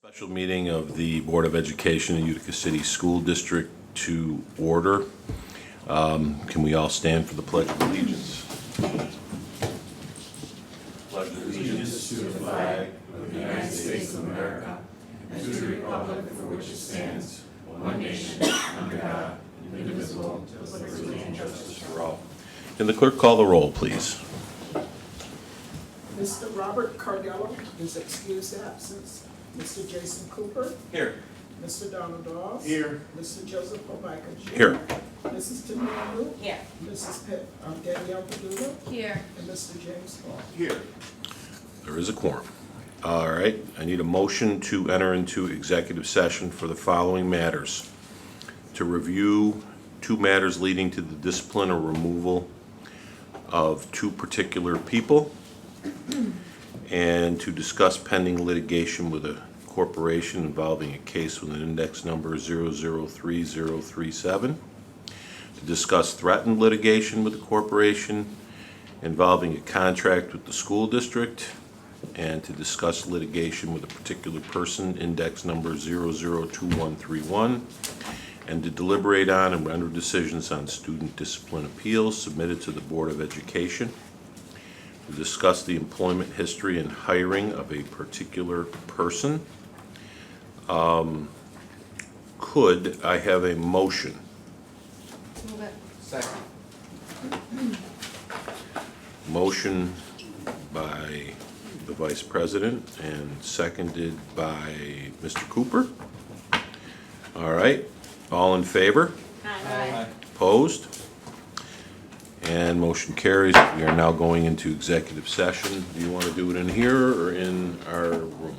Special meeting of the Board of Education in Utica City School District to order. Can we all stand for the Pledge of Allegiance? Pledge of allegiance to the flag of the United States of America and to the republic for which it stands, one nation, under God, indivisible, with liberty and justice for all. Can the clerk call the roll, please? Mr. Robert Cardello is excused absence. Mr. Jason Cooper. Here. Mr. Donald Dawes. Here. Mr. Joseph Obika Jr. Here. Mrs. Tamara Lou. Here. Mrs. Danielle Padula. Here. And Mr. James Paul. Here. There is a quorum. All right, I need a motion to enter into executive session for the following matters. To review two matters leading to the discipline or removal of two particular people, and to discuss pending litigation with a corporation involving a case with an index number 003037. To discuss threatened litigation with a corporation involving a contract with the school district, and to discuss litigation with a particular person, index number 002131, and to deliberate on and render decisions on student discipline appeals submitted to the Board of Education. To discuss the employment history and hiring of a particular person. Could I have a motion? Move it. Second. Motion by the Vice President and seconded by Mr. Cooper. All right, all in favor? Aye. Opposed? And motion carries. We are now going into executive session. Do you want to do it in here or in our room?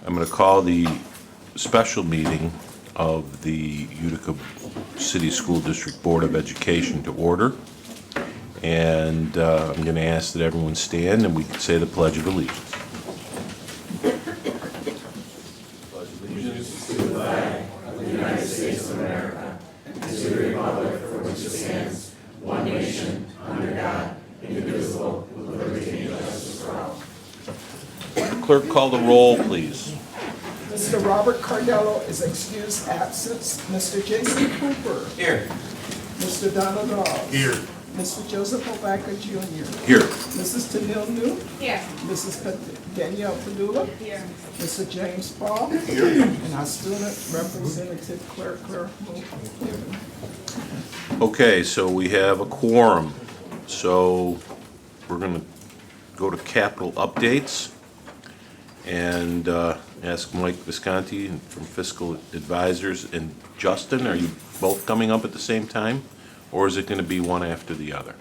I'm going to call the special meeting of the Utica City School District Board of Education to order. And I'm going to ask that everyone stand and we can say the Pledge of Allegiance. Pledge of allegiance to the flag of the United States of America and to the republic for which it stands, one nation, under God, indivisible, with liberty and justice for all. Clerk, call the roll, please. Mr. Robert Cardello is excused absence. Mr. Jason Cooper. Here. Mr. Donald Dawes. Here. Mr. Joseph Obika Jr. Here. Mrs. Tamara Lou. Here. Mrs. Danielle Padula. Here. Mr. James Paul. And our student representative, Claire Moore. Okay, so we have a quorum. So we're going to go to capital updates and ask Mike Visconti from Fiscal Advisors. And Justin, are you both coming up at the same time? Or is it going to be one after the other?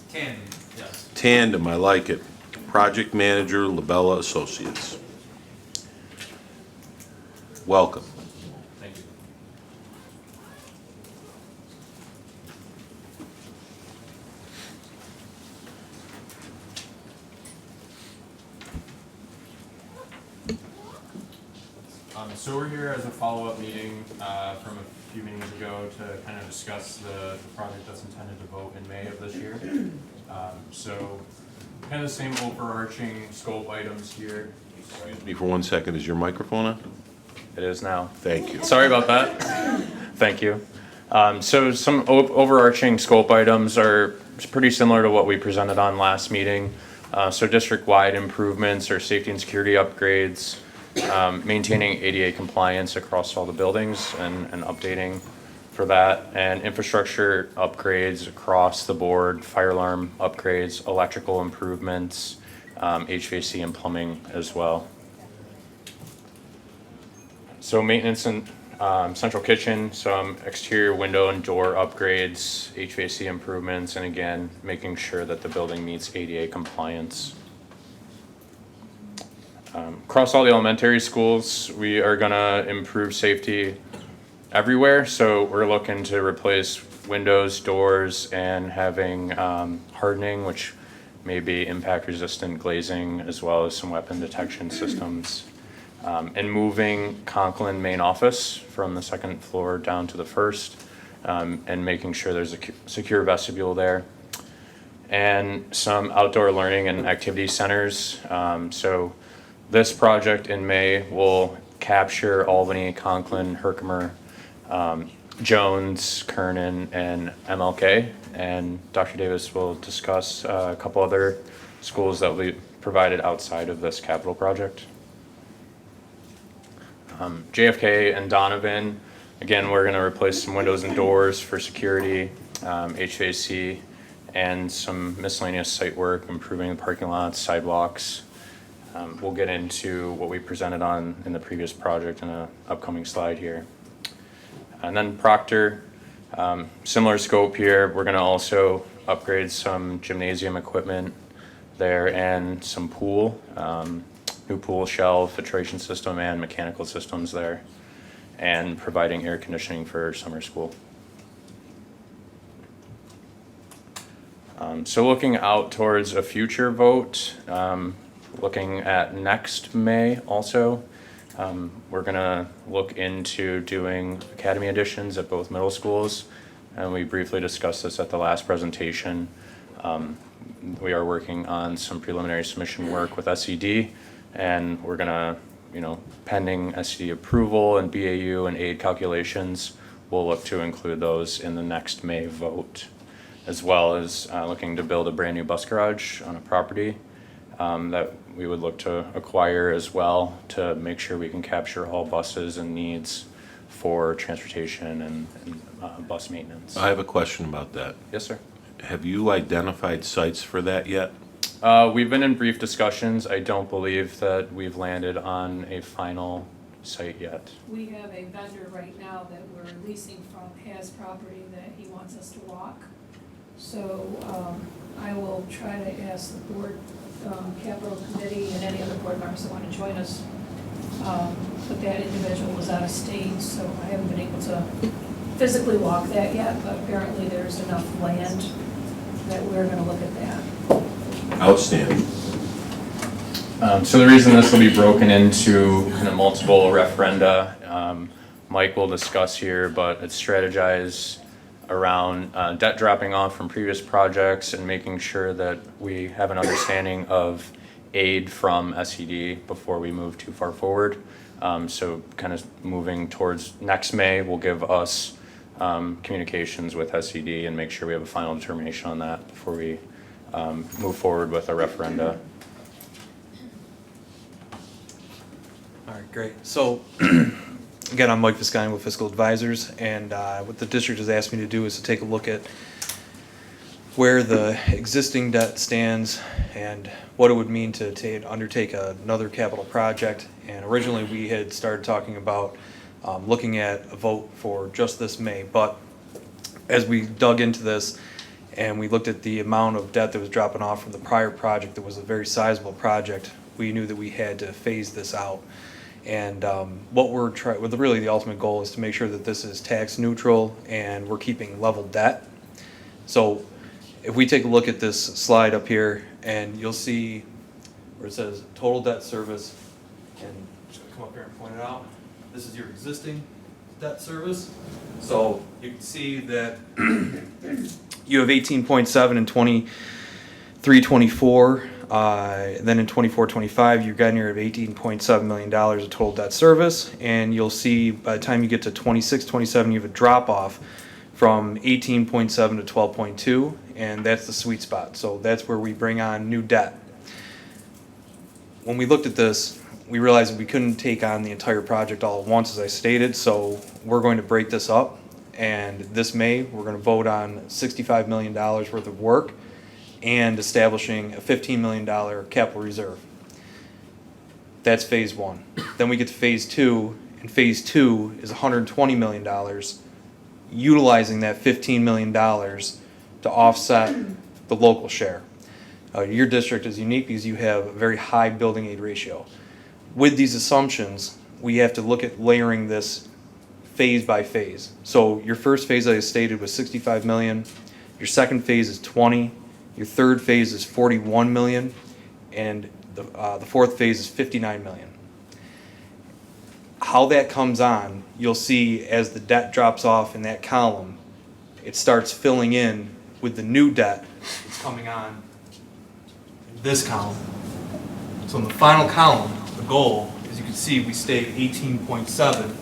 Tandem, yes. Tandem, I like it. Project Manager, Labella Associates. Welcome. Thank you. So we're here as a follow-up meeting from a few meetings ago to kind of discuss the project that's intended to vote in May of this year. So kind of the same overarching scope items here. Excuse me for 1 second. Is your microphone on? It is now. Thank you. Sorry about that. Thank you. So some overarching scope items are pretty similar to what we presented on last meeting. So district-wide improvements or safety and security upgrades, maintaining ADA compliance across all the buildings and updating for that, and infrastructure upgrades across the board, fire alarm upgrades, electrical improvements, HVAC and plumbing as well. So maintenance and central kitchen, some exterior window and door upgrades, HVAC improvements, and again, making sure that the building meets ADA compliance. Across all the elementary schools, we are gonna improve safety everywhere. So we're looking to replace windows, doors, and having hardening, which may be impact resistant glazing, as well as some weapon detection systems. And moving Conklin main office from the second floor down to the first, and making sure there's a secure vestibule there. And some outdoor learning and activity centers. So This project in May will capture Albany, Conklin, Herkimer, Jones, Kernan, and MLK. And Dr. Davis will discuss a couple other schools that will be provided outside of this capital project. JFK and Donovan, again, we're going to replace some windows and doors for security, HVAC, and some miscellaneous site work, improving the parking lots, sidewalks. We'll get into what we presented on in the previous project in an upcoming slide here. And then Proctor, similar scope here. We're going to also upgrade some gymnasium equipment there and some pool, new pool shell, filtration system, and mechanical systems there, and providing air conditioning for summer school. So looking out towards a future vote, looking at next May also, we're gonna look into doing academy additions at both middle schools, and we briefly discussed this at the last presentation. We are working on some preliminary submission work with SED, and we're gonna, pending SED approval and BAU and aid calculations, we'll look to include those in the next May vote, as well as looking to build a brand new bus garage on a property that we would look to acquire as well, to make sure we can capture all buses and needs for transportation and bus maintenance. I have a question about that. Yes, sir. Have you identified sites for that yet? We've been in brief discussions. I don't believe that we've landed on a final site yet. We have a vendor right now that we're leasing from, has property that he wants us to walk. So I will try to ask the board, capital committee and any other board members that want to join us. But that individual was out of state, so I haven't been able to physically walk that yet, but apparently there's enough land that we're gonna look at that. Outstanding. So the reason this will be broken into kind of multiple referenda, Mike will discuss here, but it's strategized around debt dropping off from previous projects and making sure that we have an understanding of aid from SED before we move too far forward. So kind of moving towards next May will give us communications with SED and make sure we have a final determination on that before we move forward with a referenda. All right, great. So, again, I'm Mike Viscani with Fiscal Advisors, and what the district has asked me to do is to take a look at where the existing debt stands and what it would mean to undertake another capital project. And originally, we had started talking about looking at a vote for just this May, but as we dug into this and we looked at the amount of debt that was dropping off from the prior project that was a very sizable project, we knew that we had to phase this out. And what we're trying, really the ultimate goal is to make sure that this is tax neutral and we're keeping level debt. So if we take a look at this slide up here, and you'll see where it says total debt service, and just come up here and point it out. This is your existing debt service. So you can see that you have 18.7 in 23-24. Then in 24-25, you're getting near $18.7 million of total debt service, and you'll see by the time you get to 26-27, you have a drop off from 18.7 to 12.2, and that's the sweet spot. So that's where we bring on new debt. When we looked at this, we realized that we couldn't take on the entire project all at once, as I stated, so we're going to break this up, and this May, we're going to vote on $65 million worth of work and establishing a $15 million capital reserve. That's phase one. Then we get to phase two, and phase two is $120 million, utilizing that $15 million to offset the local share. Your district is unique because you have a very high building aid ratio. With these assumptions, we have to look at layering this phase by phase. So your first phase, as I stated, was $65 million. Your second phase is 20. Your third phase is 41 million, and the fourth phase is 59 million. How that comes on, you'll see as the debt drops off in that column, it starts filling in with the new debt that's coming on in this column. So in the final column, the goal, as you can see, we stay at 18.7,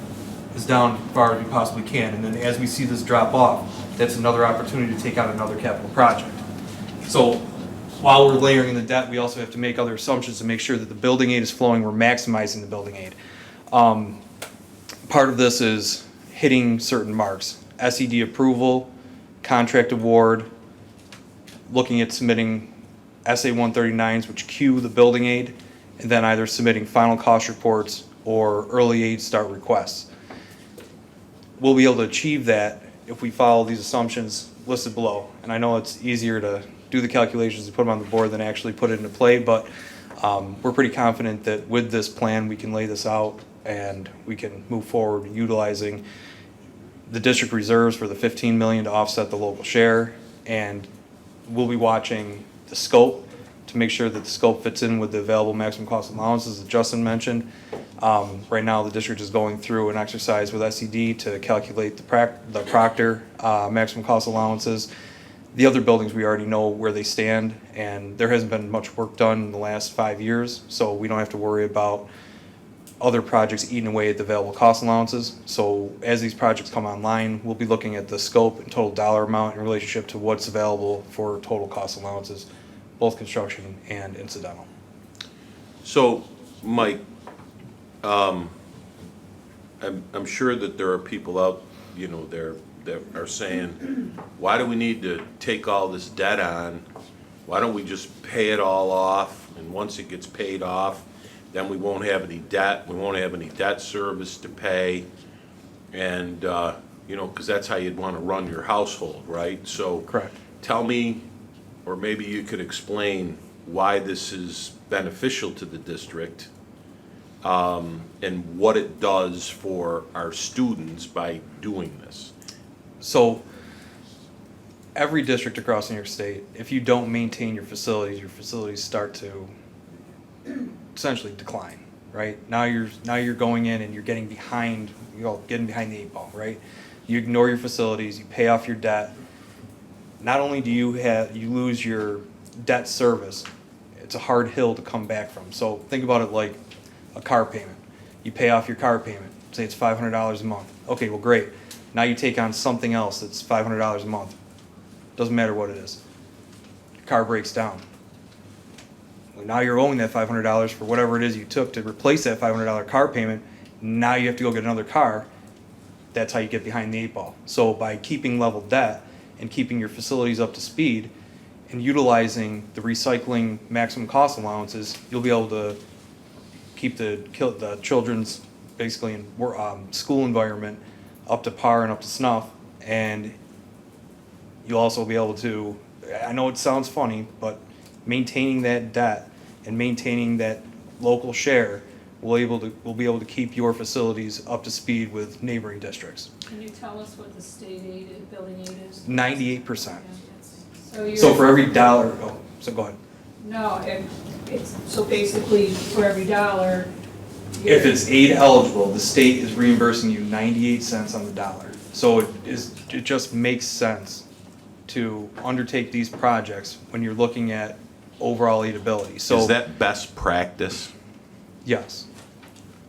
as down as far as we possibly can. And then as we see this drop off, that's another opportunity to take out another capital project. So while we're layering in the debt, we also have to make other assumptions to make sure that the building aid is flowing, we're maximizing the building aid. Part of this is hitting certain marks, SED approval, contract award, looking at submitting SA 139s, which cue the building aid, and then either submitting final cost reports or early aid start requests. We'll be able to achieve that if we follow these assumptions listed below. And I know it's easier to do the calculations and put them on the board than actually put it into play, but we're pretty confident that with this plan, we can lay this out and we can move forward utilizing the district reserves for the 15 million to offset the local share. And we'll be watching the scope to make sure that the scope fits in with the available maximum cost allowances that Justin mentioned. Right now, the district is going through an exercise with SED to calculate the Proctor maximum cost allowances. The other buildings, we already know where they stand, and there hasn't been much work done in the last 5 years, so we don't have to worry about other projects eating away at the available cost allowances. So as these projects come online, we'll be looking at the scope and total dollar amount in relationship to what's available for total cost allowances, both construction and incidental. So, Mike, I'm sure that there are people out, there that are saying, why do we need to take all this debt on? Why don't we just pay it all off? And once it gets paid off, then we won't have any debt. We won't have any debt service to pay. And, because that's how you'd want to run your household, right? So Correct. Tell me, or maybe you could explain why this is beneficial to the district, and what it does for our students by doing this. So every district across New York State, if you don't maintain your facilities start to essentially decline, right? Now you're going in and you're getting behind, getting behind the 8 ball, right? You ignore your facilities, you pay off your debt. Not only do you lose your debt service, it's a hard hill to come back from. So think about it like a car payment. You pay off your car payment, say it's $500 a month. Okay, well great. Now you take on something else that's $500 a month. Doesn't matter what it is. Your car breaks down. Well, now you're owing that $500 for whatever it is you took to replace that $500 car payment. Now you have to go get another car. That's how you get behind the 8 ball. So by keeping level debt and keeping your facilities up to speed and utilizing the recycling maximum cost allowances, you'll be able to keep the children's basically in school environment up to par and up to snuff, and you'll also be able to, I know it sounds funny, but maintaining that debt and maintaining that local share will be able to keep your facilities up to speed with neighboring districts. Can you tell us what the state aid, building aid is? 98%. So for every dollar, so go ahead. No, so basically, for every dollar. If it's aid eligible, the state is reimbursing you 98 cents on the dollar. So it just makes sense to undertake these projects when you're looking at overall aidability. So Is that best practice? yes.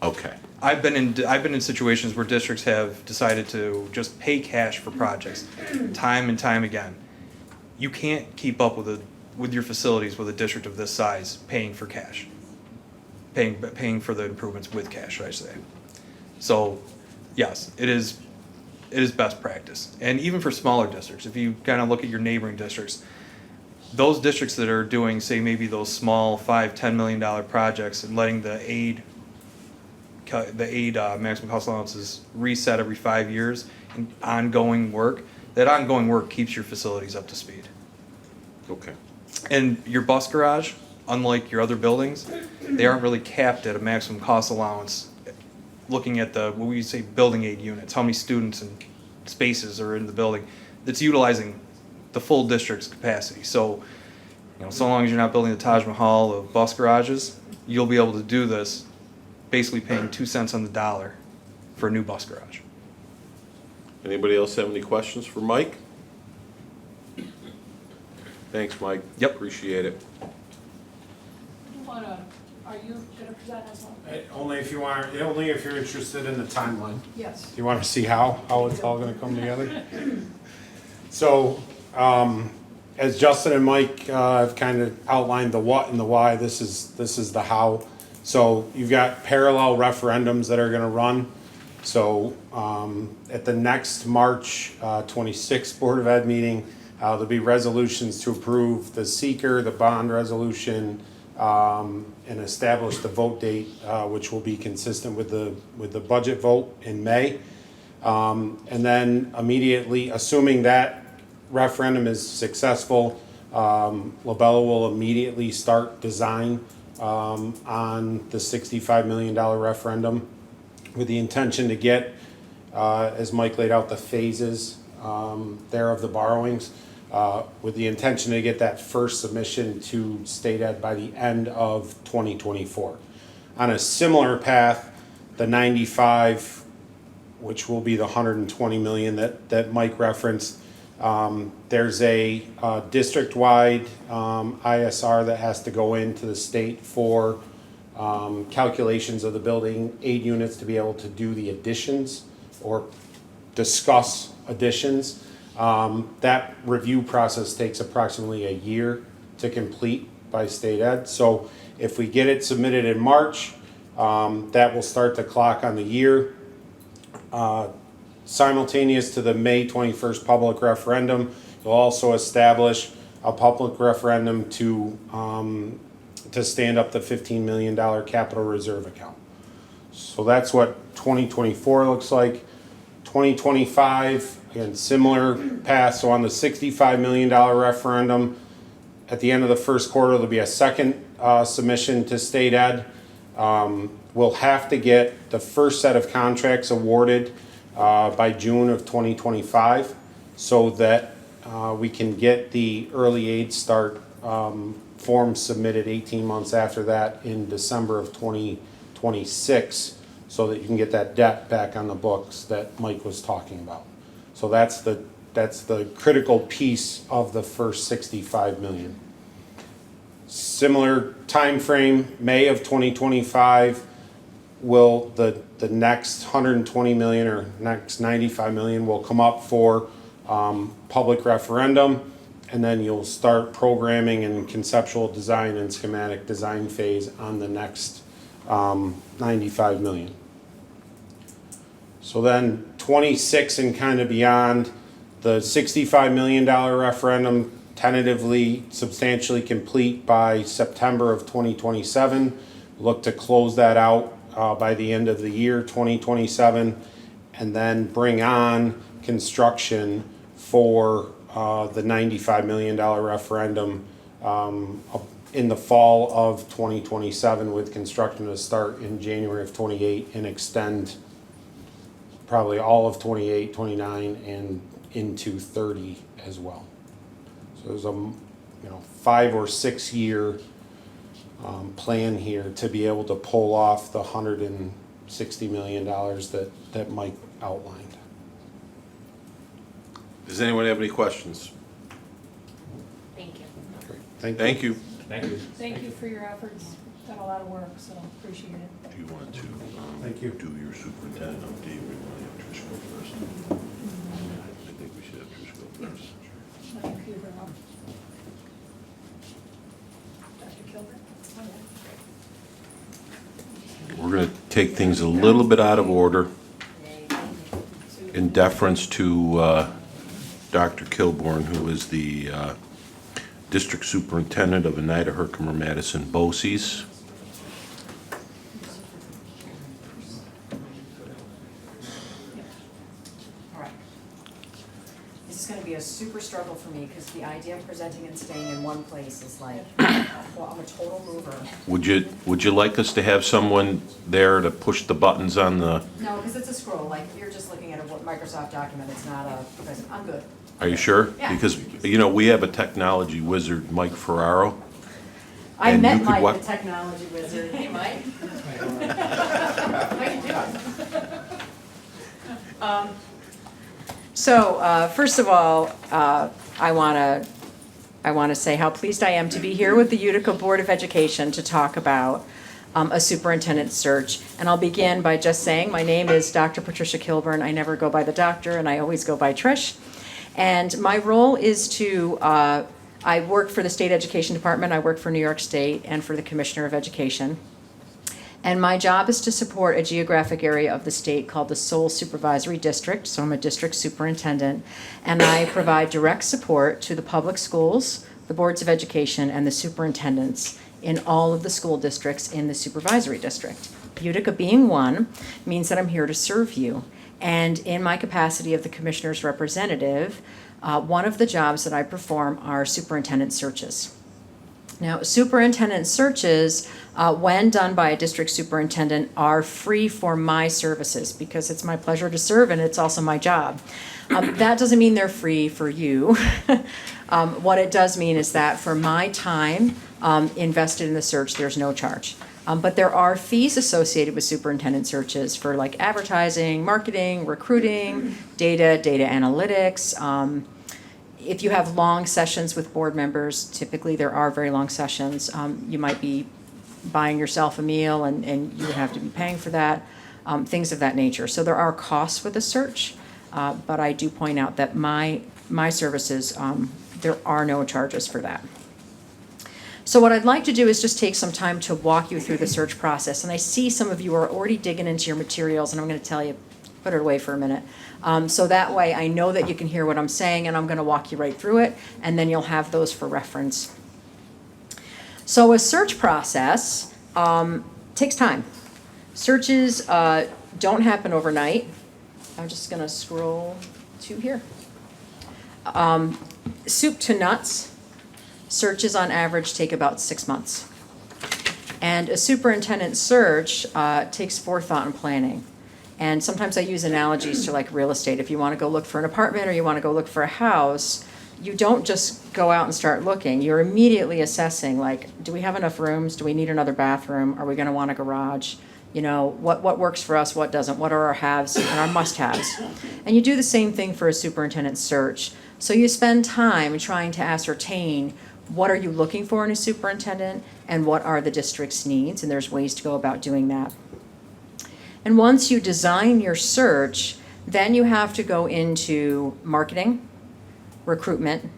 Okay. I've been in situations where districts have decided to just pay cash for projects time and time again. You can't keep up with your facilities with a district of this size paying for cash. Paying for the improvements with cash, should I say. So yes, it is best practice. And even for smaller districts, if you kind of look at your neighboring districts, those districts that are doing, say, maybe those small $5-10 million projects and letting the aid maximum cost allowances reset every 5 years and ongoing work, that ongoing work keeps your facilities up to speed. Okay. And your bus garage, unlike your other buildings, they aren't really capped at a maximum cost allowance. Looking at what we say building aid units, how many students and spaces are in the building, that's utilizing the full district's capacity. So, so long as you're not building the Taj Mahal of bus garages, you'll be able to do this basically paying 2 cents on the dollar for a new bus garage. Anybody else have any questions for Mike? Thanks, Mike. Yep. Appreciate it. I want to are you gonna present as well? Only if you want, only if you're interested in the timeline. Yes. Do you want to see how it's all gonna come together? So, as Justin and Mike have kind of outlined the what and the why, this is the how. So you've got parallel referendums that are gonna run. So, at the next March 26th Board of Ed meeting, there'll be resolutions to approve the seeker, the bond resolution, and establish the vote date, which will be consistent with the budget vote in May. And then immediately, assuming that referendum is successful, Lobella will immediately start design on the $65 million referendum with the intention to get, as Mike laid out, the phases there of the borrowings, with the intention to get that first submission to state ed by the end of 2024. On a similar path, the 95, which will be the 120 million that Mike referenced, there's a district-wide ISR that has to go into the state for calculations of the building aid units to be able to do the additions or discuss additions. That review process takes approximately a year to complete by state ed. So if we get it submitted in March, that will start the clock on the year. Simultaneous to the May 21st public referendum, you'll also establish a public referendum to stand up the $15 million capital reserve account. So that's what 2024 looks like. 2025, again, similar path. So on the $65 million referendum, at the end of the first quarter, there'll be a second submission to state ed. We'll have to get the first set of contracts awarded by June of 2025 so that we can get the early aid start forms submitted 18 months after that in December of 2026 so that you can get that debt back on the books that Mike was talking about. So that's the critical piece of the first 65 million. Similar time frame, May of 2025 will the next 120 million or next 95 million will come up for public referendum, and then you'll start programming and conceptual design and schematic design phase on the next 95 million. So then 26 and kind of beyond, the $65 million referendum tentatively substantially complete by September of 2027. Look to close that out by the end of the year 2027, and then bring on construction for the $95 million referendum in the fall of 2027, with construction to start in January of 28 and extend probably all of 28, 29, and into 30 as well. So there's a 5 or 6 year plan here to be able to pull off the $160 million that Mike outlined. Does anyone have any questions? Thank you. Great. Thank you. Thank you. Thank you for your efforts. Done a lot of work, so appreciate it. Do you want to Thank you. do your superintendent update, or you want to have Trish go first? I think we should have Trish go first. My computer up. Dr. Kilburn? We're going to take things a little bit out of order in deference to Dr. Kilburn, who is the District Superintendent of Oneida, Herkimer, Madison, BOCES. All right. This is gonna be a super struggle for me, because the idea of presenting and staying in one place is like, well, I'm a total mover. Would you like us to have someone there to push the buttons on the, No, because it's a scroll, like, if you're just looking at a Microsoft document, it's not a, I'm good. are you sure? Yeah. Because, we have a technology wizard, Mike Ferraro. I And met you could Mike, wa- the technology wizard. Hey, Mike. How you doing? So, first of all, I want to say how pleased I am to be here with the Utica Board of Education to talk about a superintendent search. And I'll begin by just saying, my name is Dr. Patricia Kilburn. I never go by the doctor, and I always go by Trish. And my role is to, I work for the State Education Department, I work for New York State, and for the Commissioner of Education. And my job is to support a geographic area of the state called the Seoul Supervisory District. So I'm a district superintendent, and I provide direct support to the public schools, the boards of education, and the superintendents in all of the school districts in the supervisory district. Utica being one means that I'm here to serve you. And in my capacity of the commissioner's representative, one of the jobs that I perform are superintendent searches. Now, superintendent searches, when done by a district superintendent, are free for my services because it's my pleasure to serve and it's also my job. That doesn't mean they're free for you. What it does mean is that for my time invested in the search, there's no charge. But there are fees associated with superintendent searches for like advertising, marketing, recruiting, data analytics. If you have long sessions with board members, typically there are very long sessions, you might be buying yourself a meal and you would have to be paying for that, things of that nature. So there are costs with the search, but I do point out that my services, there are no charges for that. So what I'd like to do is just take some time to walk you through the search process. And I see some of you are already digging into your materials, and I'm going to tell you, put it away for a minute. So that way I know that you can hear what I'm saying, and I'm going to walk you right through it, and then you'll have those for reference. So a search process takes time. Searches don't happen overnight. I'm just going to scroll to here. Soup to nuts. Searches on average take about 6 months. And a superintendent search takes forethought and planning. And sometimes I use analogies to like real estate. If you want to go look for an apartment or you want to go look for a house, you don't just go out and start looking. You're immediately assessing, like, do we have enough rooms? Do we need another bathroom? Are we going to want a garage? You know, what works for us, what doesn't? What are our haves and our must-haves? And you do the same thing for a superintendent search. So you spend time trying to ascertain what are you looking for in a superintendent and what are the district's needs, and there's ways to go about doing that. And once you design your search, then you have to go into marketing, recruitment,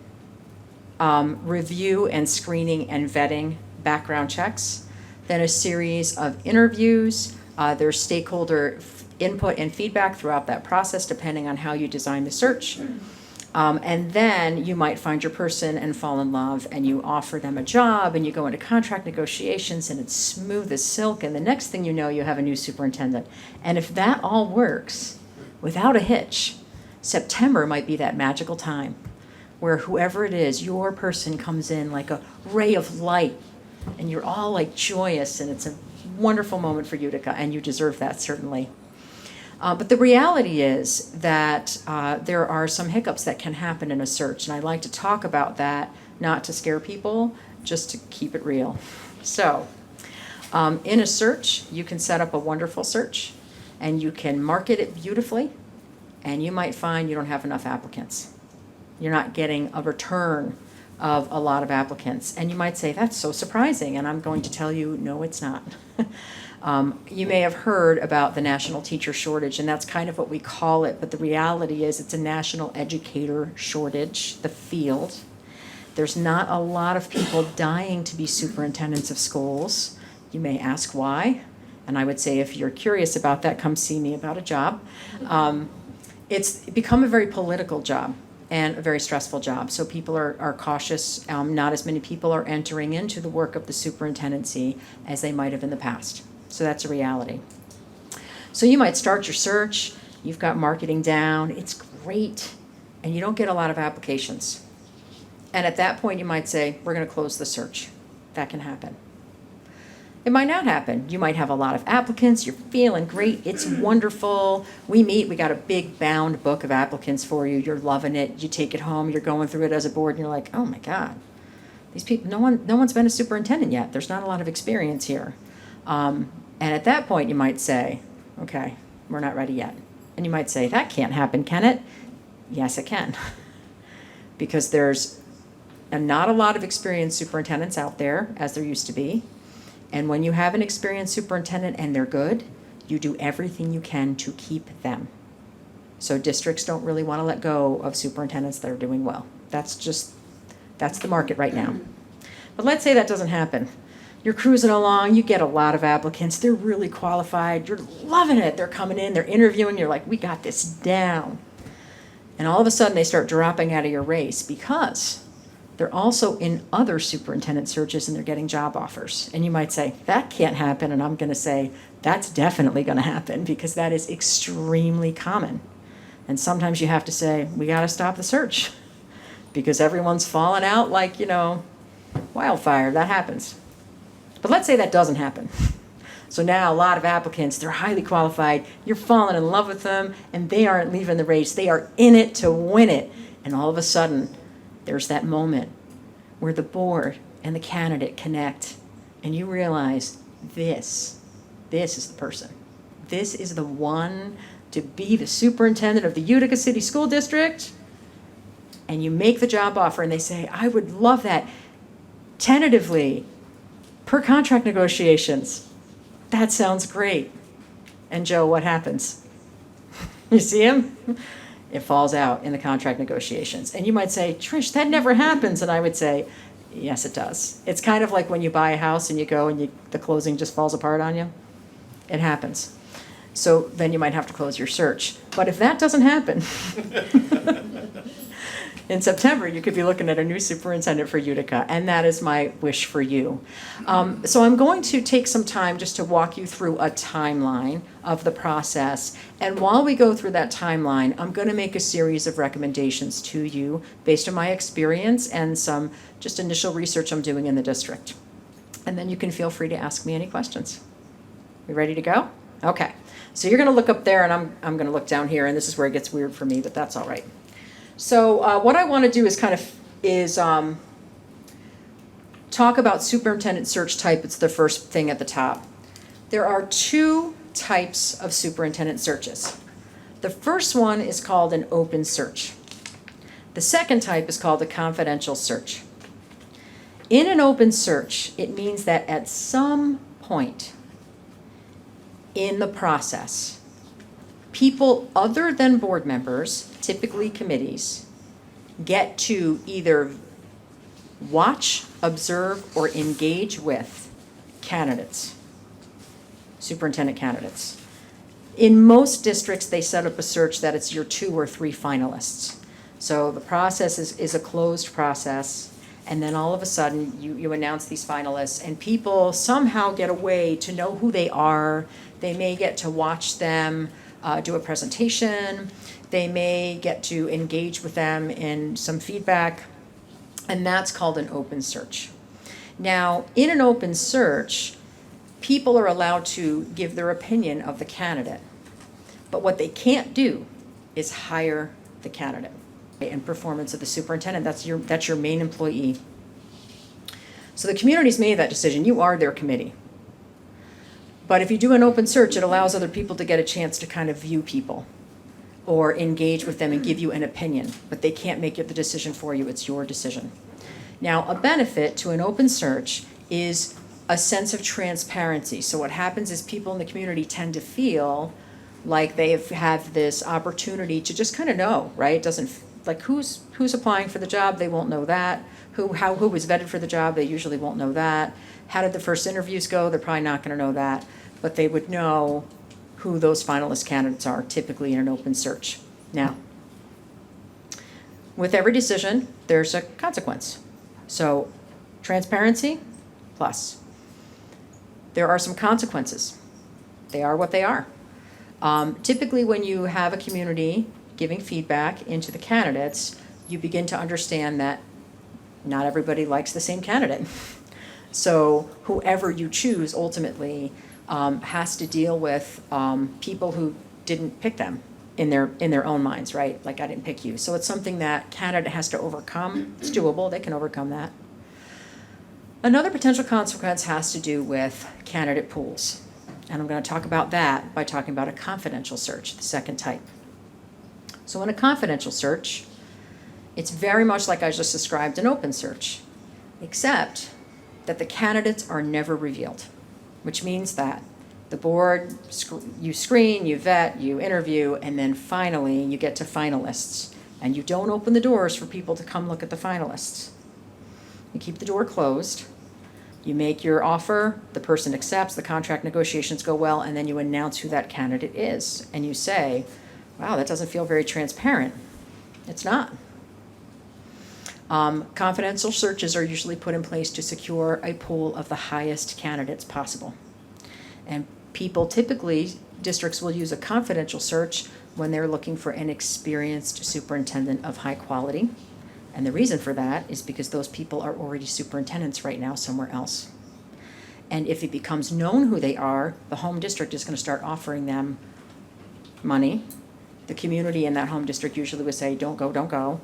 review and screening and vetting, background checks, then a series of interviews. There's stakeholder input and feedback throughout that process depending on how you design the search. And then you might find your person and fall in love, and you offer them a job, and you go into contract negotiations, and it's smooth as silk, and the next thing you know, you have a new superintendent. And if that all works without a hitch, September might be that magical time where whoever it is, your person comes in like a ray of light, and you're all like joyous, and it's a wonderful moment for Utica, and you deserve that, certainly. But the reality is that there are some hiccups that can happen in a search, and I like to talk about that, not to scare people, just to keep it real. So, in a search, you can set up a wonderful search, and you can market it beautifully, and you might find you don't have enough applicants. You're not getting a return of a lot of applicants, and you might say, that's so surprising, and I'm going to tell you, no, it's not. You may have heard about the national teacher shortage, and that's kind of what we call it, but the reality is it's a national educator shortage, the field. There's not a lot of people dying to be superintendents of schools. You may ask why, and I would say if you're curious about that, come see me about a job. It's become a very political job and a very stressful job, so people are cautious. Not as many people are entering into the work of the superintendency as they might have in the past. So that's a reality. So you might start your search, you've got marketing down, it's great, and you don't get a lot of applications. And at that point you might say, we're going to close the search. That can happen. It might not happen. You might have a lot of applicants, you're feeling great, it's wonderful. We meet, we got a big bound book of applicants for you, you're loving it, you take it home, you're going through it as a board, and you're like, oh my God, these people, no one's been a superintendent yet, there's not a lot of experience here. And at that point you might say, okay, we're not ready yet. And you might say, that can't happen, can it? Yes, it can. Because there's not a lot of experienced superintendents out there, as there used to be. And when you have an experienced superintendent and they're good, you do everything you can to keep them. So districts don't really want to let go of superintendents that are doing well. That's the market right now. But let's say that doesn't happen. You're cruising along, you get a lot of applicants, they're really qualified, you're loving it, they're coming in, they're interviewing, you're like, we got this down. And all of a sudden they start dropping out of your race because they're also in other superintendent searches and they're getting job offers. And you might say, that can't happen, and I'm gonna say, that's definitely gonna happen because that is extremely common. And sometimes you have to say, we gotta stop the search because everyone's falling out like, wildfire, that happens. But let's say that doesn't happen. So now a lot of applicants, they're highly qualified, you're falling in love with them, and they aren't leaving the race, they are in it to win it. And all of a sudden, there's that moment where the board and the candidate connect, and you realize this is the person. This is the one to be the superintendent of the Utica City School District. And you make the job offer, and they say, I would love that. Tentatively, per contract negotiations. That sounds great. And Joe, what happens? You see him? It falls out in the contract negotiations. And you might say, Trish, that never happens. And I would say, yes, it does. It's kind of like when you buy a house and you go and the closing just falls apart on you. It happens. So then you might have to close your search. But if that doesn't happen, in September, you could be looking at a new superintendent for Utica, and that is my wish for you. So I'm going to take some time just to walk you through a timeline of the process. And while we go through that timeline, I'm going to make a series of recommendations to you based on my experience and some just initial research I'm doing in the district. And then you can feel free to ask me any questions. You ready to go? Okay. So you're going to look up there, and I'm going to look down here, and this is where it gets weird for me, but that's all right. So what I want to do is talk about superintendent search type. It's the first thing at the top. There are two types of superintendent searches. The first one is called an open search. The second type is called a confidential search. In an open search, it means that at some point in the process, people other than board members, typically committees, get to either watch, observe, or engage with candidates, superintendent candidates. In most districts, they set up a search that it's your 2 or 3 finalists. So the process is a closed process, and then all of a sudden you announce these finalists, and people somehow get a way to know who they are. They may get to watch them do a presentation. They may get to engage with them in some feedback, and that's called an open search. Now, in an open search, people are allowed to give their opinion of the candidate, but what they can't do is hire the candidate. And performance of the superintendent, that's your main employee. So the community's made that decision. You are their committee. But if you do an open search, it allows other people to get a chance to kind of view people or engage with them and give you an opinion, but they can't make the decision for you. It's your decision. Now, a benefit to an open search is a sense of transparency. So what happens is people in the community tend to feel like they have this opportunity to just kind of know, right? It doesn't, like who's applying for the job, they won't know that. Who was vetted for the job, they usually won't know that. How did the first interviews go? They're probably not going to know that, but they would know who those finalist candidates are, typically in an open search. Now, with every decision, there's a consequence. So, transparency, plus. There are some consequences. They are what they are. Typically, when you have a community giving feedback into the candidates, you begin to understand that not everybody likes the same candidate. So whoever you choose ultimately has to deal with people who didn't pick them in their own minds, right? Like, I didn't pick you. So it's something that candidate has to overcome. It's doable. They can overcome that. Another potential consequence has to do with candidate pools. And I'm going to talk about that by talking about a confidential search, the second type. So in a confidential search, it's very much like I just described an open search, except that the candidates are never revealed. which means that the board, you screen, you vet, you interview, and then finally you get to finalists. And you don't open the doors for people to come look at the finalists. You keep the door closed. You make your offer, the person accepts, the contract negotiations go well, and then you announce who that candidate is. And you say, wow, that doesn't feel very transparent. It's not. Confidential searches are usually put in place to secure a pool of the highest candidates possible. And people typically, districts will use a confidential search when they're looking for an experienced superintendent of high quality. And the reason for that is because those people are already superintendents right now somewhere else. And if it becomes known who they are, the home district is going to start offering them money. The community in that home district usually would say, don't go, don't go.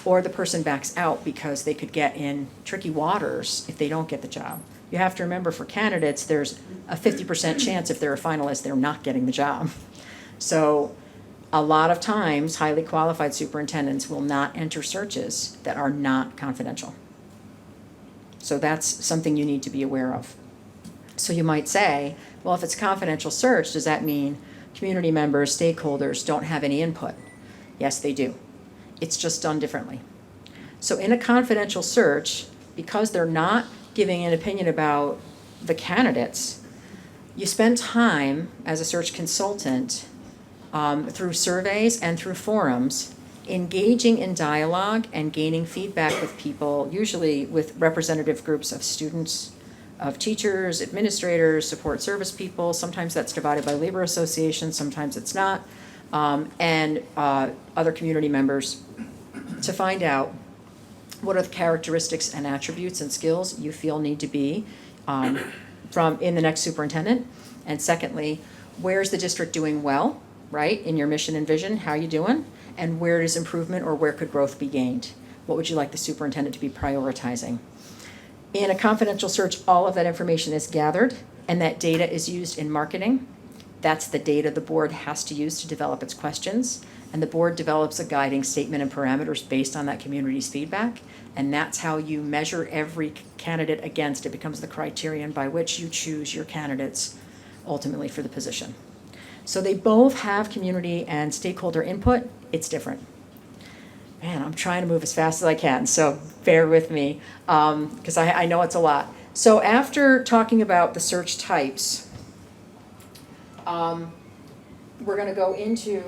Or the person backs out because they could get in tricky waters if they don't get the job. You have to remember, for candidates, there's a 50% chance if they're a finalist, they're not getting the job. So a lot of times, highly qualified superintendents will not enter searches that are not confidential. So that's something you need to be aware of. So you might say, well, if it's a confidential search, does that mean community members, stakeholders don't have any input? Yes, they do. It's just done differently. So in a confidential search, because they're not giving an opinion about the candidates, you spend time as a search consultant through surveys and through forums, engaging in dialogue and gaining feedback with people, usually with representative groups of students, of teachers, administrators, support service people. Sometimes that's divided by labor associations, sometimes it's not, and other community members, to find out what are the characteristics and attributes and skills you feel need to be in the next superintendent. And secondly, where's the district doing well, right, in your mission and vision? How are you doing? And where is improvement, or where could growth be gained? What would you like the superintendent to be prioritizing? In a confidential search, all of that information is gathered, and that data is used in marketing. That's the data the board has to use to develop its questions. And the board develops a guiding statement and parameters based on that community's feedback. And that's how you measure every candidate against. It becomes the criterion by which you choose your candidates ultimately for the position. So they both have community and stakeholder input. It's different. Man, I'm trying to move as fast as I can, so bear with me, because I know it's a lot. So after talking about the search types, we're going to go into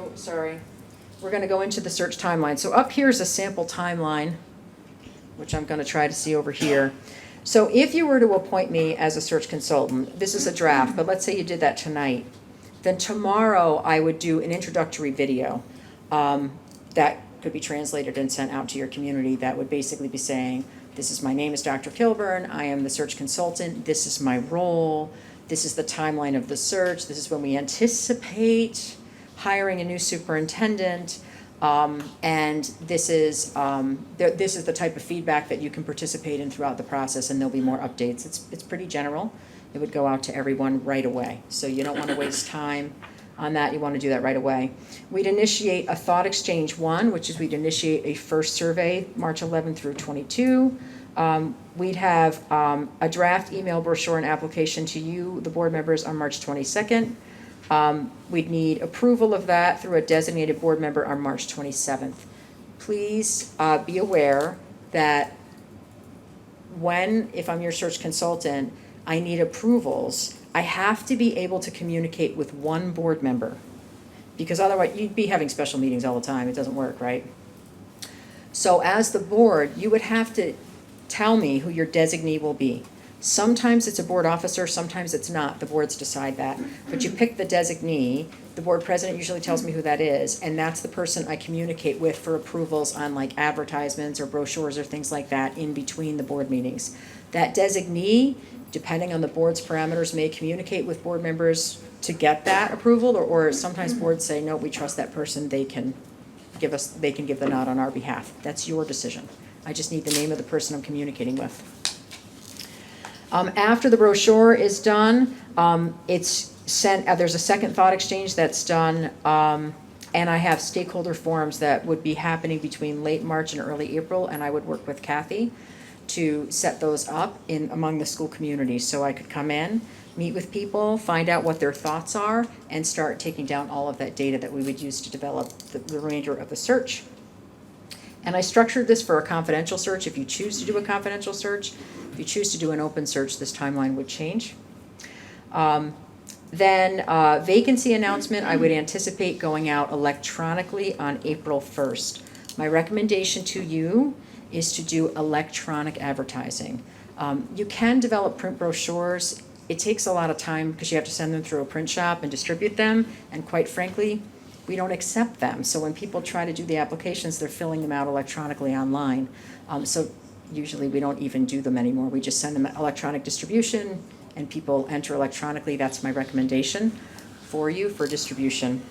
the search timeline. So up here is a sample timeline, which I'm going to try to see over here. So if you were to appoint me as a search consultant, this is a draft, but let's say you did that tonight, then tomorrow I would do an introductory video that could be translated and sent out to your community that would basically be saying, my name is Dr. Kilburn, I am the search consultant, this is my role, this is the timeline of the search, this is when we anticipate hiring a new superintendent, and this is the type of feedback that you can participate in throughout the process, and there'll be more updates. It's pretty general. It would go out to everyone right away. So you don't want to waste time on that. You want to do that right away. We'd initiate a thought exchange 1, which is we'd initiate a first survey, March 11 through 22. We'd have a draft email brochure and application to you, the board members, on March 22nd. We'd need approval of that through a designated board member on March 27th. Please be aware that if I'm your search consultant, I need approvals. I have to be able to communicate with one board member, because otherwise you'd be having special meetings all the time. It doesn't work, right? So as the board, you would have to tell me who your designee will be. Sometimes it's a board officer, sometimes it's not. The boards decide that. But you pick the designee. The board president usually tells me who that is, and that's the person I communicate with for approvals on like advertisements or brochures or things like that in between the board meetings. That designee, depending on the board's parameters, may communicate with board members to get that approval, or sometimes boards say, no, we trust that person, they can give the nod on our behalf. That's your decision. I just need the name of the person I'm communicating with. After the brochure is done, it's sent, there's a second thought exchange that's done, and I have stakeholder forums that would be happening between late March and early April, and I would work with Kathy to set those up in among the school community, so I could come in, meet with people, find out what their thoughts are, and start taking down all of that data that we would use to develop the remainder of the search. And I structured this for a confidential search. If you choose to do a confidential search, if you choose to do an open search, this timeline would change. Then vacancy announcement, I would anticipate going out electronically on April 1st. My recommendation to you is to do electronic advertising. You can develop print brochures. It takes a lot of time because you have to send them through a print shop and distribute them, and quite frankly, we don't accept them. So when people try to do the applications, they're filling them out electronically online. So usually we don't even do them anymore. We just send them electronic distribution and people enter electronically. That's my recommendation for you for distribution.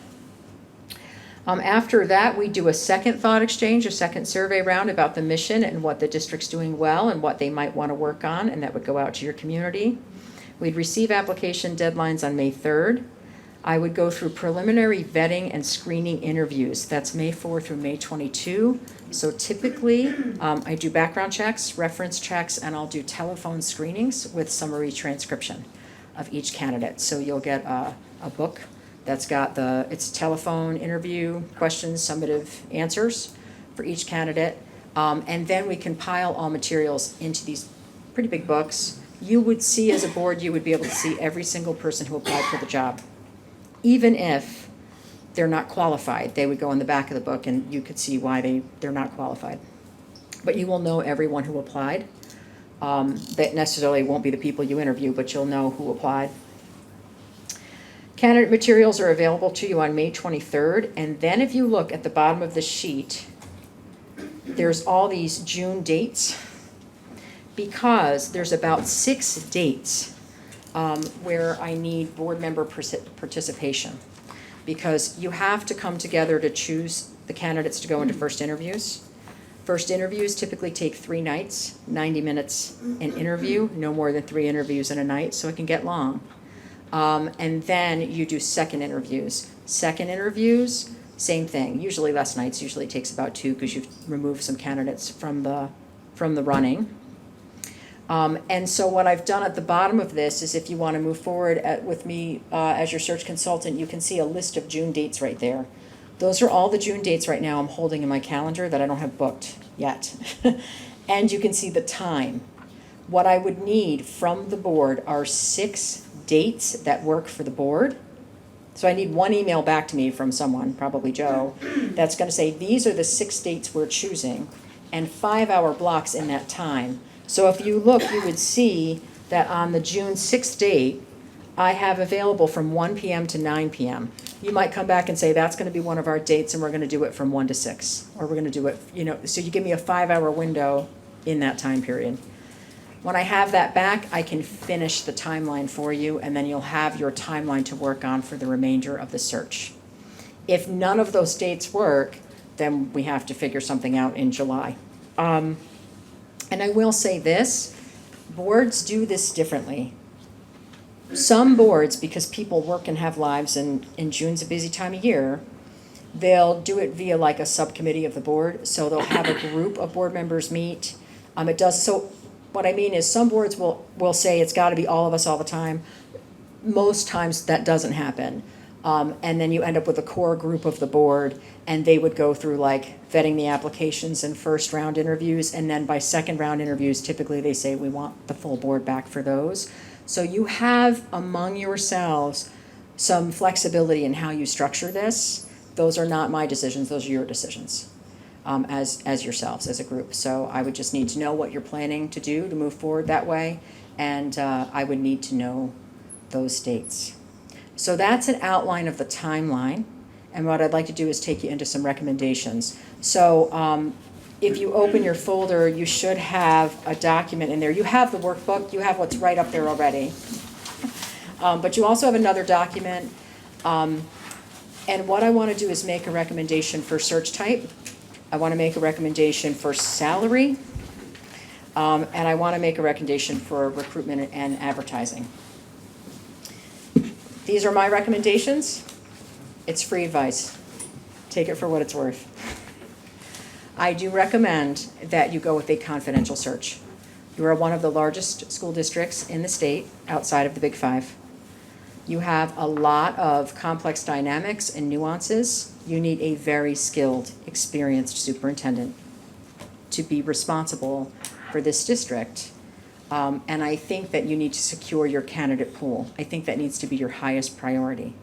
After that, we do a second thought exchange, a second survey round about the mission and what the district's doing well and what they might want to work on, and that would go out to your community. We'd receive application deadlines on May 3rd. I would go through preliminary vetting and screening interviews. That's May 4 through May 22. So typically, I do background checks, reference checks, and I'll do telephone screenings with summary transcription of each candidate. So you'll get a book that's got it's telephone interview, questions, summative answers for each candidate. And then we compile all materials into these pretty big books. You would see, as a board, you would be able to see every single person who applied for the job. Even if they're not qualified, they would go in the back of the book and you could see why they're not qualified. But you will know everyone who applied. That necessarily won't be the people you interview, but you'll know who applied. Candidate materials are available to you on May 23rd, and then if you look at the bottom of the sheet, there's all these June dates, because there's about 6 dates where I need board member participation, because you have to come together to choose the candidates to go into first interviews. First interviews typically take 3 nights, 90 minutes an interview, no more than 3 interviews in a night, so it can get long. And then you do second interviews. Second interviews, same thing, usually less nights, usually takes about 2 because you've removed some candidates from the running. And so what I've done at the bottom of this is, if you want to move forward with me as your search consultant, you can see a list of June dates right there. Those are all the June dates right now I'm holding in my calendar that I don't have booked yet. And you can see the time. What I would need from the board are 6 dates that work for the board. So I need 1 email back to me from someone, probably Joe, that's going to say, these are the 6 dates we're choosing, and 5-hour blocks in that time. So if you look, you would see that on the June 6th date, I have available from 1 p.m. to 9 p.m. You might come back and say, that's going to be one of our dates, and we're going to do it from 1 to 6. Or we're going to do it, so you give me a 5-hour window in that time period. When I have that back, I can finish the timeline for you, and then you'll have your timeline to work on for the remainder of the search. If none of those dates work, then we have to figure something out in July. And I will say this, boards do this differently. Some boards, because people work and have lives, and June's a busy time of year, they'll do it via like a subcommittee of the board. So they'll have a group of board members meet. So what I mean is, some boards will say it's got to be all of us all the time. Most times that doesn't happen. And then you end up with a core group of the board, and they would go through like vetting the applications and first round interviews, and then by second round interviews, typically they say we want the full board back for those. So you have among yourselves some flexibility in how you structure this. Those are not my decisions, those are your decisions as yourselves, as a group. So I would just need to know what you're planning to do to move forward that way, and I would need to know those dates. So that's an outline of the timeline, and what I'd like to do is take you into some recommendations. So if you open your folder, you should have a document in there. You have the workbook, you have what's right up there already. But you also have another document, and what I want to do is make a recommendation for search type. I want to make a recommendation for salary, and I want to make a recommendation for recruitment and advertising. These are my recommendations. It's free advice. Take it for what it's worth. I do recommend that you go with a confidential search. You are one of the largest school districts in the state outside of the Big Five. You have a lot of complex dynamics and nuances. You need a very skilled, experienced superintendent to be responsible for this district. And I think that you need to secure your candidate pool. I think that needs to be your highest priority.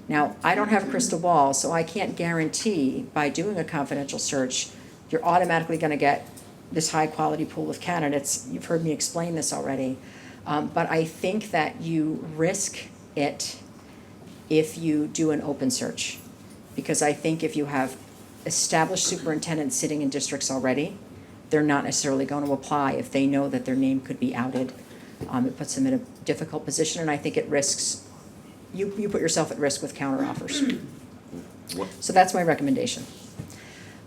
Now, I don't have a crystal ball, so I can't guarantee by doing a confidential search, you're automatically going to get this high-quality pool of candidates. You've heard me explain this already. But I think that you risk it if you do an open search. Because I think if you have established superintendents sitting in districts already, they're not necessarily going to apply if they know that their name could be outed. It puts them in a difficult position, and I think it risks, you put yourself at risk with counteroffers. So that's my recommendation.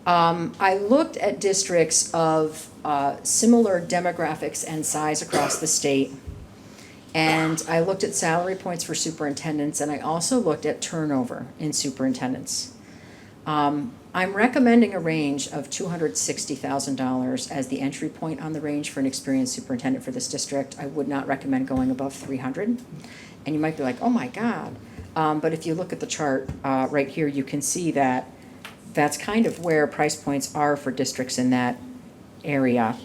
I looked at districts of similar demographics and size across the state, and I looked at salary points for superintendents, and I also looked at turnover in superintendents. I'm recommending a range of $260,000 as the entry point on the range for an experienced superintendent for this district. I would not recommend going above 300. And you might be like, oh my God. But if you look at the chart right here, you can see that that's kind of where price points are for districts in that area.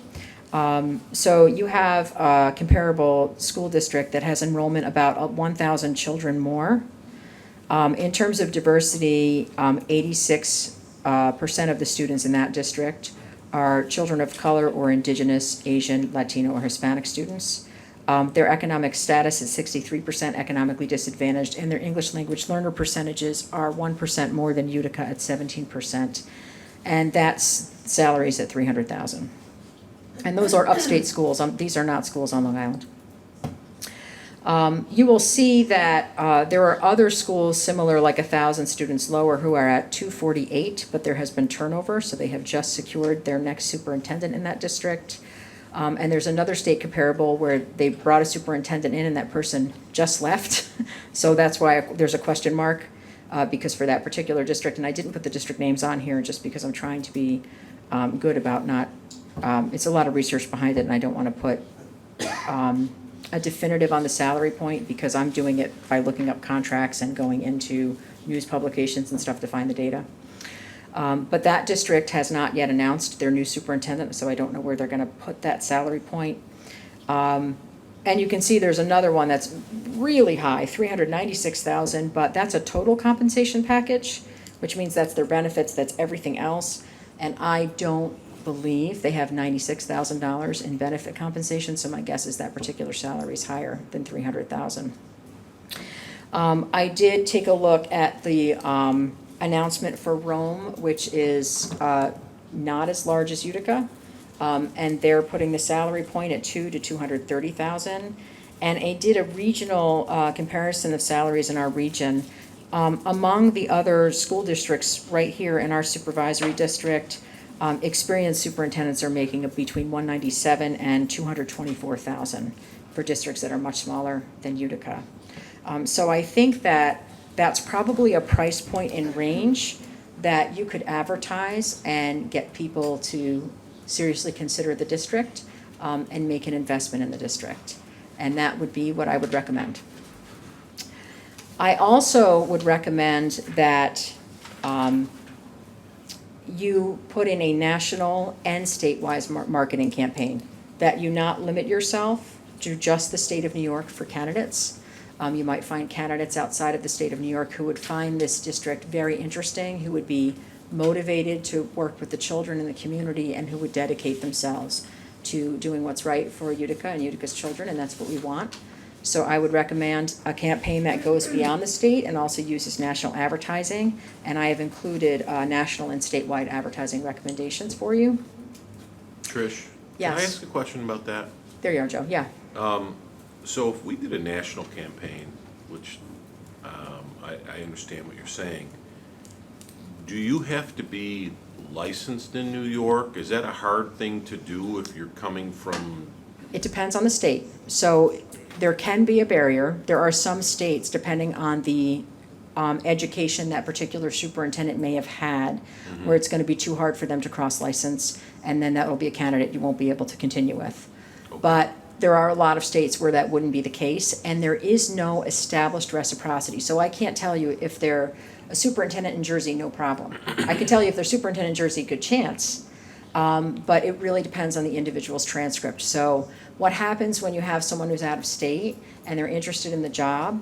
So you have a comparable school district that has enrollment about 1,000 children more. In terms of diversity, 86% of the students in that district are children of color or Indigenous, Asian, Latino, or Hispanic students. Their economic status is 63% economically disadvantaged, and their English language learner percentages are 1% more than Utica at 17%. And that's salaries at $300,000. And those are upstate schools. These are not schools on Long Island. You will see that there are other schools similar, like 1,000 students lower, who are at 248, but there has been turnover, so they have just secured their next superintendent in that district. And there's another state comparable where they brought a superintendent in and that person just left. So that's why there's a question mark, because for that particular district, and I didn't put the district names on here just because I'm trying to be good about not, it's a lot of research behind it, and I don't want to put a definitive on the salary point because I'm doing it by looking up contracts and going into news publications and stuff to find the data. But that district has not yet announced their new superintendent, so I don't know where they're going to put that salary point. And you can see there's another one that's really high, $396,000, but that's a total compensation package, which means that's their benefits, that's everything else. And I don't believe they have $96,000 in benefit compensation, so my guess is that particular salary is higher than $300,000. I did take a look at the announcement for Rome, which is not as large as Utica, and they're putting the salary point at $200,000 to $230,000. And I did a regional comparison of salaries in our region. Among the other school districts right here in our supervisory district, experienced superintendents are making between $197,000 and $224,000 for districts that are much smaller than Utica. So I think that that's probably a price point in range that you could advertise and get people to seriously consider the district and make an investment in the district. And that would be what I would recommend. I also would recommend that you put in a national and statewide marketing campaign, that you not limit yourself to just the state of New York for candidates. You might find candidates outside of the state of New York who would find this district very interesting, who would be motivated to work with the children in the community, and who would dedicate themselves to doing what's right for Utica and Utica's children, and that's what we want. So I would recommend a campaign that goes beyond the state and also uses national advertising, and I have included national and statewide advertising recommendations for you. Trish? Yes. Can I ask a question about that? There you are, Joe, yeah. So if we did a national campaign, which I understand what you're saying, do you have to be licensed in New York? Is that a hard thing to do if you're coming from? It depends on the state. So there can be a barrier. There are some states, depending on the education that particular superintendent may have had, where it's going to be too hard for them to cross-license, and then that will be a candidate you won't be able to continue with. But there are a lot of states where that wouldn't be the case, and there is no established reciprocity. So I can't tell you if they're a superintendent in Jersey, no problem. I can tell you if they're superintendent in Jersey, good chance. But it really depends on the individual's transcript. So what happens when you have someone who's out of state and they're interested in the job?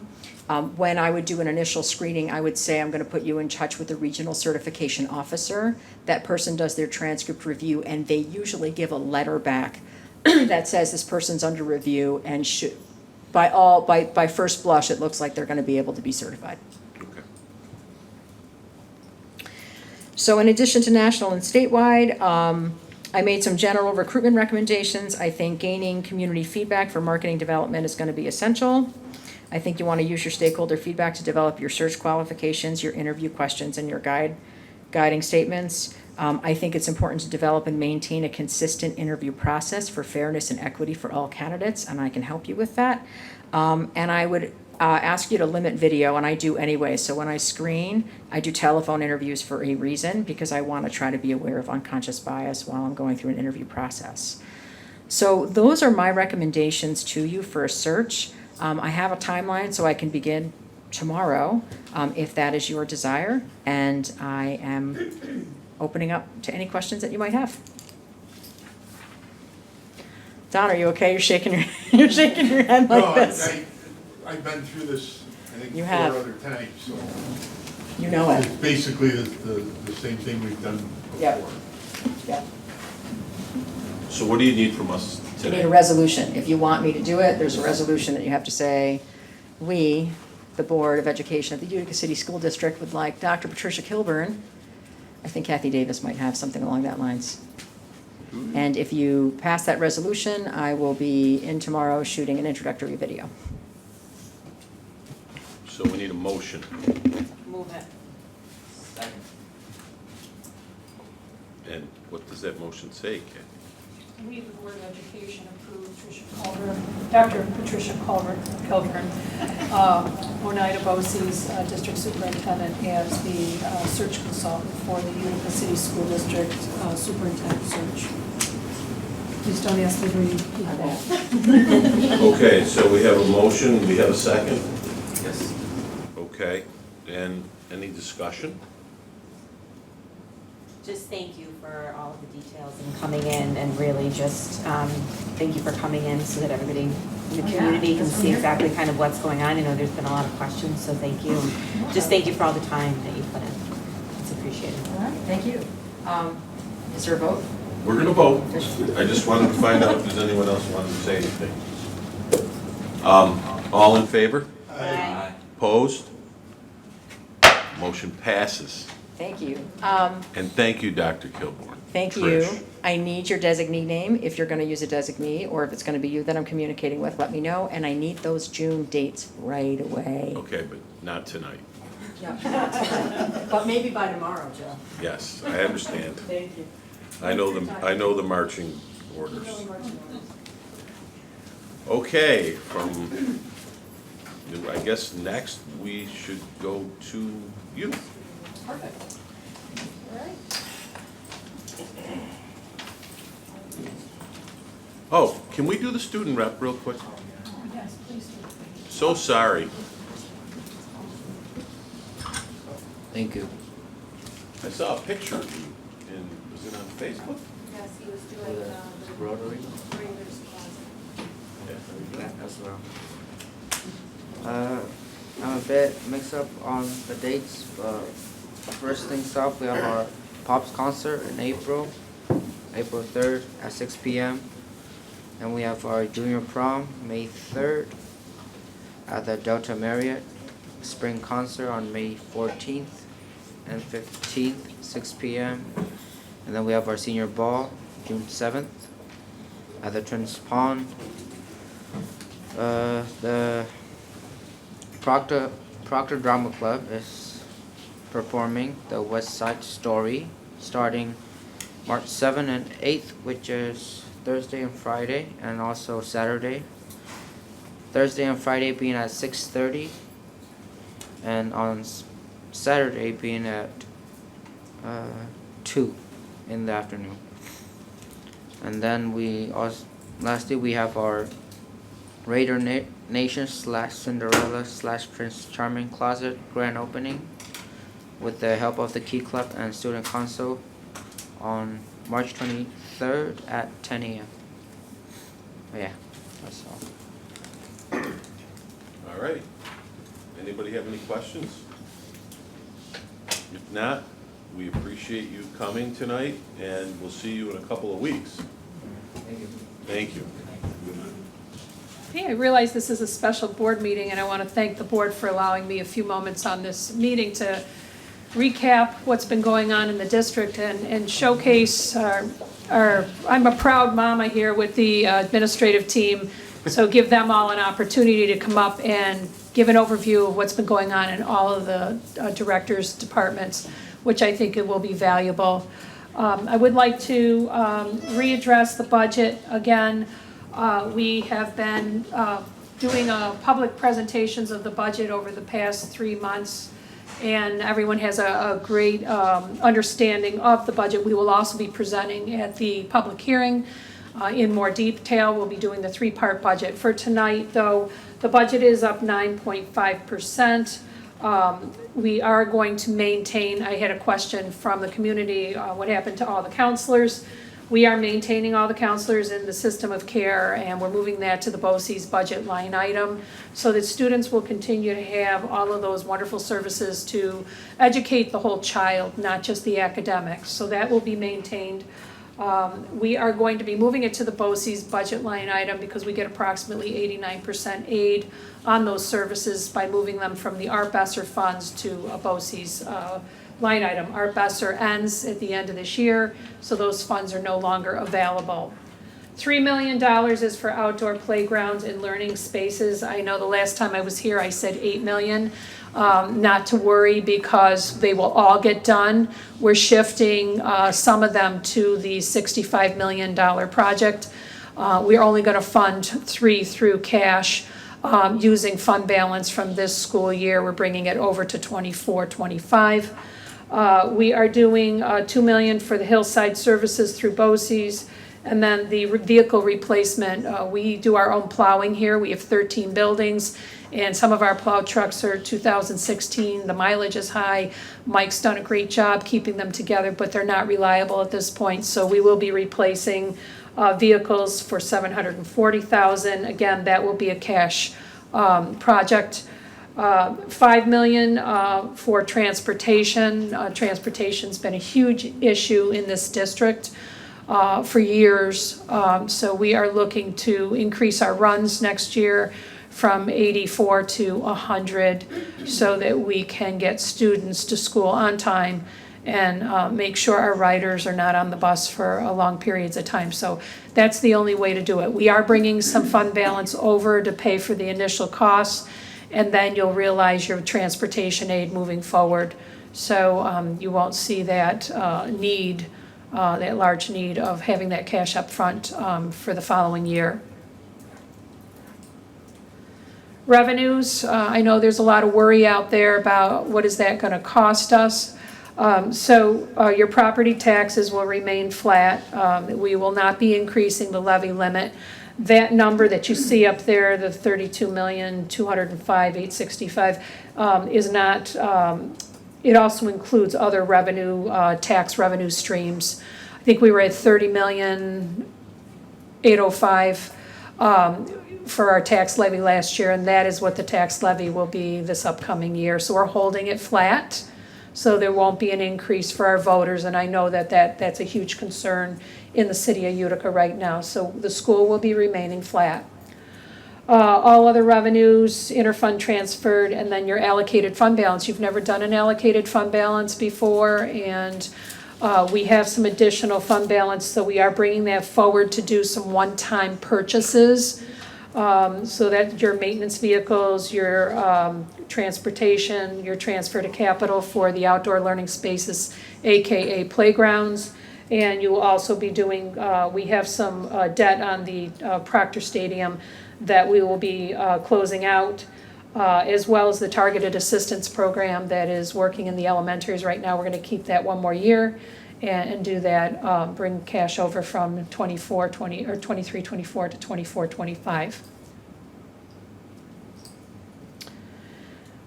When I would do an initial screening, I would say, I'm gonna put you in touch with the regional certification officer. That person does their transcript review, and they usually give a letter back that says this person's under review and should, by first blush, it looks like they're gonna be able to be certified. Okay. So in addition to national and statewide, I made some general recruitment recommendations. I think gaining community feedback for marketing development is gonna be essential. I think you wanna use your stakeholder feedback to develop your search qualifications, your interview questions, and your guiding statements. I think it's important to develop and maintain a consistent interview process for fairness and equity for all candidates, and I can help you with that. And I would ask you to limit video, and I do anyway. So when I screen, I do telephone interviews for a reason, because I want to try to be aware of unconscious bias while I'm going through an interview process. So those are my recommendations to you for a search. I have a timeline, so I can begin tomorrow, if that is your desire, and I am opening up to any questions that you might have. Don, are you okay? You're shaking you're shaking your head like No, this. I've been through this, I think, You 4 have. other times, so. You know it. It's basically the same thing we've done Yep. before. Yeah. So what do you need from us You need today? a resolution. If you want me to do it, there's a resolution that you have to say, we, the Board of Education of the Utica City School District, would like Dr. Patricia Kilburn. I think Kathy Davis might have something along that lines. And if you pass that resolution, I will be in tomorrow shooting an introductory video. So we need a motion. Move it. And what does that motion say, Kathy? We, the Board of Education, approved Dr. Patricia Kilburn, Oneida BOCES District Superintendent, as the search consultant for the Utica City School District Superintendent search. Please don't ask me to repeat that. Okay, so we have a motion, we have a second? Yes. Okay, and any discussion? Just thank you for all of the details and coming in, and really just, thank you for coming in so that everybody in the community can see exactly kind of what's going on. I know there's been a lot of questions, so thank you. Just thank you for all the time that you put in. It's appreciated. All right, thank you. Is there a vote? We're gonna vote. I just wanted to find out if there's anyone else who wanted to say anything. All in favor? Aye. Opposed? Motion passes. Thank you. And thank you, Dr. Kilborn. Thank you. Trish. I need your designee name, if you're gonna use a designee, or if it's gonna be you that I'm communicating with, let me know, and I need those June dates right away. Okay, but not tonight. But maybe by tomorrow, Joe. Yes, I understand. Thank you. I know the marching orders. Okay, I guess next we should go to you. Perfect. All right. Oh, can we do the student rep real quick? Yes, please do. So sorry. Thank you. I saw a picture of you was it on Facebook? Yes, he was doing the Rotary? Raiders Closet. Yeah, as well. I'm a bit mixed up on the dates, but first things off, we have our Pops concert in April 3rd at 6 p.m. And we have our junior prom, May 3rd at the Delta Marriott. Spring concert on May 14th and 15th, 6 p.m. And then we have our senior ball, June 7th at the Trins Pond. The Proctor Drama Club is performing the West Side Story starting March 7th and 8th, which is Thursday and Friday, and also Saturday. Thursday and Friday being at 6:30, and on Saturday being at 2 in the afternoon. And then we also Lastly, we have our Raider Nation / Cinderella / Prince Charming Closet grand opening with the help of the Key Club and Student Council on March 23rd at 10 a.m. Yeah, that's all. All right. Anybody have any questions? If not, we appreciate you coming tonight, and we'll see you in a couple of weeks. Thank you. Thank you. Hey, I realize this is a special board meeting, and I want to thank the board for allowing me a few moments on this meeting to recap what's been going on in the district and showcase I'm a proud mama here with the administrative team, so give them all an opportunity to come up and give an overview of what's been going on in all of the directors' departments, which I think it will be valuable. I would like to readdress the budget again. We have been doing public presentations of the budget over the past 3 months, and everyone has a great understanding of the budget. We will also be presenting at the public hearing in more detail. We'll be doing the 3-part budget. For tonight, though, the budget is up 9.5%. We are going to maintain, I had a question from the community, what happened to all the counselors? We are maintaining all the counselors in the system of care, and we're moving that to the BOCES budget line item so that students will continue to have all of those wonderful services to educate the whole child, not just the academics. So that will be maintained. We are going to be moving it to the BOCES budget line item because we get approximately 89% aid on those services by moving them from the Art Besser funds to a BOCES line item. Art Besser ends at the end of this year, so those funds are no longer available. $3 million is for outdoor playgrounds and learning spaces. I know the last time I was here I said $8 million. Not to worry because they will all get done. We're shifting some of them to the $65 million project. We're only going to fund 3 through cash using fund balance from this school year. We're bringing it over to 24-25. We are doing $2 million for the hillside services through BOCES. And then the vehicle replacement, we do our own plowing here. We have 13 buildings, and some of our plow trucks are 2016. The mileage is high. Mike's done a great job keeping them together, but they're not reliable at this point. So we will be replacing vehicles for $740,000. Again, that will be a cash project. $5 million for transportation. Transportation's been a huge issue in this district for years. So we are looking to increase our runs next year from 84 to 100 so that we can get students to school on time and make sure our riders are not on the bus for long periods of time. So that's the only way to do it. We are bringing some fund balance over to pay for the initial costs, and then you'll realize your transportation aid moving forward. So you won't see that that large need of having that cash up front for the following year. Revenues, I know there's a lot of worry out there about what is that going to cost us. So your property taxes will remain flat. We will not be increasing the levy limit. That number that you see up there, the $32,205,865, is not. It also includes other revenue, tax revenue streams. I think we were at $30,805,000 for our tax levy last year, and that is what the tax levy will be this upcoming year. So we're holding it flat, so there won't be an increase for our voters, and I know that's a huge concern in the city of Utica right now. So the school will be remaining flat. All other revenues, interfund transferred, and then your allocated fund balance. You've never done an allocated fund balance before, and we have some additional fund balance, so we are bringing that forward to do some one-time purchases. So that your maintenance vehicles, your transportation, your transfer to capital for the outdoor learning spaces, AKA playgrounds. And you will also be doing, we have some debt on the Proctor Stadium that we will be closing out, as well as the targeted assistance program that is working in the elementaries right now. We're going to keep that one more year. and do that, bring cash over from 23-24 to 24-25.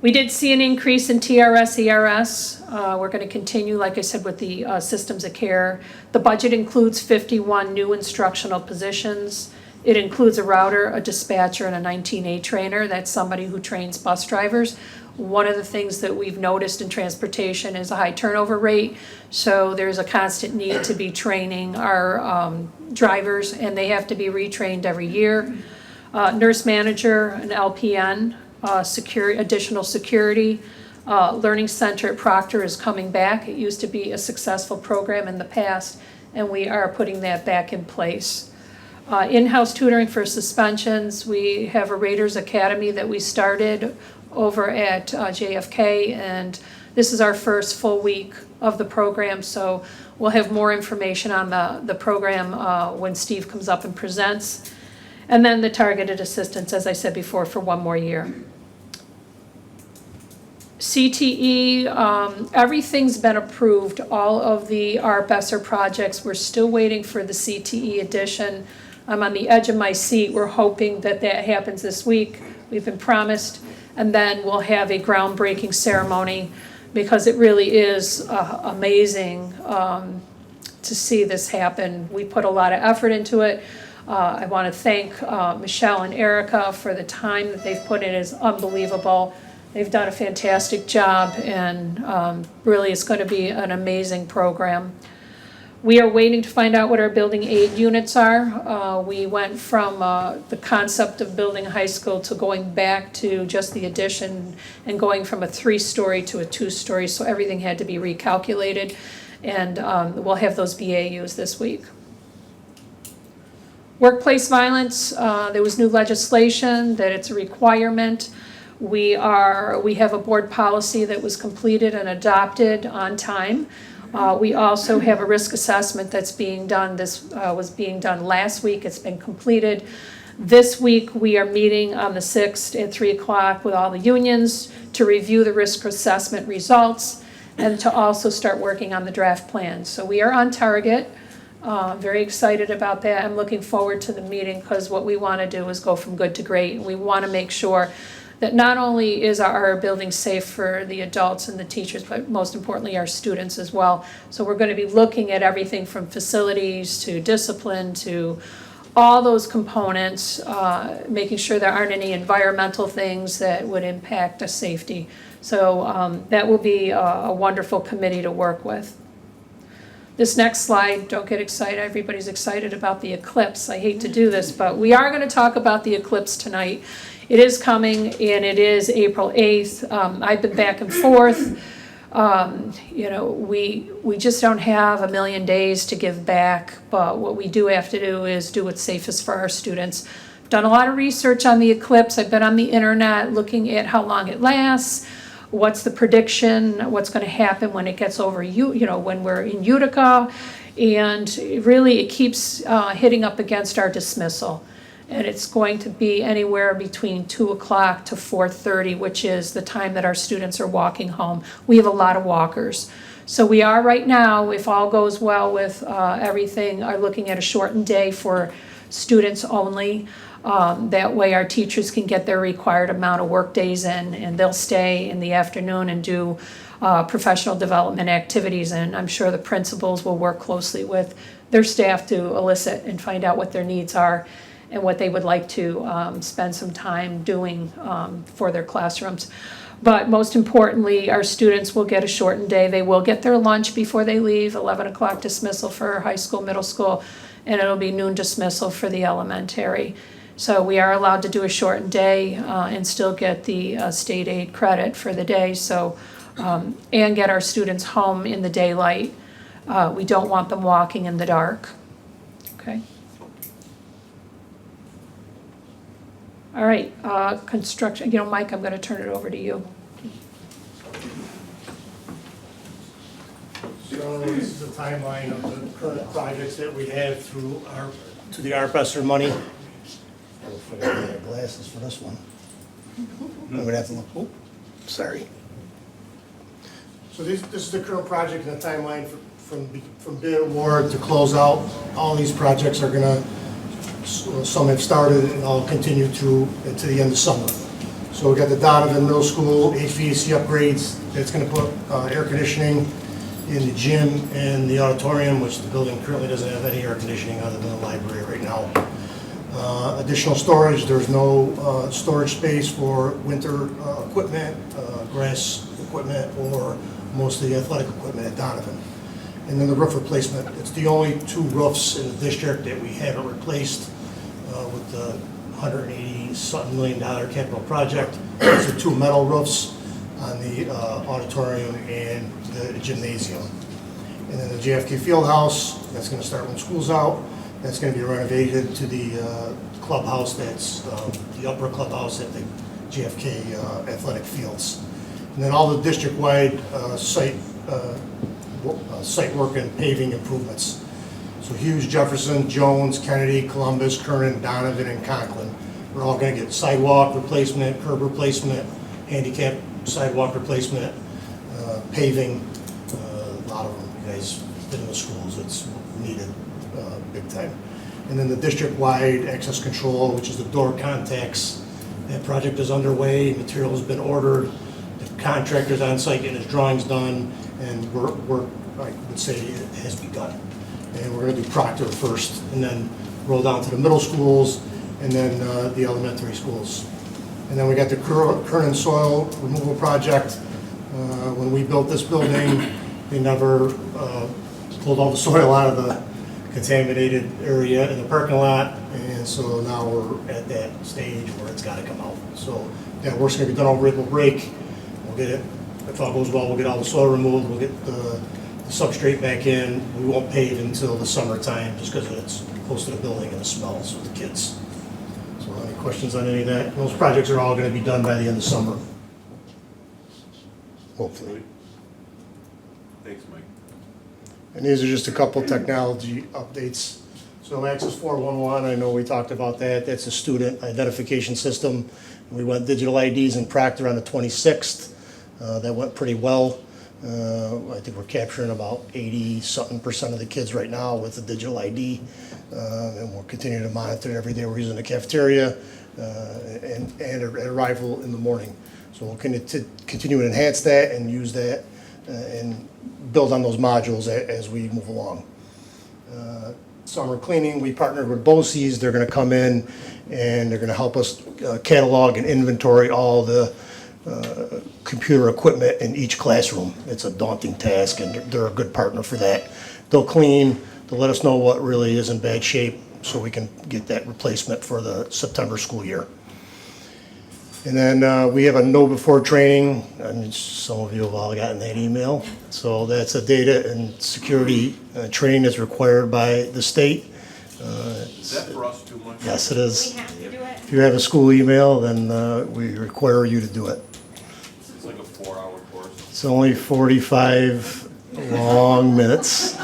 We did see an increase in TRS, ERS. We're going to continue, like I said, with the systems of care. The budget includes 51 new instructional positions. It includes a router, a dispatcher, and a 19A trainer. That's somebody who trains bus drivers. One of the things that we've noticed in transportation is a high turnover rate. So there's a constant need to be training our drivers, and they have to be retrained every year. Nurse manager, an LPN, additional security. Learning Center at Proctor is coming back. It used to be a successful program in the past, and we are putting that back in place. In-house tutoring for suspensions. We have a Raiders Academy that we started over at JFK, and this is our first full week of the program, so we'll have more information on the program when Steve comes up and presents. And then the targeted assistance, as I said before, for one more year. CTE, everything's been approved, all of the ARP ESSER projects. We're still waiting for the CTE addition. I'm on the edge of my seat. We're hoping that that happens this week. We've been promised. And then we'll have a groundbreaking ceremony, because it really is amazing to see this happen. We put a lot of effort into it. I want to thank Michelle and Erica for the time that they've put in. It is unbelievable. They've done a fantastic job, and really it's going to be an amazing program. We are waiting to find out what our building aid units are. We went from the concept of building a high school to going back to just the addition and going from a 3-story to a 2-story, so everything had to be recalculated, and we'll have those BAUs this week. Workplace violence, there was new legislation that it's a requirement. We have a board policy that was completed and adopted on time. We also have a risk assessment that's being done. This was being done last week. It's been completed. This week, we are meeting on the 6th at 3 o'clock with all the unions to review the risk assessment results and to also start working on the draft plan. So we are on target. Very excited about that. I'm looking forward to the meeting, because what we want to do is go from good to great. We want to make sure that not only is our building safe for the adults and the teachers, but most importantly our students as well. So we're going to be looking at everything from facilities to discipline to all those components, making sure there aren't any environmental things that would impact the safety. So that will be a wonderful committee to work with. This next slide, don't get excited. Everybody's excited about the eclipse. I hate to do this, but we are going to talk about the eclipse tonight. It is coming, and it is April 8th. I've been back and forth. We just don't have a million days to give back, but what we do have to do is do what's safest for our students. I've done a lot of research on the eclipse. I've been on the internet looking at how long it lasts, what's the prediction, what's going to happen when it gets over, when we're in Utica, and really it keeps hitting up against our dismissal. And it's going to be anywhere between 2 o'clock to 4:30, which is the time that our students are walking home. We have a lot of walkers. So we are right now, if all goes well with everything, are looking at a shortened day for students only. That way our teachers can get their required amount of work days in, and they'll stay in the afternoon and do professional development activities. And I'm sure the principals will work closely with their staff to elicit and find out what their needs are and what they would like to spend some time doing for their classrooms. But most importantly, our students will get a shortened day. They will get their lunch before they leave, 11 o'clock dismissal for high school, middle school, and it'll be noon dismissal for the elementary. So we are allowed to do a shortened day and still get the state aid credit for the day, so and get our students home in the daylight. We don't want them walking in the dark. Okay. All right, construction, Mike, I'm going to turn it over to you. So this is a timeline of the current projects that we have through the ARP ESSER money. I'll figure out my glasses for this one. I'm gonna have to look, sorry. So this is the current project and the timeline from bid award to close out, all these projects are gonna, some have started and all continue through into the end of summer. So we got the Donovan Middle School HVAC upgrades, that's gonna put air conditioning in the gym and the auditorium, which the building currently doesn't have any air conditioning other than the library right now. Additional storage, there's no storage space for winter equipment, grass equipment, or most of the athletic equipment at Donovan. And then the roof replacement, it's the only 2 roofs in the district that we haven't replaced with the $180-something million capital project. Those are 2 metal roofs on the auditorium and the gymnasium. And then the JFK Fieldhouse, that's gonna start when school's out. That's gonna be renovated to the clubhouse, that's the upper clubhouse at the JFK athletic fields. And then all the district-wide site work and paving improvements. So Hughes, Jefferson, Jones, Kennedy, Columbus, Kernan, Donovan, and Conklin. We're all gonna get sidewalk replacement, curb replacement, handicap sidewalk replacement, paving, a lot of them. You guys been in the schools, it's needed big time. And then the district-wide access control, which is the door contacts. That project is underway, material has been ordered, the contractor's on site getting his drawings done, and work, I would say, it has begun. And we're gonna do Proctor first, and then roll down to the middle schools, and then the elementary schools. And then we got the Kernan soil removal project. When we built this building, they never pulled all the soil out of the contaminated area in the parking lot, and so now we're at that stage where it's gotta come out. So that work's gonna be done over April break. We'll get it, if all goes well, we'll get all the soil removed, we'll get the substrate back in. We won't pave until the summertime, just because it's close to the building and the smells with the kids. So any questions on any of that? Those projects are all gonna be done by the end of summer. Hopefully. Thanks, Mike. And these are just a couple technology updates. So Access 411, I know we talked about that. That's a student identification system. We went digital IDs in Proctor on the 26th. That went pretty well. I think we're capturing about 80-something% of the kids right now with the digital ID. And we'll continue to monitor it every day. We're using the cafeteria and at arrival in the morning. So we'll continue to enhance that and use that and build on those modules as we move along. Summer cleaning, we partnered with BOCES. They're gonna come in and they're gonna help us catalog and inventory all the computer equipment in each classroom. It's a daunting task, and they're a good partner for that. They'll clean, they'll let us know what really is in bad shape so we can get that replacement for the September school year. And then we have a know before training. I mean, some of you have all gotten that email. So that's a data and security training that's required by the state. Is that for us too much? Yes, it is. We have to do it. If you have a school email, then we require you to do it. It's like a 4-hour course. It's only 45 long minutes.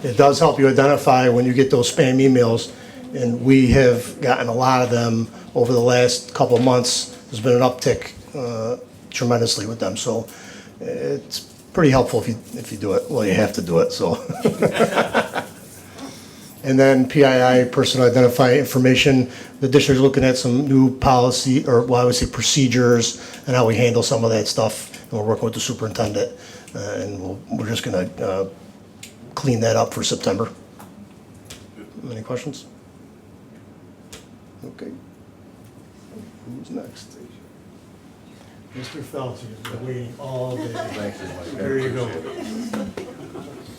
It does help you identify when you get those spam emails, and we have gotten a lot of them over the last couple of months. There's been an uptick tremendously with them, so it's pretty helpful if you do it. Well, you have to do it, so. And then PII, personal identifying information. The district's looking at some new policy, or well, I would say procedures, and how we handle some of that stuff. And we're working with the superintendent, and we're just gonna clean that up for September. Any questions? Okay. Who's next? Mr. Felch, you've been waiting all day. Thank you, Mike. There you go.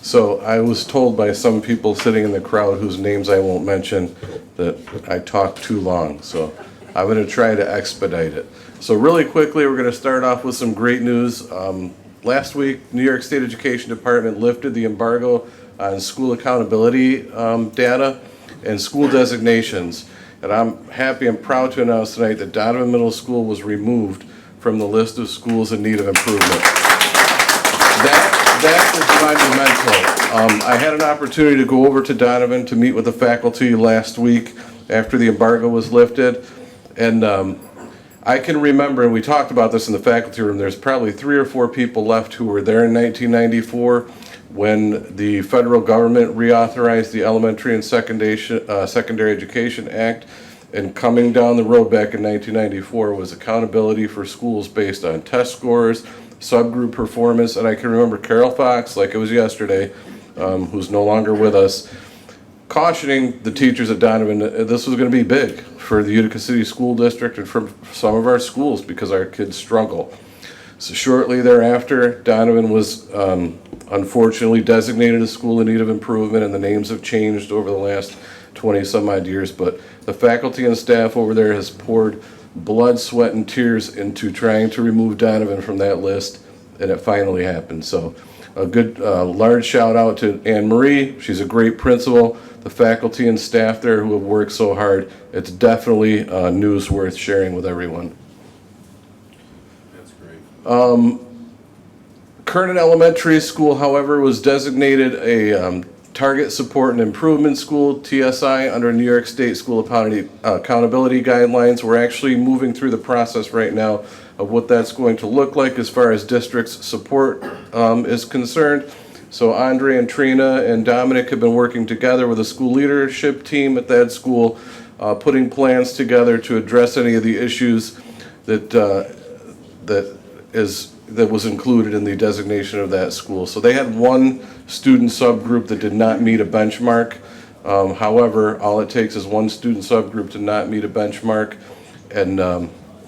So I was told by some people sitting in the crowd whose names I won't mention that I talked too long, so I'm going to try to expedite it. So really quickly, we're going to start off with some great news. Last week, New York State Education Department lifted the embargo on school accountability data and school designations. And I'm happy and proud to announce tonight that Donovan Middle School was removed from the list of schools in need of improvement. That is monumental. I had an opportunity to go over to Donovan to meet with the faculty last week after the embargo was lifted. And I can remember, and we talked about this in the faculty room, there's probably 3 or 4 people left who were there in 1994 when the federal government reauthorized the Elementary and Secondary Education Act. And coming down the road back in 1994 was accountability for schools based on test scores, subgroup performance, and I can remember Carol Fox, like it was yesterday, who's no longer with us, cautioning the teachers at Donovan that this was going to be big for the Utica City School District and for some of our schools because our kids struggle. So shortly thereafter, Donovan was unfortunately designated a school in need of improvement, and the names have changed over the last 20 some odd years, but the faculty and staff over there has poured blood, sweat, and tears into trying to remove Donovan from that list, and it finally happened. So a good large shout out to Anne Marie. She's a great principal. The faculty and staff there who have worked so hard. It's definitely news worth sharing with everyone. That's great. Kernan Elementary School, however, was designated a Target Support and Improvement School, TSI, under New York State School Accountability Guidelines. We're actually moving through the process right now of what that's going to look like as far as district's support is concerned. So Andre and Trina and Dominic have been working together with the school leadership team at that school, putting plans together to address any of the issues that was included in the designation of that school. So they had one student subgroup that did not meet a benchmark. However, all it takes is one student subgroup to not meet a benchmark, and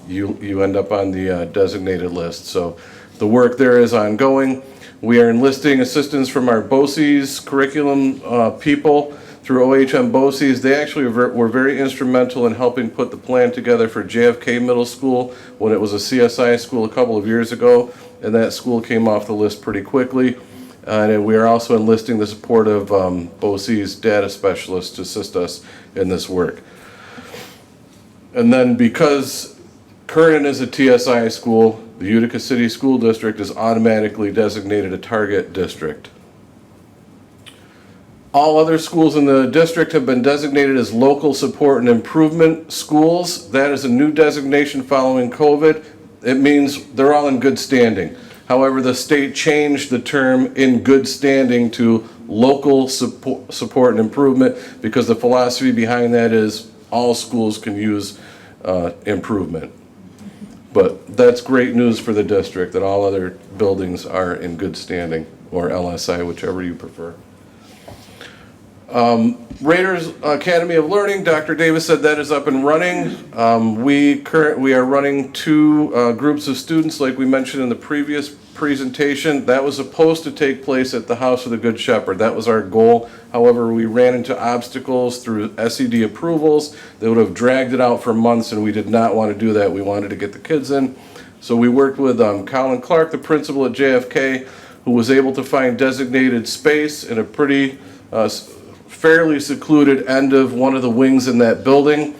you end up on the designated list. So the work there is ongoing. We are enlisting assistance from our BOCES curriculum people through OHM BOCES. They actually were very instrumental in helping put the plan together for JFK Middle School when it was a CSI school a couple of years ago, and that school came off the list pretty quickly. And we are also enlisting the support of BOCES data specialists to assist us in this work. And then because Kernan is a TSI school, the Utica City School District is automatically designated a target district. All other schools in the district have been designated as local support and improvement schools. That is a new designation following COVID. It means they're all in good standing. However, the state changed the term in good standing to local support and improvement because the philosophy behind that is all schools can use improvement. But that's great news for the district that all other buildings are in good standing, or LSI, whichever you prefer. Raiders Academy of Learning, Dr. Davis said that is up and running. We are running 2 groups of students like we mentioned in the previous presentation. That was supposed to take place at the House of the Good Shepherd. That was our goal. However, we ran into obstacles through SED approvals that would have dragged it out for months, and we did not want to do that. We wanted to get the kids in. So we worked with Colin Clark, the principal at JFK, who was able to find designated space in a pretty fairly secluded end of one of the wings in that building.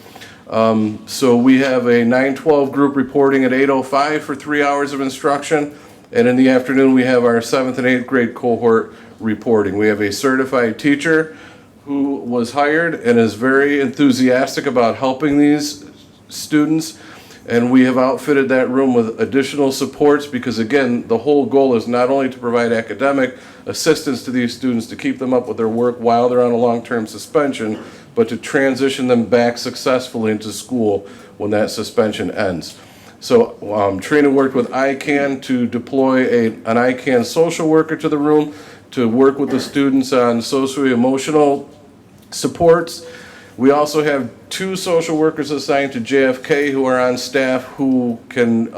So we have a 9-12 group reporting at 8:05 for 3 hours of instruction. And in the afternoon, we have our 7th and 8th grade cohort reporting. We have a certified teacher who was hired and is very enthusiastic about helping these students. And we have outfitted that room with additional supports because, again, the whole goal is not only to provide academic assistance to these students to keep them up with their work while they're on a long-term suspension, but to transition them back successfully into school when that suspension ends. So Trina worked with ICANN to deploy an ICANN social worker to the room to work with the students on socio-emotional supports. We also have 2 social workers assigned to JFK who are on staff who can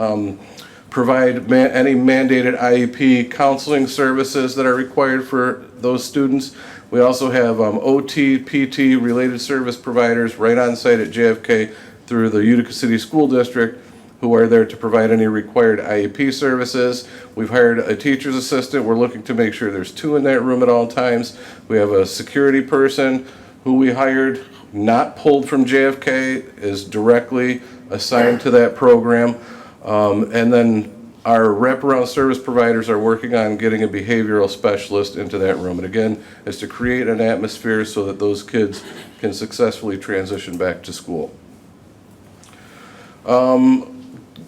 provide any mandated IEP counseling services that are required for those students. We also have OT, PT, related service providers right on site at JFK through the Utica City School District who are there to provide any required IEP services. We've hired a teacher's assistant. We're looking to make sure there's 2 in that room at all times. We have a security person who we hired, not pulled from JFK, is directly assigned to that program. And then our wraparound service providers are working on getting a behavioral specialist into that room. And again, is to create an atmosphere so that those kids can successfully transition back to school.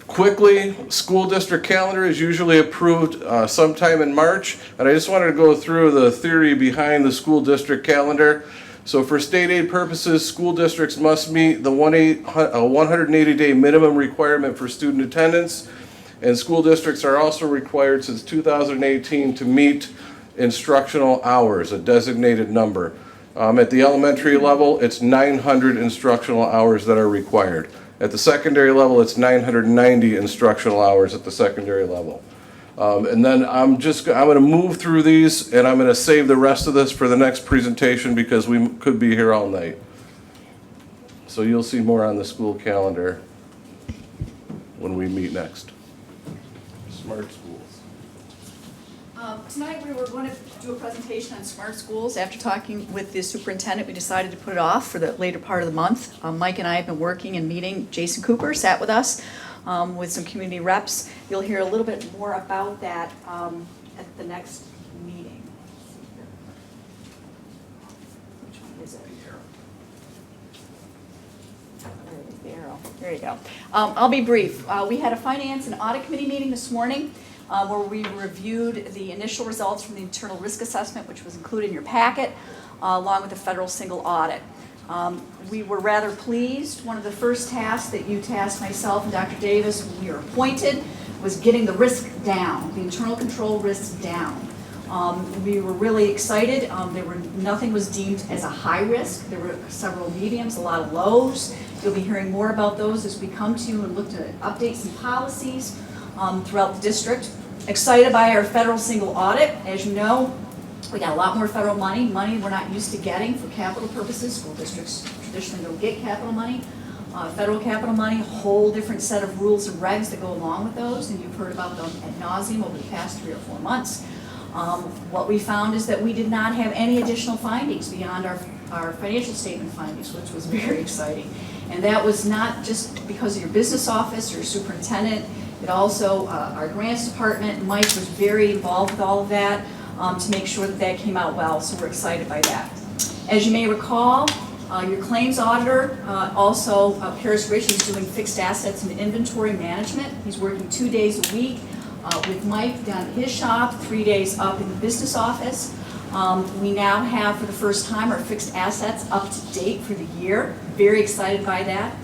Quickly, school district calendar is usually approved sometime in March, and I just wanted to go through the theory behind the school district calendar. So for state aid purposes, school districts must meet the 180-day minimum requirement for student attendance, and school districts are also required since 2018 to meet instructional hours, a designated number. At the elementary level, it's 900 instructional hours that are required. At the secondary level, it's 990 instructional hours at the secondary level. And then I'm going to move through these, and I'm going to save the rest of this for the next presentation because we could be here all night. So you'll see more on the school calendar when we meet next. Smart schools. Tonight we were going to do a presentation on smart schools. After talking with the superintendent, we decided to put it off for the later part of the month. Mike and I have been working and meeting. Jason Cooper sat with us with some community reps. You'll hear a little bit more about that at the next meeting. Which one is it? The arrow. There you go. I'll be brief. We had a finance and audit committee meeting this morning where we reviewed the initial results from the internal risk assessment, which was included in your packet, along with the federal single audit. We were rather pleased. One of the first tasks that you tasked myself and Dr. Davis when we were appointed was getting the risk down, the internal control risks down. We were really excited. Nothing was deemed as a high risk. There were several mediums, a lot of lows. You'll be hearing more about those as we come to you and look to update some policies throughout the district. Excited by our federal single audit. As you know, we got a lot more federal money we're not used to getting for capital purposes. School districts traditionally don't get capital money. Federal capital money, a whole different set of rules and regs that go along with those, and you've heard about them ad nauseum over the past 3 or 4 months. What we found is that we did not have any additional findings beyond our financial statement findings, which was very exciting. And that was not just because of your business office or your superintendent, but also our grants department. Mike was very involved with all of that to make sure that that came out well, so we're excited by that. As you may recall, your claims auditor, also Paris Rich, is doing fixed assets and inventory management. He's working 2 days a week with Mike down at his shop, 3 days up in the business office. We now have, for the first time, our fixed assets up to date for the year. Very excited by that.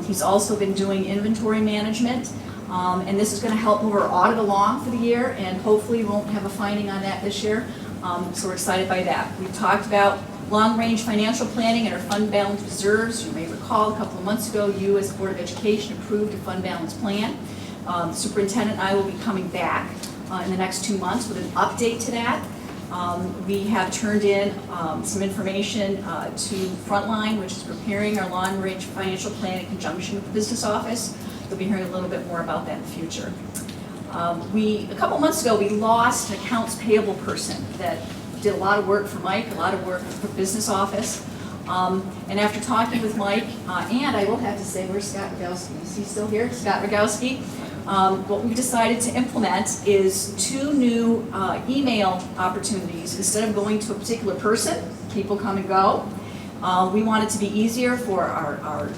He's also been doing inventory management, and this is going to help move our audit along for the year, and hopefully we won't have a finding on that this year. So we're excited by that. We've talked about long-range financial planning and our fund balance reserves. You may recall a couple of months ago, you as the Board of Education approved a fund balance plan. The superintendent and I will be coming back in the next 2 months with an update to that. We have turned in some information to Frontline, which is preparing our long-range financial plan in conjunction with the business office. You'll be hearing a little bit more about that in the future. A couple months ago, we lost an accounts payable person that did a lot of work for Mike, a lot of work for the business office. And after talking with Mike, and I will have to say, where's Scott Rogowski? Is he still here? Scott Rogowski. What we've decided to implement is 2 new email opportunities. Instead of going to a particular person, people come and go. We want it to be easier for our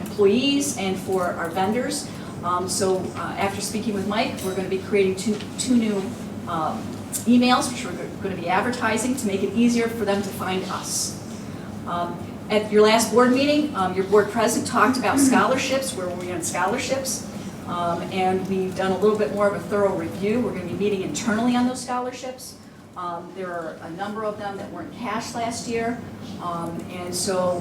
employees and for our vendors. So after speaking with Mike, we're going to be creating two new emails, which we're going to be advertising to make it easier for them to find us. At your last board meeting, your board president talked about scholarships, where we're on scholarships. And we've done a little bit more of a thorough review. We're going to be meeting internally on those scholarships. There are a number of them that weren't cashed last year. And so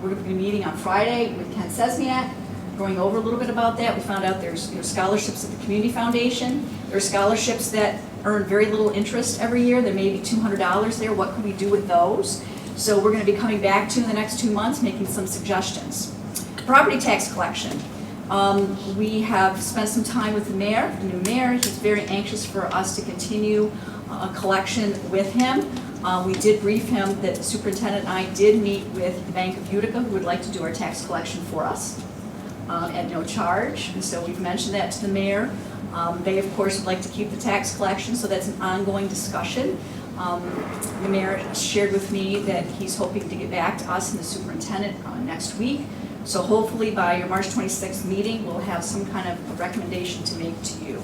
we're going to be meeting on Friday with Ken Sesniak, going over a little bit about that. We found out there's scholarships at the Community Foundation. There are scholarships that earn very little interest every year. There may be $200 there. What could we do with those? So we're going to be coming back to in the next 2 months, making some suggestions. Property tax collection. We have spent some time with the mayor, the new mayor. He's very anxious for us to continue a collection with him. We did brief him that the superintendent and I did meet with the Bank of Utica, who would like to do our tax collection for us at no charge. And so we've mentioned that to the mayor. They, of course, would like to keep the tax collection, so that's an ongoing discussion. The mayor shared with me that he's hoping to get back to us and the superintendent next week So hopefully by your March 26th meeting, we'll have some kind of recommendation to make to you.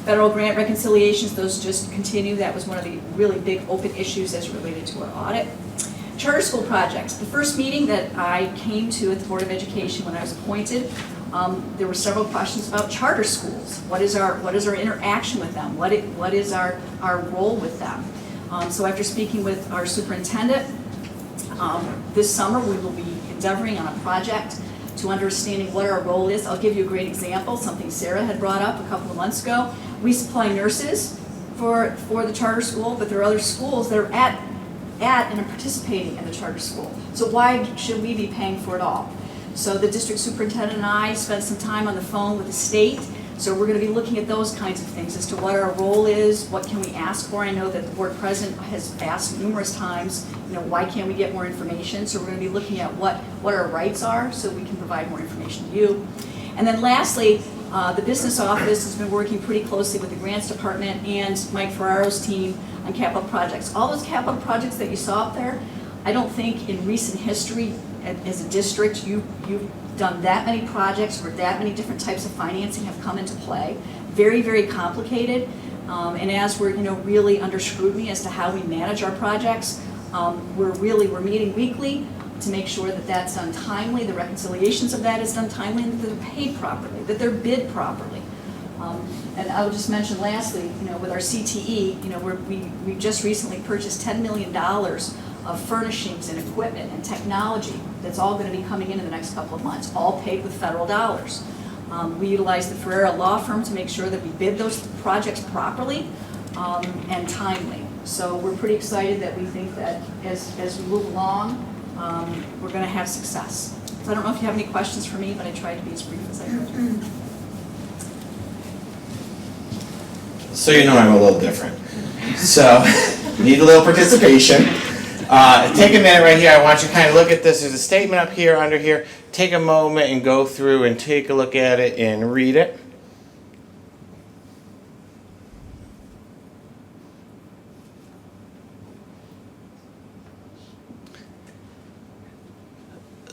Federal grant reconciliations, those just continue. That was one of the really big open issues as related to our audit. Charter school projects. The first meeting that I came to at the Board of Education when I was appointed, there were several questions about charter schools. What is our interaction with them? What is our role with them? So after speaking with our superintendent, this summer we will be endeavoring on a project to understanding what our role is. I'll give you a great example, something Sarah had brought up a couple of months ago. We supply nurses for the charter school, but there are other schools that are at and are participating in the charter school. So why should we be paying for it all? So the district superintendent and I spent some time on the phone with the state. So we're going to be looking at those kinds of things as to what our role is, what can we ask for. I know that the board president has asked numerous times, why can't we get more information? So we're going to be looking at what our rights are so we can provide more information to you. And then lastly, the business office has been working pretty closely with the grants department and Mike Ferraro's team on capital projects. All those capital projects that you saw up there, I don't think in recent history as a district you've done that many projects where that many different types of financing have come into play. Very, very complicated. And as we're really under scrutiny as to how we manage our projects, we're meeting weekly to make sure that that's done timely, the reconciliations of that is done timely, and that they're paid properly, that they're bid properly. And I will just mention lastly, with our CTE, we just recently purchased $10 million of furnishings and equipment and technology that's all going to be coming in the next couple of months, all paid with federal dollars. We utilize the Ferrera law firm to make sure that we bid those projects properly and timely. So we're pretty excited that we think that as we move along, we're going to have success. So I don't know if you have any questions for me, but I tried to be as brief as I could. So I'm a little different. So need a little participation. Take a minute right here. I want you to kind of look at this. There's a statement up here, under here. Take a moment and go through and take a look at it and read it.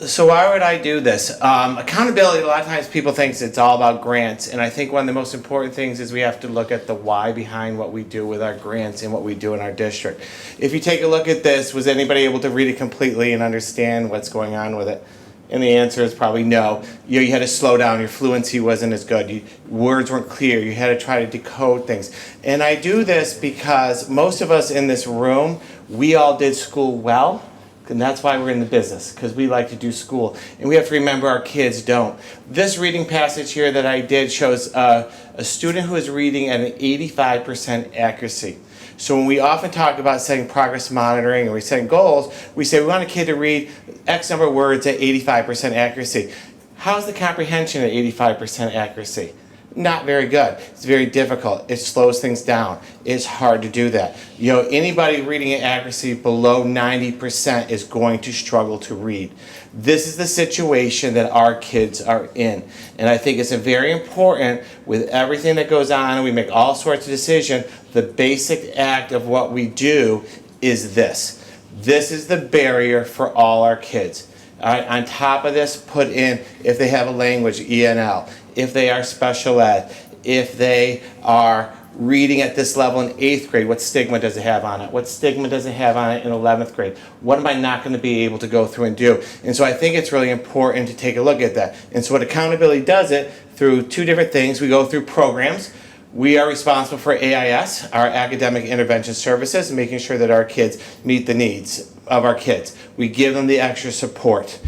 So why would I do this? Accountability, a lot of times people think it's all about grants, and I think one of the most important things is we have to look at the why behind what we do with our grants and what we do in our district. If you take a look at this, was anybody able to read it completely and understand what's going on with it? And the answer is probably no. You had to slow down, your fluency wasn't as good, words weren't clear, you had to try to decode things. And I do this because most of us in this room, we all did school well. And that's why we're in the business, because we like to do school. And we have to remember our kids don't. This reading passage here that I did shows a student who is reading at an 85% accuracy. So when we often talk about setting progress monitoring and we're setting goals, we say we want a kid to read X number of words at 85% accuracy. How's the comprehension at 85% accuracy? Not very good. It's very difficult. It slows things down. It's hard to do that. Anybody reading at accuracy below 90% is going to struggle to read. This is the situation that our kids are in. And I think it's very important with everything that goes on, and we make all sorts of decisions, the basic act of what we do is this. This is the barrier for all our kids. All right, on top of this, put in if they have a language, ENL, if they are special ed, if they are reading at this level in 8th grade, what stigma does it have on it? What stigma does it have on it in 11th grade? What am I not going to be able to go through and do? And so I think it's really important to take a look at that. And so what accountability does it through two different things. We go through programs. We are responsible for AIS, our Academic Intervention Services, and making sure that our kids meet the needs of our kids. We give them the extra support.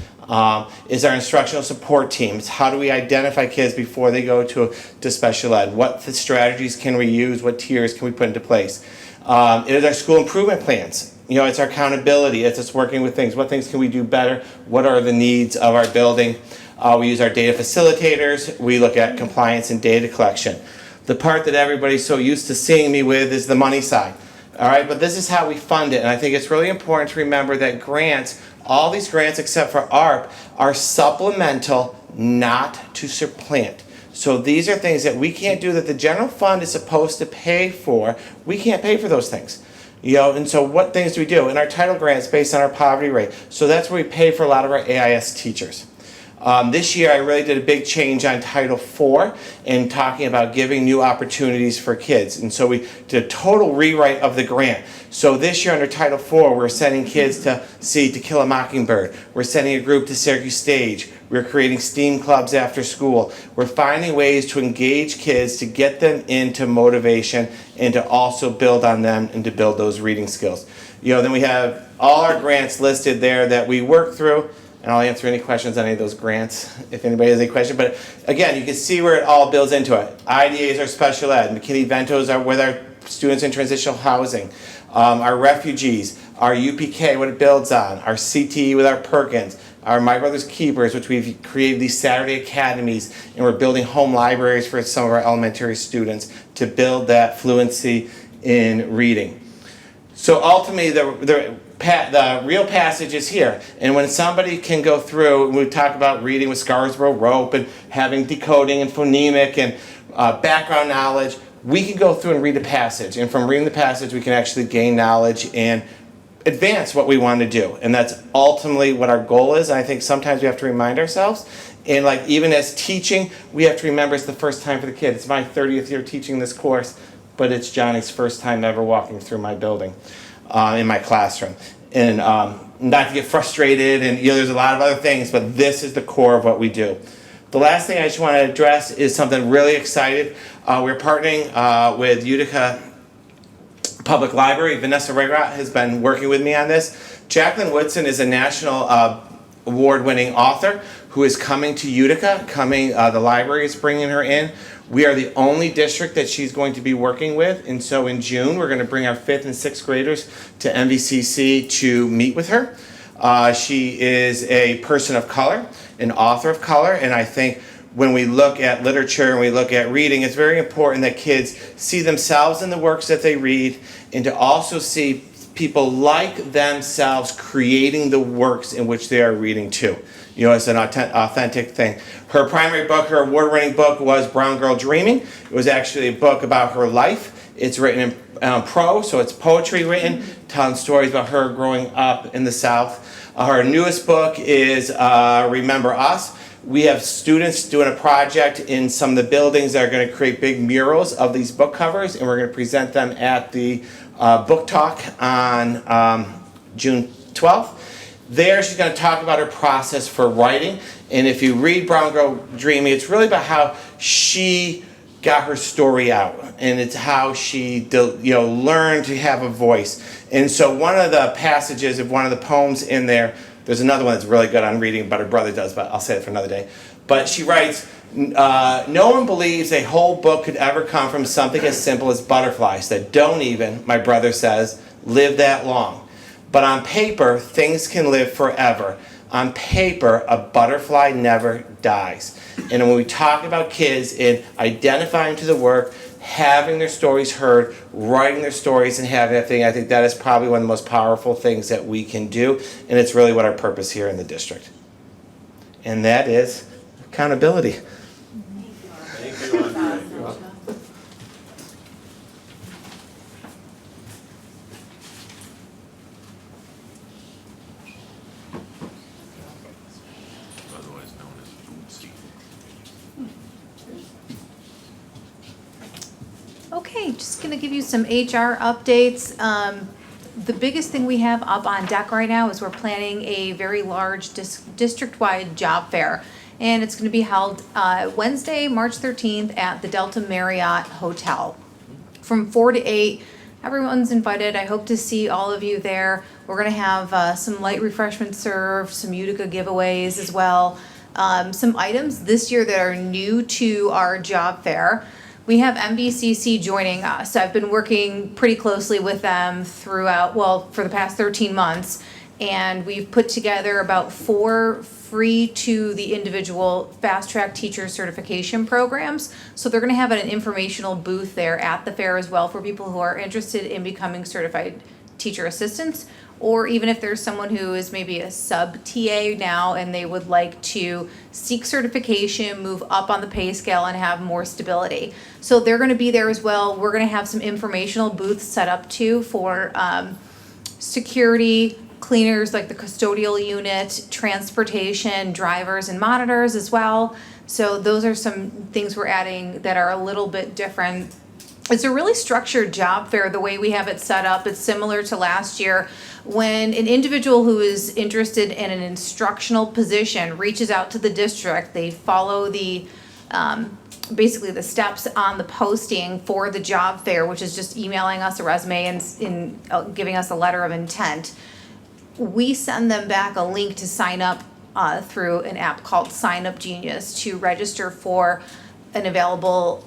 Is our instructional support teams. How do we identify kids before they go to special ed? What strategies can we use? What tiers can we put into place? It is our school improvement plans. It's our accountability. It's us working with things. What things can we do better? What are the needs of our building? We use our data facilitators. We look at compliance and data collection. The part that everybody's so used to seeing me with is the money side. All right, but this is how we fund it, and I think it's really important to remember that grants, all these grants except for ARP, are supplemental, not to supplant. So these are things that we can't do that the general fund is supposed to pay for. We can't pay for those things. And so what things do we do? In our title grants based on our poverty rate. So that's where we pay for a lot of our AIS teachers. This year, I really did a big change on Title IV in talking about giving new opportunities for kids. And so we did a total rewrite of the grant. So this year under Title IV, we're sending kids to see To Kill a Mockingbird. We're sending a group to Syracuse Stage. We're creating STEAM clubs after school. We're finding ways to engage kids, to get them into motivation, and to also build on them and to build those reading skills. Then we have all our grants listed there that we work through. And I'll answer any questions on any of those grants if anybody has any question. But again, you can see where it all builds into it. IDAs are special ed. McKinney-Ventos are with our students in transitional housing. Our refugees, our UPK, what it builds on. Our CTE with our Perkins. Our My Brother's Keepers, which we've created these Saturday academies. And we're building home libraries for some of our elementary students to build that fluency in reading. So ultimately, the real passage is here. And when somebody can go through, and we talk about reading with Scarsborough Rope and having decoding and phonemic and background knowledge, we can go through and read the passage. And from reading the passage, we can actually gain knowledge and advance what we want to do. And that's ultimately what our goal is. And I think sometimes we have to remind ourselves. And like even as teaching, we have to remember it's the first time for the kids. It's my 30th year teaching this course, but it's Johnny's first time ever walking through my building. In my classroom, and not to get frustrated, and there's a lot of other things, but this is the core of what we do. The last thing I just want to address is something really excited. We're partnering with Utica Public Library. Vanessa Regrot has been working with me on this. Jacqueline Woodson is a national award-winning author who is coming to Utica. The library is bringing her in. We are the only district that she's going to be working with, and so in June we're going to bring our 5th and 6th graders to MVCC to meet with her. She is a person of color, an author of color, and I think when we look at literature and we look at reading, it's very important that kids see themselves in the works that they read, and to also see people like themselves creating the works in which they are reading too. It's an authentic thing. Her primary book, her award-winning book, was Brown Girl Dreaming. It was actually a book about her life. It's written in prose, so it's poetry written, telling stories about her growing up in the South. Her newest book is Remember Us. We have students doing a project in some of the buildings that are going to create big murals of these book covers, and we're going to present them at the book talk on June 12th. There, she's going to talk about her process for writing. And if you read Brown Girl Dreaming, it's really about how she got her story out. And it's how she learned to have a voice. And so one of the passages of one of the poems in there, there's another one that's really good on reading, but her brother does, but I'll say it for another day. But she writes, no one believes a whole book could ever come from something as simple as butterflies that don't even, my brother says, live that long. But on paper, things can live forever. On paper, a butterfly never dies. And when we talk about kids in identifying to the work, having their stories heard, writing their stories and having that thing, I think that is probably one of the most powerful things that we can do. And it's really what our purpose here in the district. And that is accountability. Thank you, Andre. Otherwise known as food seed. Okay, just gonna give you some HR updates. The biggest thing we have up on deck right now is we're planning a very large district-wide job fair. And it's gonna be held Wednesday, March 13th at the Delta Marriott Hotel from 4 to 8. Everyone's invited. I hope to see all of you there. We're gonna have some light refreshments served, some Utica giveaways as well. Some items this year that are new to our job fair. We have MVCC joining us. I've been working pretty closely with them throughout, for the past 13 months. And we've put together about 4 free to the individual fast track teacher certification programs. So they're gonna have an informational booth there at the fair as well for people who are interested in becoming certified teacher assistants. Or even if there's someone who is maybe a sub TA now and they would like to seek certification, move up on the pay scale and have more stability. So they're gonna be there as well. We're gonna have some informational booths set up too for security, cleaners like the custodial unit, transportation, drivers and monitors as well. So those are some things we're adding that are a little bit different. It's a really structured job fair, the way we have it set up. It's similar to last year. When an individual who is interested in an instructional position reaches out to the district, they follow the basically the steps on the posting for the job fair, which is just emailing us a resume and giving us a letter of intent. We send them back a link to sign up through an app called Sign Up Genius to register for an available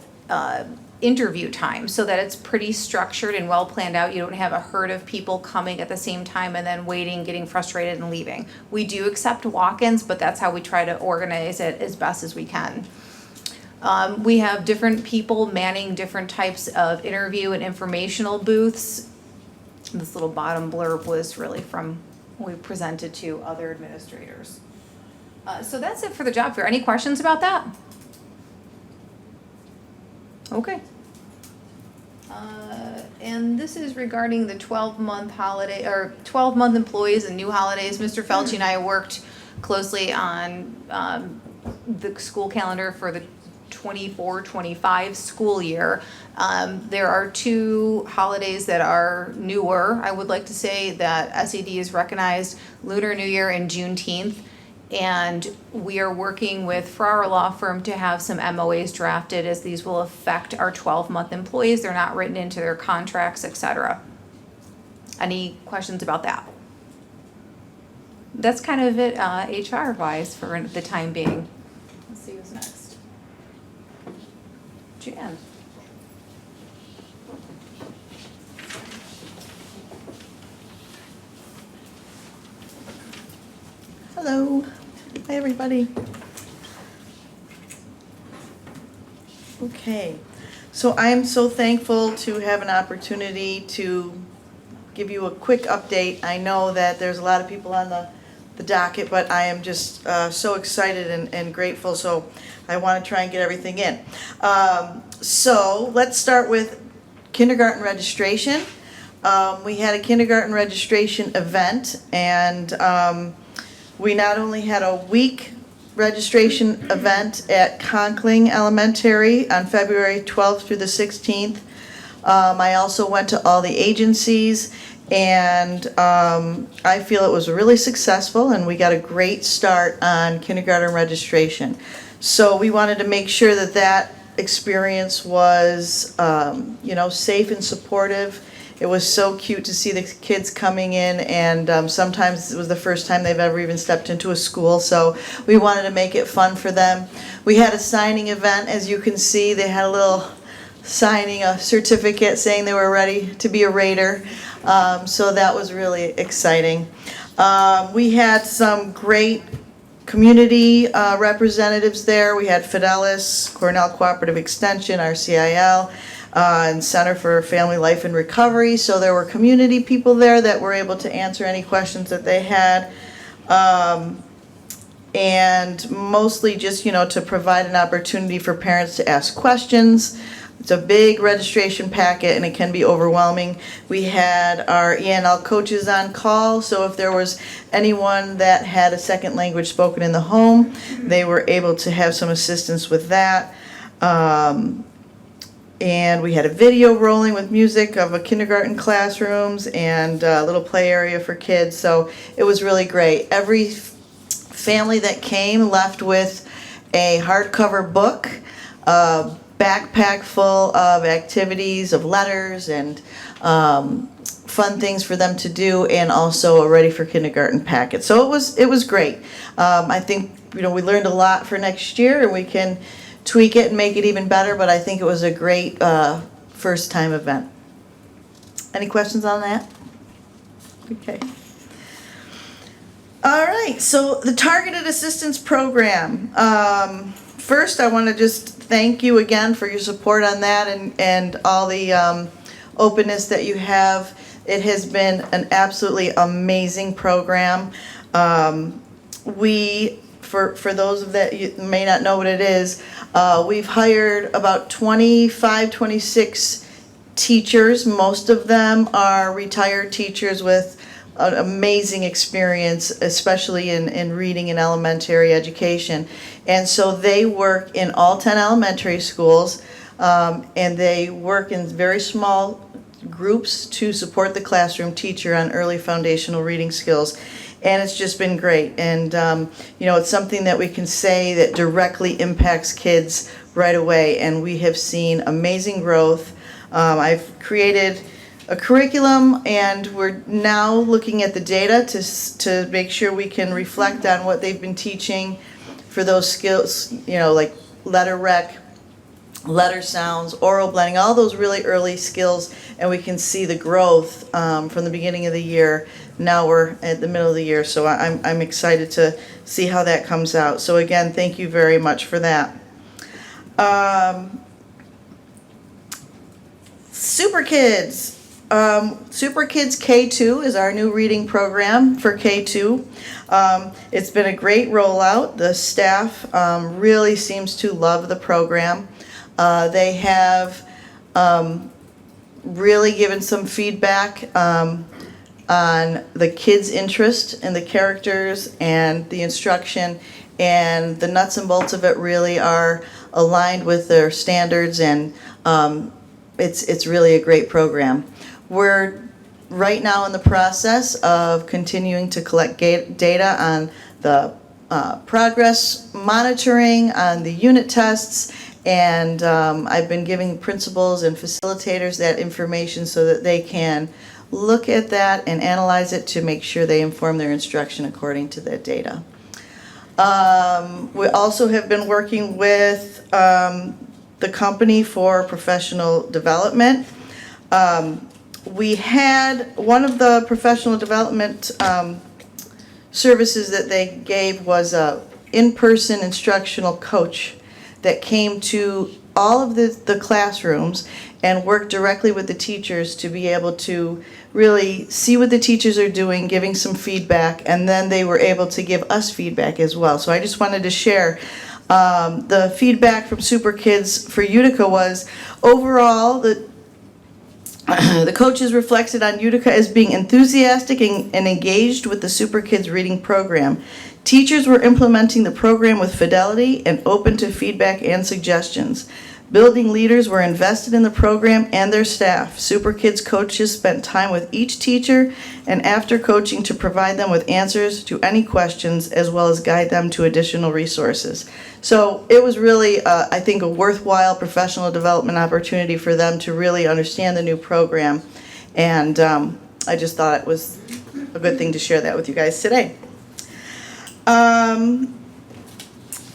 interview time, so that it's pretty structured and well planned out. You don't have a herd of people coming at the same time and then waiting, getting frustrated and leaving. We do accept walk-ins, but that's how we try to organize it as best as we can. We have different people manning different types of interview and informational booths. This little bottom blurb was really from what we presented to other administrators. So that's it for the job fair. Any questions about that? Okay. And this is regarding the 12-month holiday, or 12-month employees and new holidays. Mr. Felch and I worked closely on the school calendar for the 24-25 school year. There are 2 holidays that are newer. I would like to say that SED has recognized Lunar New Year and Juneteenth. And we are working with Farrar Law Firm to have some MOAs drafted, as these will affect our 12-month employees. They're not written into their contracts, etc. Any questions about that? That's kind of it HR-wise for the time being. Let's see who's next. Jan. Hello. Hi, everybody. Okay, so I am so thankful to have an opportunity to give you a quick update. I know that there's a lot of people on the docket, but I am just so excited and grateful, so I want to try and get everything in. So let's start with kindergarten registration. We had a kindergarten registration event, and we not only had a week registration event at Conkling Elementary on February 12th through the 16th. I also went to all the agencies, and I feel it was really successful, and we got a great start on kindergarten registration. So we wanted to make sure that that experience was, safe and supportive. It was so cute to see the kids coming in, and sometimes it was the first time they've ever even stepped into a school, so we wanted to make it fun for them. We had a signing event, as you can see. They had a little signing a certificate saying they were ready to be a Raider, so that was really exciting. We had some great community representatives there. We had Fidelis, Cornell Cooperative Extension, RCIL, and Center for Family Life and Recovery. So there were community people there that were able to answer any questions that they had. And mostly just, to provide an opportunity for parents to ask questions. It's a big registration packet and it can be overwhelming. We had our ENL coaches on call, so if there was anyone that had a second language spoken in the home, they were able to have some assistance with that. And we had a video rolling with music of a kindergarten classrooms and a little play area for kids, so it was really great. Every family that came left with a hardcover book, a backpack full of activities, of letters and fun things for them to do, and also a ready for kindergarten packet. So it was great. I think we learned a lot for next year, and we can tweak it and make it even better, but I think it was a great first time event. Any questions on that? Okay. All right, so the Targeted Assistance Program. First, I want to just thank you again for your support on that and all the openness that you have. It has been an absolutely amazing program. For those of that you may not know what it is, we've hired about 26 teachers. Most of them are retired teachers with an amazing experience, especially in reading and elementary education. And so they work in all 10 elementary schools, and they work in very small groups to support the classroom teacher on early foundational reading skills. And it's just been great. And, it's something that we can say that directly impacts kids right away. And we have seen amazing growth. I've created a curriculum, and we're now looking at the data to make sure we can reflect on what they've been teaching for those skills, like letter rec, letter sounds, oral blending, all those really early skills, and we can see the growth from the beginning of the year. Now we're at the middle of the year, so I'm excited to see how that comes out. So again, thank you very much for that. Super Kids. Super Kids K2 is our new reading program for K2. It's been a great rollout. The staff really seems to love the program. They have really given some feedback on the kids' interest in the characters and the instruction, and the nuts and bolts of it really are aligned with their standards, and it's really a great program. We're right now in the process of continuing to collect data on the progress monitoring, on the unit tests, and I've been giving principals and facilitators that information so that they can look at that and analyze it to make sure they inform their instruction according to that data. We also have been working with the company for professional development. We had one of the professional development services that they gave was a in-person instructional coach that came to all of the classrooms and worked directly with the teachers to be able to really see what the teachers are doing, giving some feedback, and then they were able to give us feedback as well. So I just wanted to share the feedback from Super Kids for Utica was overall the coaches reflected on Utica as being enthusiastic and engaged with the Super Kids reading program. Teachers were implementing the program with fidelity and open to feedback and suggestions. Building leaders were invested in the program and their staff. Super Kids coaches spent time with each teacher and after coaching to provide them with answers to any questions as well as guide them to additional resources. So it was really, I think, a worthwhile professional development opportunity for them to really understand the new program. And I just thought it was a good thing to share that with you guys today. All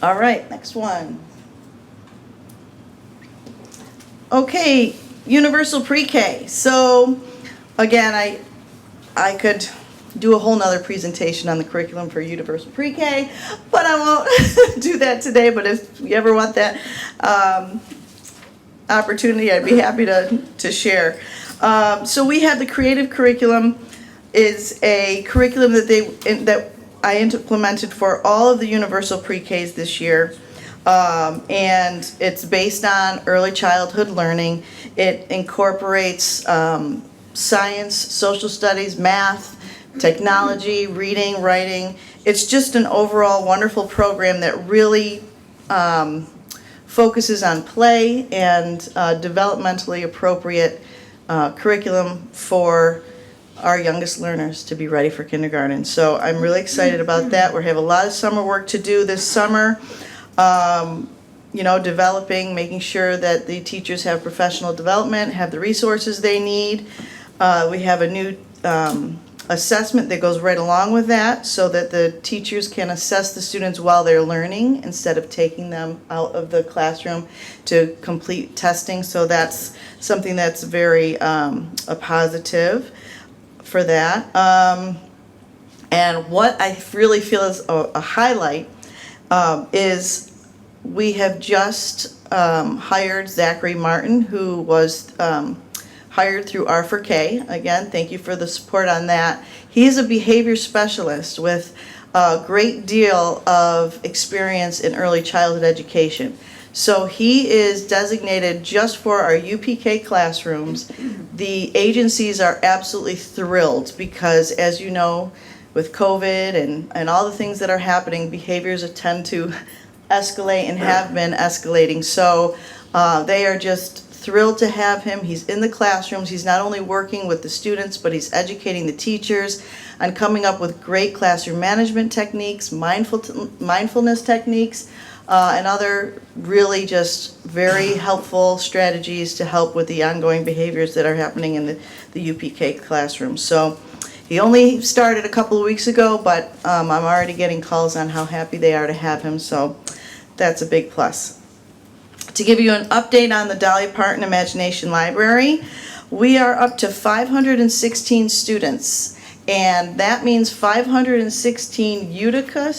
right, next one. Okay, universal pre-K. So again, I could do a whole nother presentation on the curriculum for universal pre-K, but I won't do that today. But if you ever want that opportunity, I'd be happy to share. So we have the creative curriculum is a curriculum that I implemented for all of the universal pre-Ks this year. And it's based on early childhood learning. It incorporates science, social studies, math, technology, reading, writing. It's just an overall wonderful program that really focuses on play and developmentally appropriate curriculum for our youngest learners to be ready for kindergarten. So I'm really excited about that. We have a lot of summer work to do this summer. Developing, making sure that the teachers have professional development, have the resources they need. We have a new assessment that goes right along with that so that the teachers can assess the students while they're learning instead of taking them out of the classroom to complete testing. So that's something that's very a positive for that. And what I really feel is a highlight is we have just hired Zachary Martin, who was hired through R4K. Again, thank you for the support on that. He is a behavior specialist with a great deal of experience in early childhood education. So he is designated just for our UPK classrooms. The agencies are absolutely thrilled because, as you know, with COVID and all the things that are happening, behaviors tend to escalate and have been escalating. So they are just thrilled to have him. He's in the classrooms. He's not only working with the students, but he's educating the teachers on coming up with great classroom management techniques, mindfulness techniques, and other really just very helpful strategies to help with the ongoing behaviors that are happening in the UPK classroom. So he only started a couple of weeks ago, but I'm already getting calls on how happy they are to have him, so that's a big plus. To give you an update on the Dolly Parton Imagination Library, we are up to 516 students, and that means 516 Utica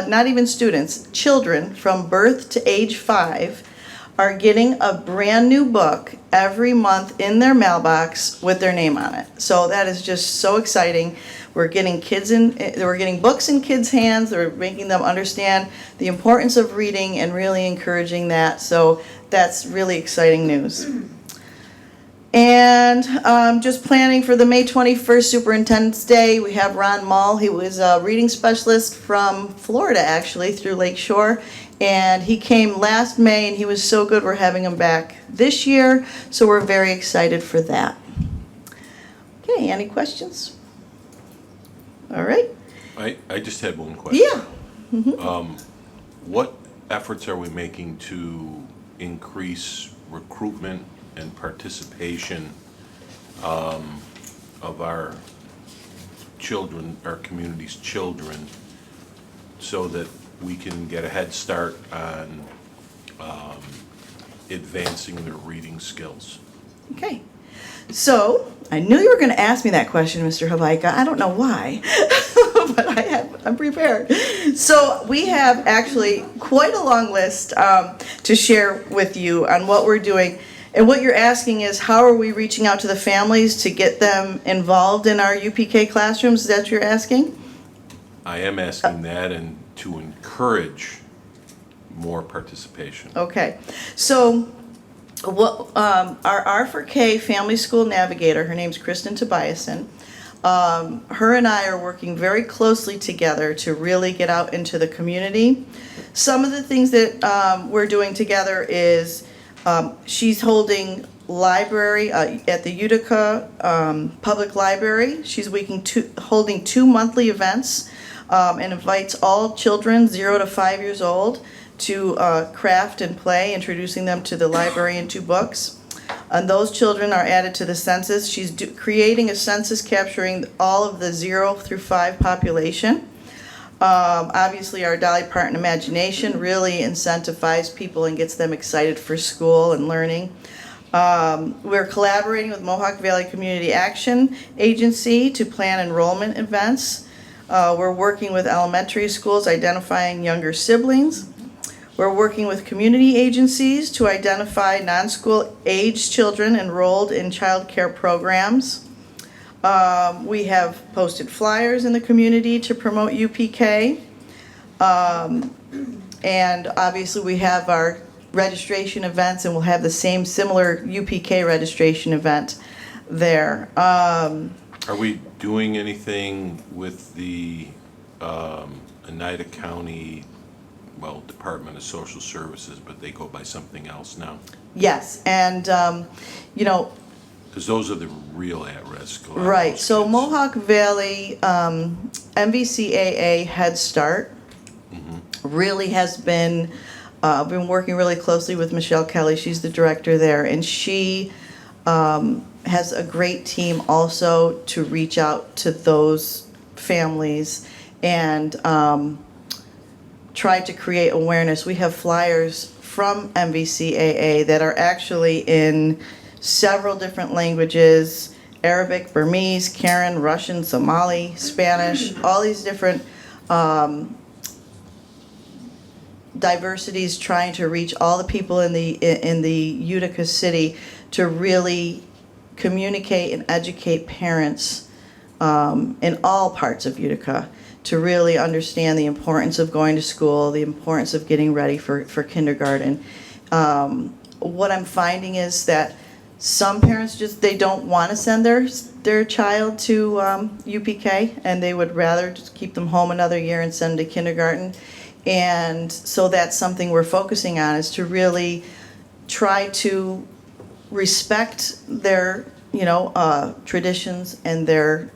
not even students, children from birth to age 5 are getting a brand new book every month in their mailbox with their name on it. So that is just so exciting. We're getting books in kids' hands. We're making them understand the importance of reading and really encouraging that. So that's really exciting news. And just planning for the May 21st Superintendent's Day, we have Ron Mull. He was a reading specialist from Florida, actually, through Lake Shore. And he came last May, and he was so good. We're having him back this year, so we're very excited for that. Okay, any questions? All right. I just had one question. Yeah. Mm-hmm. What efforts are we making to increase recruitment and participation of our children, our community's children, so that we can get a head start on advancing their reading skills? Okay. So, I knew you were going to ask me that question, Mr. Habaika. I don't know why, but I'm prepared. So, we have actually quite a long list to share with you on what we're doing. And what you're asking is, how are we reaching out to the families to get them involved in our UPK classrooms? Is that what you're asking? I am asking that, and to encourage more participation. Okay. So, what our R4K Family School Navigator, her name's Kristen Tobiasen, her and I are working very closely together to really get out into the community. Some of the things that we're doing together is she's holding library at the Utica Public Library. She's holding 2 monthly events and invites all children 0 to 5 years old to craft and play, introducing them to the library and to books. And those children are added to the census. She's creating a census capturing all of the 0 through 5 population. Obviously, our Dolly Parton Imagination really incentivizes people and gets them excited for school and learning. We're collaborating with Mohawk Valley Community Action Agency to plan enrollment events. We're working with elementary schools identifying younger siblings. We're working with community agencies to identify non-school age children enrolled in child care programs. We have posted flyers in the community to promote UPK. And obviously we have our registration events, and we'll have the similar UPK registration event there. Are we doing anything with the Oneida County, Department of Social Services, but they go by something else now? Yes, and because those are the real at-risk. Right, so Mohawk Valley MVCAA Head Start really has been working really closely with Michelle Kelly. She's the director there, and she has a great team also to reach out to those families and try to create awareness. We have flyers from MVCAA that are actually in several different languages: Arabic, Burmese, Karen, Russian, Somali, Spanish, all these different diversities, trying to reach all the people in the Utica city to really communicate and educate parents in all parts of Utica to really understand the importance of going to school, the importance of getting ready for kindergarten. What I'm finding is that some parents they don't want to send their child to UPK, and they would rather just keep them home another year and send them to kindergarten. And so that's something we're focusing on, is to really try to respect their traditions and their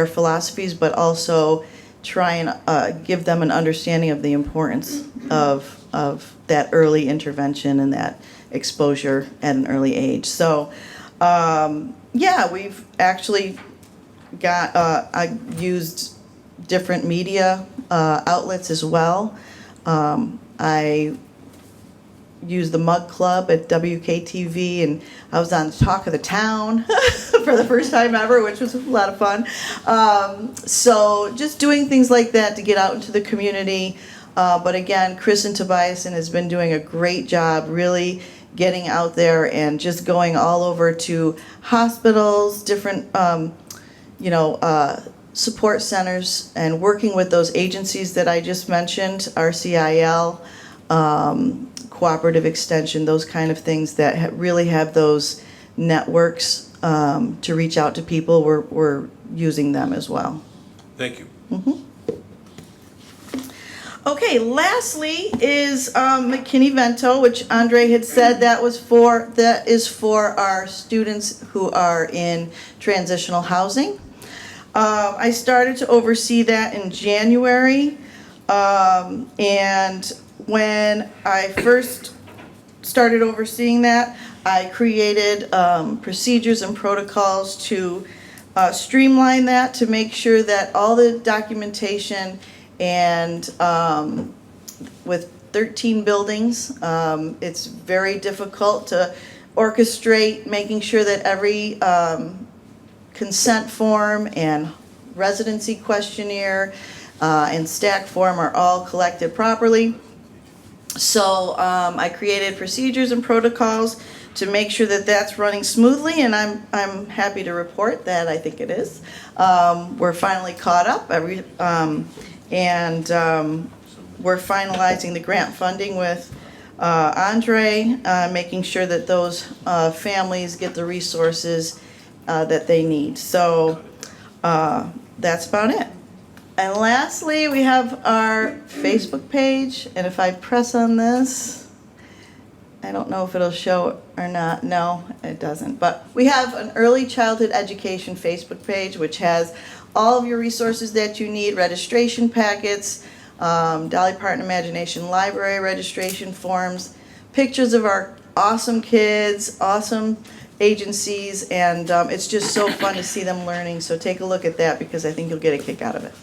philosophies, but also try and give them an understanding of the importance of that early intervention and that exposure at an early age. So we've actually I used different media outlets as well. I used the Mug Club at WKTV, and I was on Talk of the Town for the first time ever, which was a lot of fun. So just doing things like that to get out into the community. But again, Chris and Tobiasen has been doing a great job really getting out there and just going all over to hospitals, different support centers, and working with those agencies that I just mentioned, RCIL, Cooperative Extension, those kind of things that really have those networks to reach out to people. We're using them as well. Thank you. Mm-hmm. Okay, lastly is McKinney-Vento, which Andre had said that is for our students who are in transitional housing. I started to oversee that in January, and when I first started overseeing that, I created procedures and protocols to streamline that, to make sure that all the documentation and with 13 buildings, it's very difficult to orchestrate making sure that every consent form and residency questionnaire and stack form are all collected properly. So I created procedures and protocols to make sure that that's running smoothly, and I'm happy to report that I think it is. We're finally caught up, and we're finalizing the grant funding with Andre, making sure that those families get the resources that they need. So that's about it. And lastly, we have our Facebook page, and if I press on this, I don't know if it'll show or not. No, it doesn't. But we have an early childhood education Facebook page, which has all of your resources that you need, registration packets, Dolly Parton Imagination Library registration forms, pictures of our awesome kids, awesome agencies, and it's just so fun to see them learning. So take a look at that, because I think you'll get a kick out of it.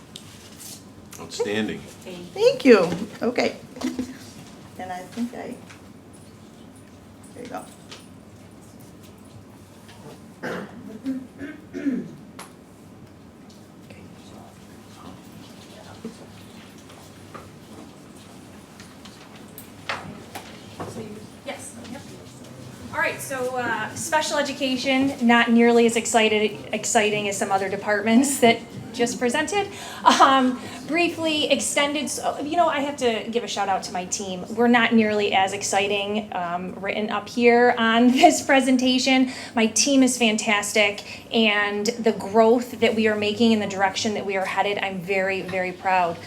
Outstanding. Thank you. Okay. And I think there you go. Yes. Yep. All right, so special education, not nearly as exciting as some other departments that just presented. Briefly, extended, I have to give a shout out to my team. We're not nearly as exciting written up here on this presentation. My team is fantastic, and the growth that we are making in the direction that we are headed, I'm very, very proud.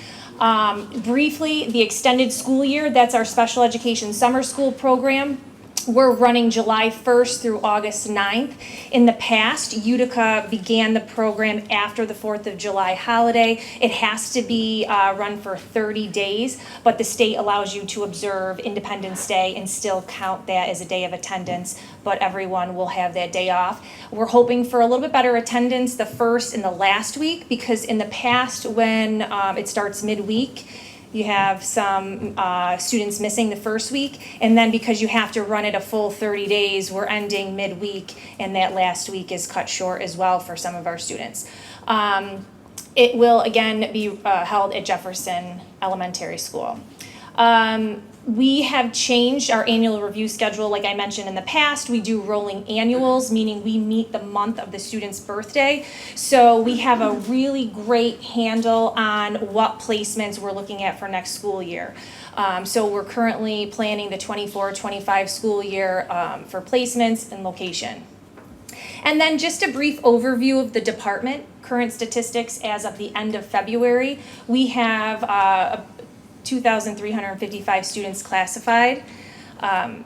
Briefly, the extended school year, that's our special education summer school program. We're running July 1st through August 9th. In the past, Utica began the program after the 4th of July holiday. It has to be run for 30 days, but the state allows you to observe Independence Day and still count that as a day of attendance, but everyone will have that day off. We're hoping for a little bit better attendance the first and the last week, because in the past, when it starts midweek, you have some students missing the first week, and then because you have to run it a full 30 days, we're ending midweek, and that last week is cut short as well for some of our students. It will again be held at Jefferson Elementary School. We have changed our annual review schedule. Like I mentioned in the past, we do rolling annuals, meaning we meet the month of the student's birthday. So we have a really great handle on what placements we're looking at for next school year. So we're currently planning the 24-25 school year for placements and location. And then just a brief overview of the department, current statistics as of the end of February. We have 2,355 students classified.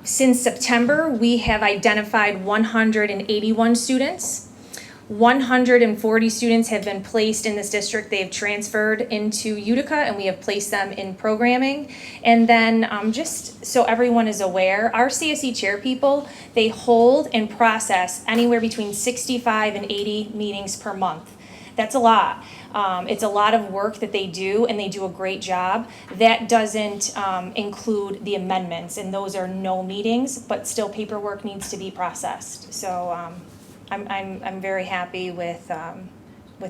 Since September, we have identified 181 students. 140 students have been placed in this district. They have transferred into Utica, and we have placed them in programming. And then just so everyone is aware, our CSE chair people, they hold and process anywhere between 65 and 80 meetings per month. That's a lot. It's a lot of work that they do, and they do a great job. That doesn't include the amendments, and those are no meetings, but still paperwork needs to be processed. So I'm very happy with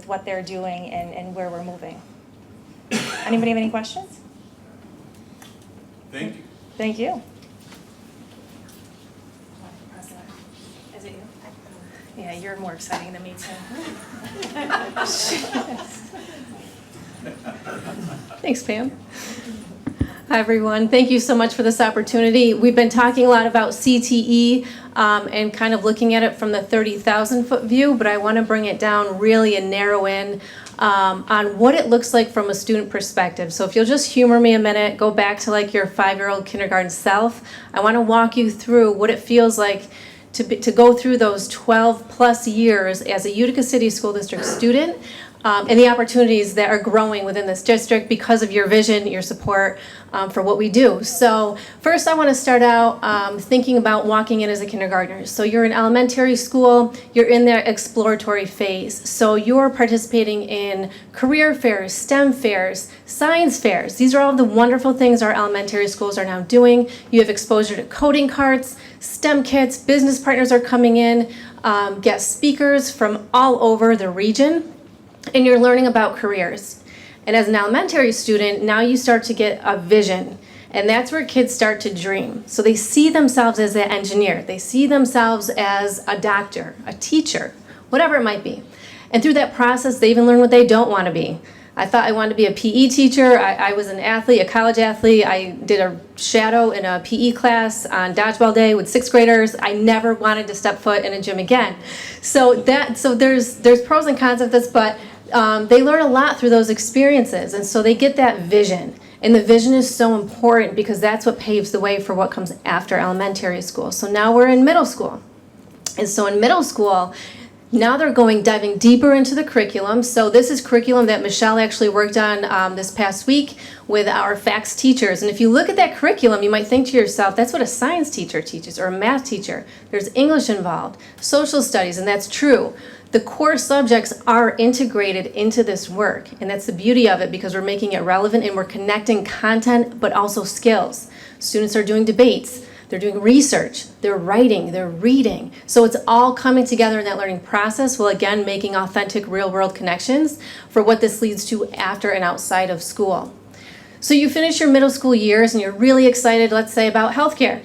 what they're doing and where we're moving. Anybody have any questions? Thank you. Thank you. Is it you? Yeah, you're more exciting than me too. Thanks, Pam. Hi, everyone. Thank you so much for this opportunity. We've been talking a lot about CTE and kind of looking at it from the 30,000-foot view, but I want to bring it down really and narrow in on what it looks like from a student perspective. So if you'll just humor me a minute, go back to like your 5-year-old kindergarten self. I want to walk you through what it feels like to go through those 12 plus years as a Utica City School District student and the opportunities that are growing within this district because of your vision, your support for what we do. So first I want to start out thinking about walking in as a kindergartner. So you're in elementary school, you're in their exploratory phase. So you're participating in career fairs, STEM fairs, science fairs. These are all the wonderful things our elementary schools are now doing. You have exposure to coding carts, STEM kits, business partners are coming in, guest speakers from all over the region, and you're learning about careers. And as an elementary student, now you start to get a vision, and that's where kids start to dream. So they see themselves as an engineer, they see themselves as a doctor, a teacher, whatever it might be. And through that process, they even learn what they don't want to be. I thought I wanted to be a PE teacher. I was an athlete, a college athlete. I did a shadow in a PE class on dodgeball day with 6th graders. I never wanted to step foot in a gym again. So there's pros and cons of this, but they learn a lot through those experiences, and so they get that vision. And the vision is so important because that's what paves the way for what comes after elementary school. So now we're in middle school. And so in middle school, now they're diving deeper into the curriculum. So this is curriculum that Michelle actually worked on this past week with our FACS teachers. And if you look at that curriculum, you might think to yourself, that's what a science teacher teaches or a math teacher. There's English involved, social studies, and that's true. The core subjects are integrated into this work, and that's the beauty of it because we're making it relevant and we're connecting content but also skills. Students are doing debates, they're doing research, they're writing, they're reading. So it's all coming together in that learning process while again making authentic real-world connections for what this leads to after and outside of school. So you finish your middle school years and you're really excited, let's say, about healthcare.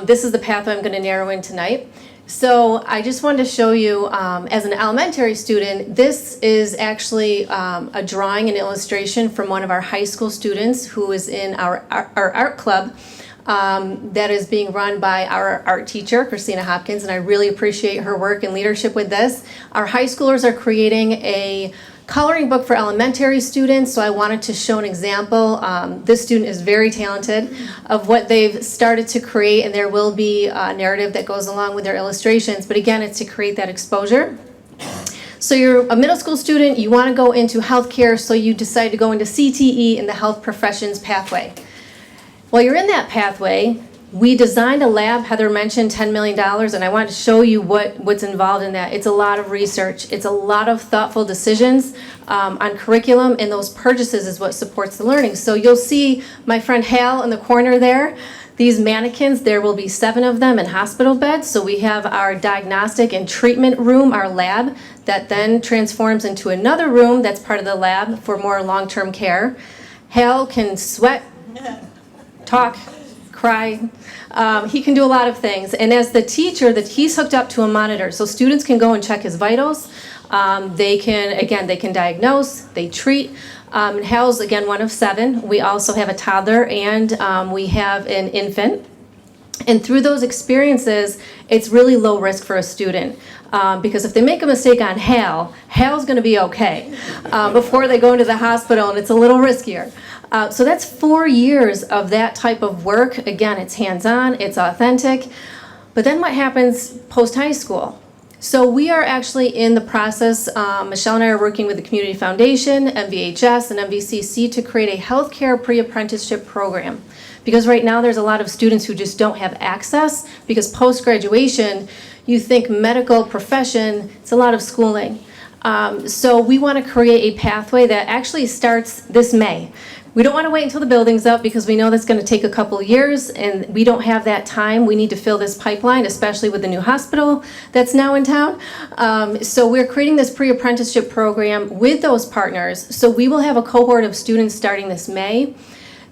This is the path I'm going to narrow in tonight. So I just wanted to show you, as an elementary student, this is actually a drawing and illustration from one of our high school students who is in our art club that is being run by our art teacher, Christina Hopkins, and I really appreciate her work and leadership with this. Our high schoolers are creating a coloring book for elementary students, so I wanted to show an example. This student is very talented of what they've started to create, and there will be a narrative that goes along with their illustrations, but again, it's to create that exposure. So you're a middle school student, you want to go into healthcare, so you decide to go into CTE in the health professions pathway. While you're in that pathway, we designed a lab. Heather mentioned $10 million, and I wanted to show you what's involved in that. It's a lot of research. It's a lot of thoughtful decisions on curriculum, and those purchases is what supports the learning. So you'll see my friend Hal in the corner there. These mannequins, there will be 7 of them in hospital beds. So we have our diagnostic and treatment room, our lab, that then transforms into another room that's part of the lab for more long-term care. Hal can sweat, talk, cry. He can do a lot of things. And as the teacher, he's hooked up to a monitor, so students can go and check his vitals. They can diagnose, they treat. And Hal's, again, one of 7. We also have a toddler and we have an infant. And through those experiences, it's really low risk for a student. Because if they make a mistake on Hal's going to be okay before they go into the hospital, and it's a little riskier. So that's 4 years of that type of work. Again, it's hands-on, it's authentic. But then what happens post-high school? So we are actually in the process, Michelle and I are working with the Community Foundation, MVHS, and MVCC to create a healthcare pre-apprenticeship program. Because right now there's a lot of students who just don't have access, because post-graduation, you think medical profession, it's a lot of schooling. So we want to create a pathway that actually starts this May. We don't want to wait until the building's up because we know that's going to take a couple of years and we don't have that time. We need to fill this pipeline, especially with the new hospital that's now in town. So we're creating this pre-apprenticeship program with those partners. So we will have a cohort of students starting this May.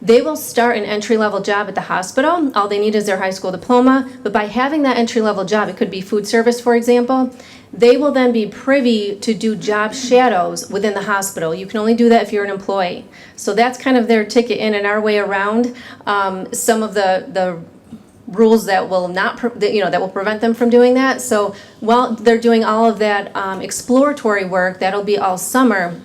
They will start an entry-level job at the hospital. All they need is their high school diploma. But by having that entry-level job, it could be food service, for example, they will then be privy to do job shadows within the hospital. You can only do that if you're an employee. So that's kind of their ticket in and our way around some of the rules that will that will prevent them from doing that. So while they're doing all of that exploratory work, that'll be all summer.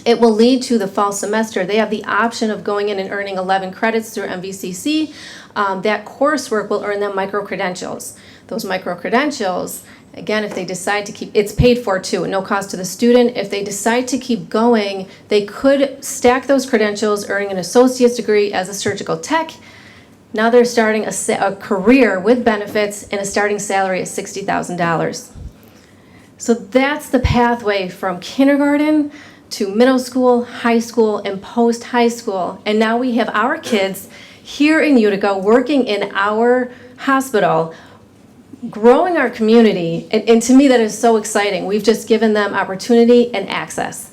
It will lead to the fall semester. They have the option of going in and earning 11 credits through MVCC. That coursework will earn them micro-credentials. Those micro-credentials, again, if they decide to keep, it's paid for too, at no cost to the student. If they decide to keep going, they could stack those credentials, earning an associate's degree as a surgical tech. Now they're starting a career with benefits and a starting salary at $60,000. So that's the pathway from kindergarten to middle school, high school, and post-high school. And now we have our kids here in Utica working in our hospital, growing our community. And to me, that is so exciting. We've just given them opportunity and access.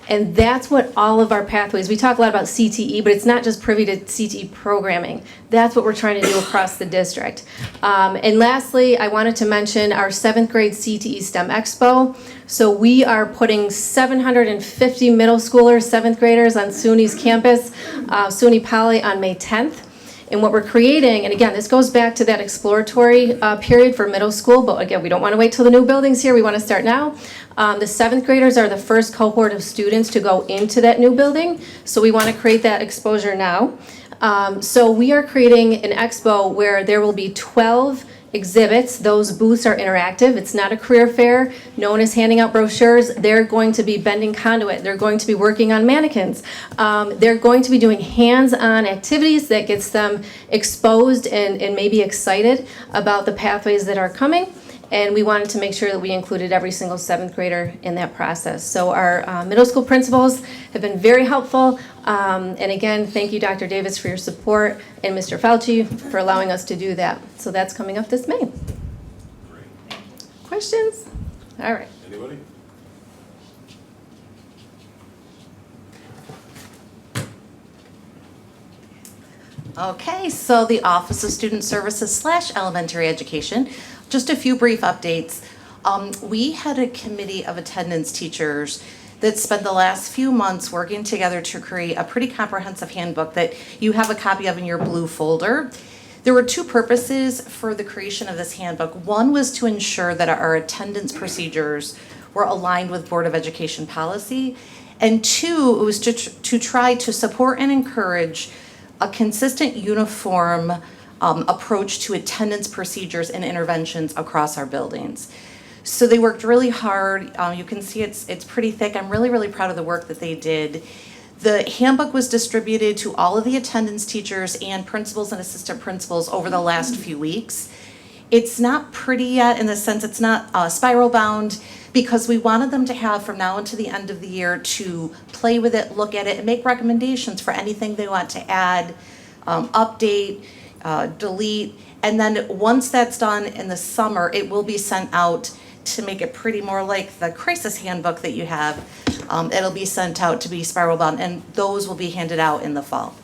And that's what all of our pathways, we talk a lot about CTE, but it's not just privy to CTE programming. That's what we're trying to do across the district. And lastly, I wanted to mention our 7th grade CTE STEM Expo. So we are putting 750 middle schoolers, 7th graders on SUNY's campus, SUNY Poly, on May 10th. And what we're creating, and again, this goes back to that exploratory period for middle school, but again, we don't want to wait till the new building's here, we want to start now. The 7th graders are the first cohort of students to go into that new building, so we want to create that exposure now. So we are creating an expo where there will be 12 exhibits. Those booths are interactive. It's not a career fair. No one is handing out brochures. They're going to be bending conduit. They're going to be working on mannequins. They're going to be doing hands-on activities that gets them exposed and maybe excited about the pathways that are coming. And we wanted to make sure that we included every single 7th grader in that process. So our middle school principals have been very helpful. And again, thank you, Dr. Davis, for your support, and Mr. Fauci for allowing us to do that. So that's coming up this May. Great. Questions? All right. Anybody? Okay, so the Office of Student Services / Elementary Education, just a few brief updates. We had a committee of attendance teachers that spent the last few months working together to create a pretty comprehensive handbook that you have a copy of in your blue folder. There were 2 purposes for the creation of this handbook. One was to ensure that our attendance procedures were aligned with Board of Education policy. And 2, it was to try to support and encourage a consistent, uniform approach to attendance procedures and interventions across our buildings. So they worked really hard. You can see it's pretty thick. I'm really, really proud of the work that they did. The handbook was distributed to all of the attendance teachers and principals and assistant principals over the last few weeks. It's not pretty yet in the sense it's not spiral bound, because we wanted them to have from now until the end of the year to play with it, look at it, and make recommendations for anything they want to add, update, delete. And then once that's done in the summer, it will be sent out to make it pretty more like the crisis handbook that you have. It'll be sent out to be spiral bound, and those will be handed out in the fall.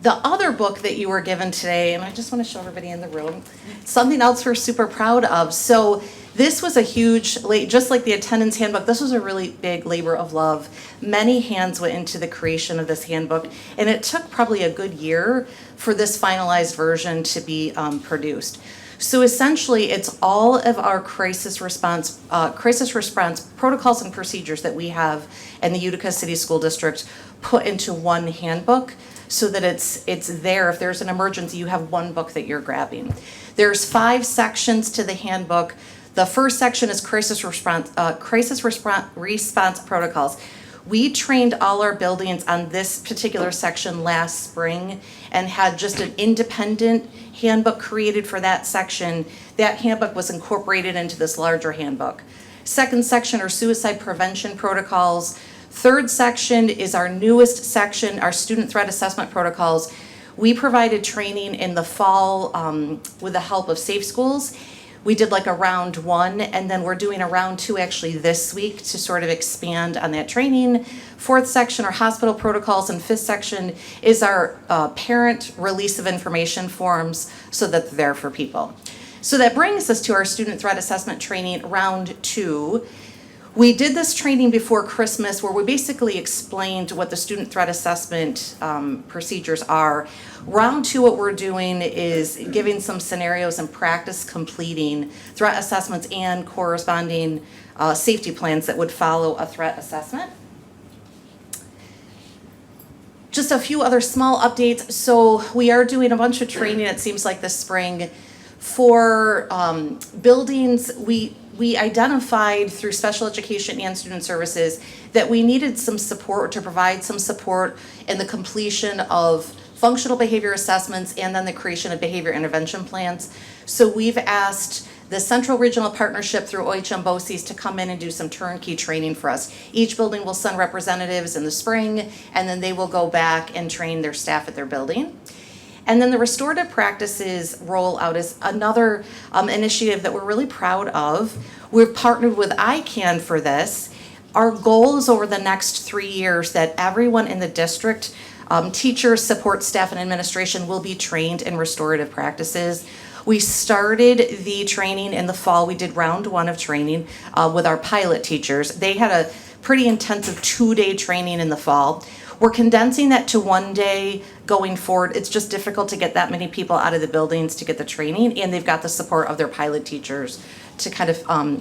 The other book that you were given today, and I just want to show everybody in the room, something else we're super proud of. So this was a huge, just like the attendance handbook, this was a really big labor of love. Many hands went into the creation of this handbook, and it took probably a good year for this finalized version to be produced. So essentially, it's all of our crisis response protocols and procedures that we have in the Utica City School District put into one handbook, so that it's there. If there's an emergency, you have one book that you're grabbing. There's 5 sections to the handbook. The first section is crisis response protocols. We trained all our buildings on this particular section last spring and had just an independent handbook created for that section. That handbook was incorporated into this larger handbook. Second section are suicide prevention protocols. Third section is our newest section, our student threat assessment protocols. We provided training in the fall with the help of Safe Schools. We did like a round 1, and then we're doing a round 2 actually this week to sort of expand on that training. Fourth section are hospital protocols, and fifth section is our parent release of information forms so that they're there for people. So that brings us to our student threat assessment training round 2. We did this training before Christmas where we basically explained what the student threat assessment procedures are. Round 2, what we're doing is giving some scenarios and practice completing threat assessments and corresponding safety plans that would follow a threat assessment. Just a few other small updates. So we are doing a bunch of training, it seems like this spring. For buildings, we identified through special education and student services that we needed some support, to provide some support in the completion of functional behavior assessments and then the creation of behavior intervention plans. So we've asked the Central Regional Partnership through OHM BOCES to come in and do some turnkey training for us. Each building will send representatives in the spring, and then they will go back and train their staff at their building. And then the restorative practices rollout is another initiative that we're really proud of. We've partnered with ICANN for this. Our goal is over the next 3 years that everyone in the district, teachers, support staff, and administration will be trained in restorative practices. We started the training in the fall. We did round 1 of training with our pilot teachers. They had a pretty intensive 2-day training in the fall. We're condensing that to 1 day going forward. It's just difficult to get that many people out of the buildings to get the training, and they've got the support of their pilot teachers to kind of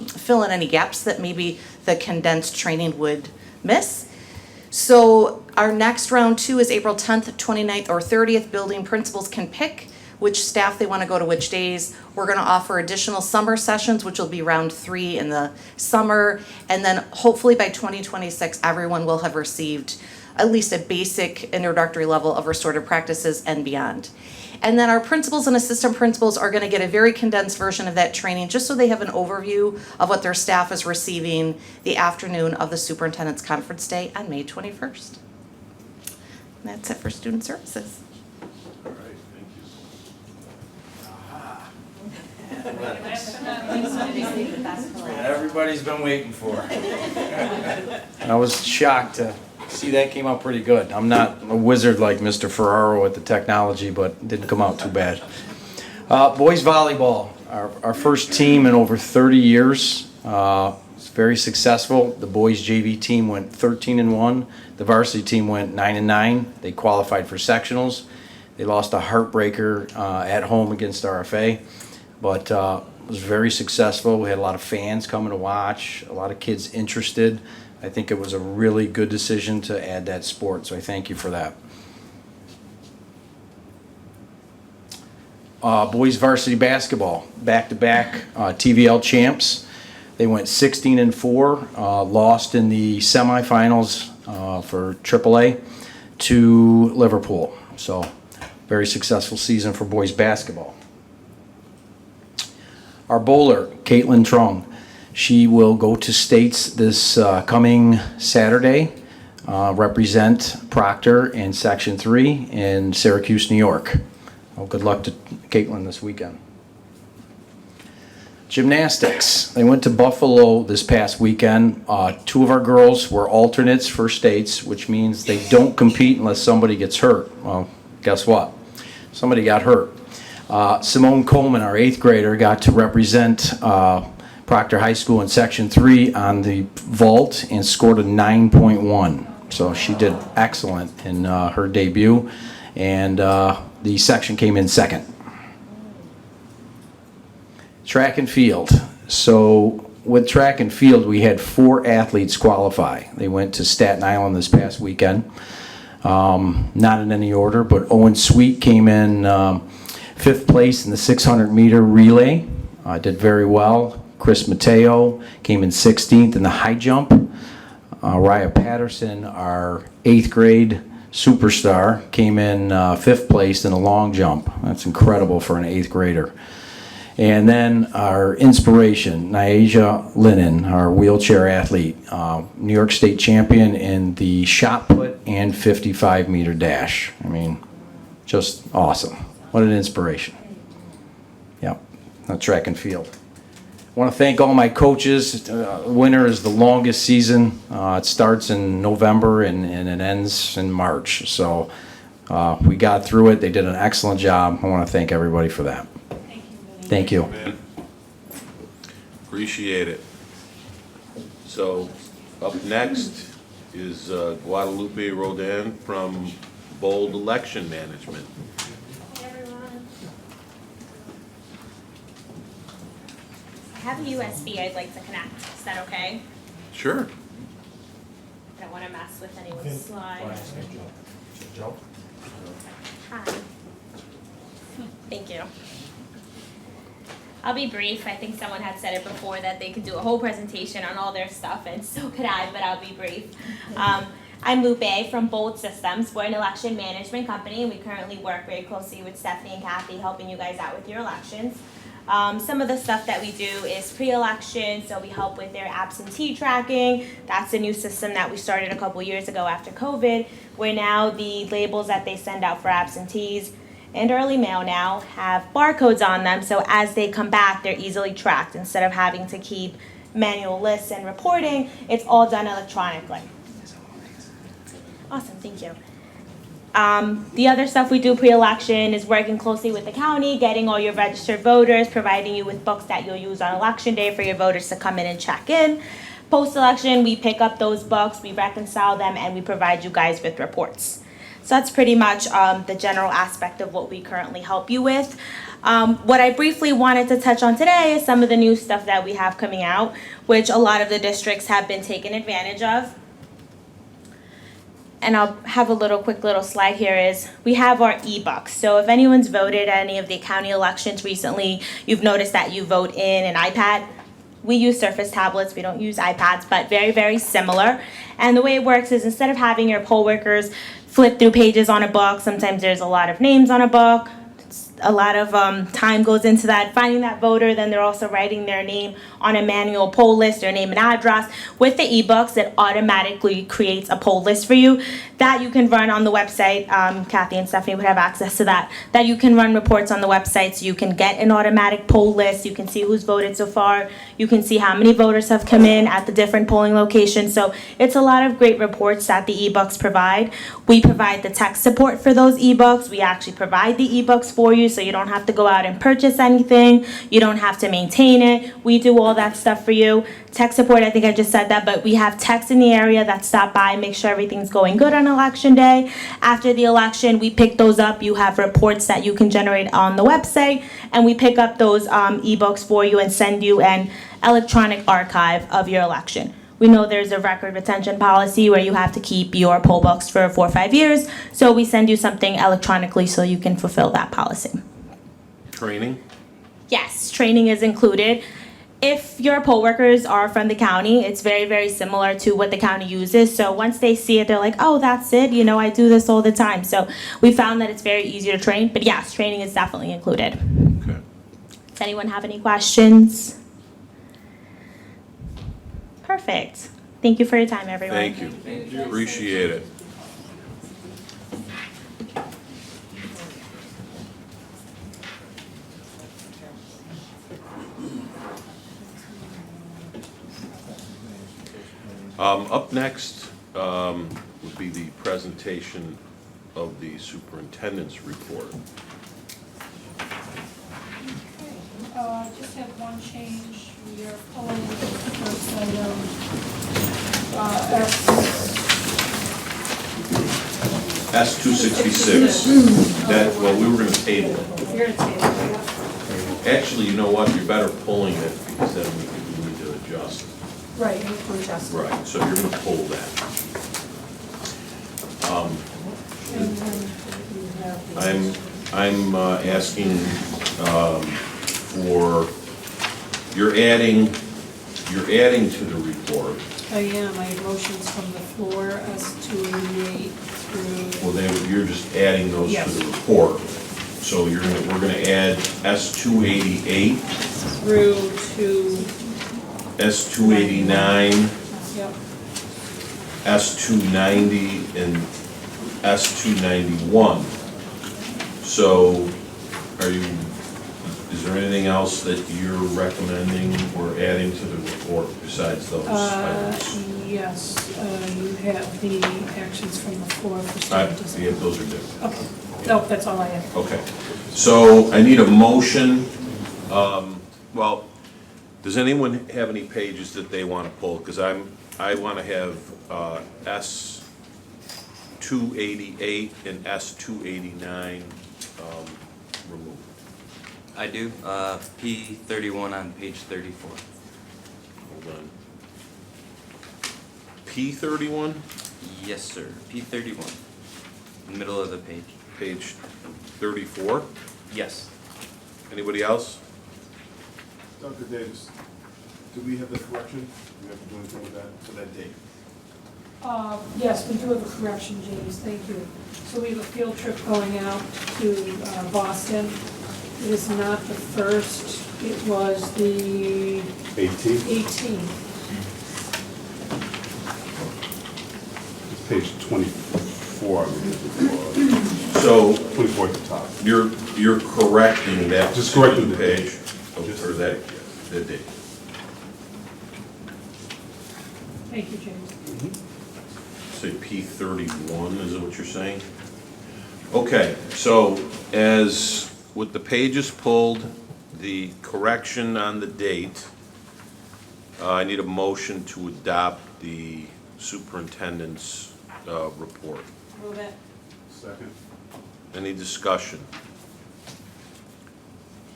fill in any gaps that maybe the condensed training would miss. So our next round 2 is April 10th, 29th, or 30th. Building principals can pick which staff they want to go to which days. We're going to offer additional summer sessions, which will be round 3 in the summer, and then hopefully by 2026 everyone will have received at least a basic introductory level of restorative practices and beyond. And then our principals and assistant principals are going to get a very condensed version of that training just so they have an overview of what their staff is receiving the afternoon of the Superintendent's Conference Day on May 21st. And that's it for student services. All right, thank you. Everybody's been waiting for. I was shocked to see that came out pretty good. I'm not a wizard like Mr. Ferraro with the technology, but it didn't come out too bad. Boys volleyball, our first team in over 30 years. It's very successful. The boys JV team went 13-1. The varsity team went 9-9. They qualified for sectionals. They lost a heartbreaker at home against RFA, but it was very successful. We had a lot of fans coming to watch, a lot of kids interested. I think it was a really good decision to add that sport, so I thank you for that. Boys varsity basketball, back-to-back TVL champs. They went 16-4, lost in the semifinals for AAA to Liverpool. So very successful season for boys basketball. Our bowler, Caitlin Trong. She will go to states this coming Saturday, represent Proctor in Section 3 in Syracuse, New York. Well, good luck to Caitlin this weekend. Gymnastics. They went to Buffalo this past weekend. 2 of our girls were alternates for states, which means they don't compete unless somebody gets hurt. Well, guess what? Somebody got hurt. Simone Coleman, our 8th grader, got to represent Proctor High School in Section 3 on the vault and scored a 9.1. So she did excellent in her debut, and the section came in second. Track and field. So with track and field, we had 4 athletes qualify. They went to Staten Island this past weekend. Not in any order, but Owen Sweet came in 5th place in the 600 meter relay. Did very well. Chris Mateo came in 16th in the high jump. Raya Patterson, our 8th grade superstar, came in 5th place in the long jump. That's incredible for an 8th grader. And then our inspiration, Nyaja Linen, our wheelchair athlete, New York State champion in the shot put and 55 meter dash. I mean, just awesome. What an inspiration. Yep, track and field. I want to thank all my coaches. Winter is the longest season. It starts in November and it ends in March. So we got through it. They did an excellent job. I want to thank everybody for that. Thank you. Appreciate it. So up next is Guadalupe Rodin from Bold Election Management. I have a USB I'd like to connect. Is that okay? Sure. I don't want to mess with anyone's slide. Hi. Thank you. I'll be brief. I think someone had said it before that they could do a whole presentation on all their stuff, and so could I, but I'll be brief. I'm Lupe from Bold Systems. We're an election management company, and we currently work very closely with Stephanie and Kathy, helping you guys out with your elections. Some of the stuff that we do is pre-election, so we help with their absentee tracking. That's a new system that we started a couple years ago after COVID, where now the labels that they send out for absentees and early mail now have barcodes on them, so as they come back, they're easily tracked. Instead of having to keep manual lists and reporting, it's all done electronically. Awesome, thank you. The other stuff we do pre-election is working closely with the county, getting all your registered voters, providing you with books that you'll use on election day for your voters to come in and check in. Post-election, we pick up those books, we reconcile them, and we provide you guys with reports. So that's pretty much the general aspect of what we currently help you with. What I briefly wanted to touch on today is some of the new stuff that we have coming out, which a lot of the districts have been taking advantage of. And I'll have a quick little slide here is we have our e-books. So if anyone's voted at any of the county elections recently, you've noticed that you vote in an iPad. We use Surface tablets, we don't use iPads, but very, very similar. And the way it works is instead of having your poll workers flip through pages on a book, sometimes there's a lot of names on a book, a lot of time goes into that, finding that voter, then they're also writing their name on a manual poll list, their name and address. With the ebooks, it automatically creates a poll list for you that you can run on the website. Kathy and Stephanie would have access to that you can run reports on the website, so you can get an automatic poll list, you can see who's voted so far, you can see how many voters have come in at the different polling locations. So it's a lot of great reports that the ebooks provide. We provide the tech support for those ebooks. We actually provide the ebooks for you, so you don't have to go out and purchase anything. You don't have to maintain it. We do all that stuff for you. Tech support, I think I just said that, but we have techs in the area that stop by and make sure everything's going good on election day. After the election, we pick those up. You have reports that you can generate on the website, and we pick up those ebooks for you and send you an electronic archive of your election. We know there's a record retention policy where you have to keep your poll books for 4 or 5 years, so we send you something electronically so you can fulfill that policy. Training? Yes, training is included. If your poll workers are from the county, it's very, very similar to what the county uses. So once they see it, they're like, oh, that's it. You know, I do this all the time. So we found that it's very easy to train. But yes, training is definitely included. Okay. Does anyone have any questions? Perfect. Thank you for your time, everyone. Thank you. Appreciate it. Up next would be the presentation of the superintendent's report. Just have one change. We are pulling the first item, S-266. That, well, we were gonna table it. You're gonna table it. Actually, you know what, you're better pulling it, because then we need to adjust. Right, you have to adjust it. Right, so you're gonna pull that. And then you have the- I'm asking for, you're adding to the report. I am, I have motions from the floor, S-288 through. Well, you're just adding those to Yes. the report. So we're gonna add S-288, Through to, S-289, yep, S-290, and S-291. So is there anything else that you're recommending or adding to the report besides those items? yes, you have the actions from the floor for student discipline. Yeah, those are different. Okay, nope, that's all I have. Okay, so I need a motion. Well, does anyone have any pages that they want to pull? Because I want to have S-288 and S-289 removed. I do, P31 on page 34. Hold on. P31? Yes, sir, P31, middle of the page. Page 34? Yes. Anybody else? Dr. Davis, do we have the correction? Do we have to do anything with that, for that date? Yes, we do have a correction, James, thank you. So we have a field trip going out to Boston. It is not the 1st, it was the 18th. It's page 24, I believe. So 24 at the top. you're correcting that. Just correcting the page, or that date. Thank you, James. Say P31, is that what you're saying? Okay, so as with the pages pulled, the correction on the date, I need a motion to adopt the superintendent's report. Move it. Second. Any discussion?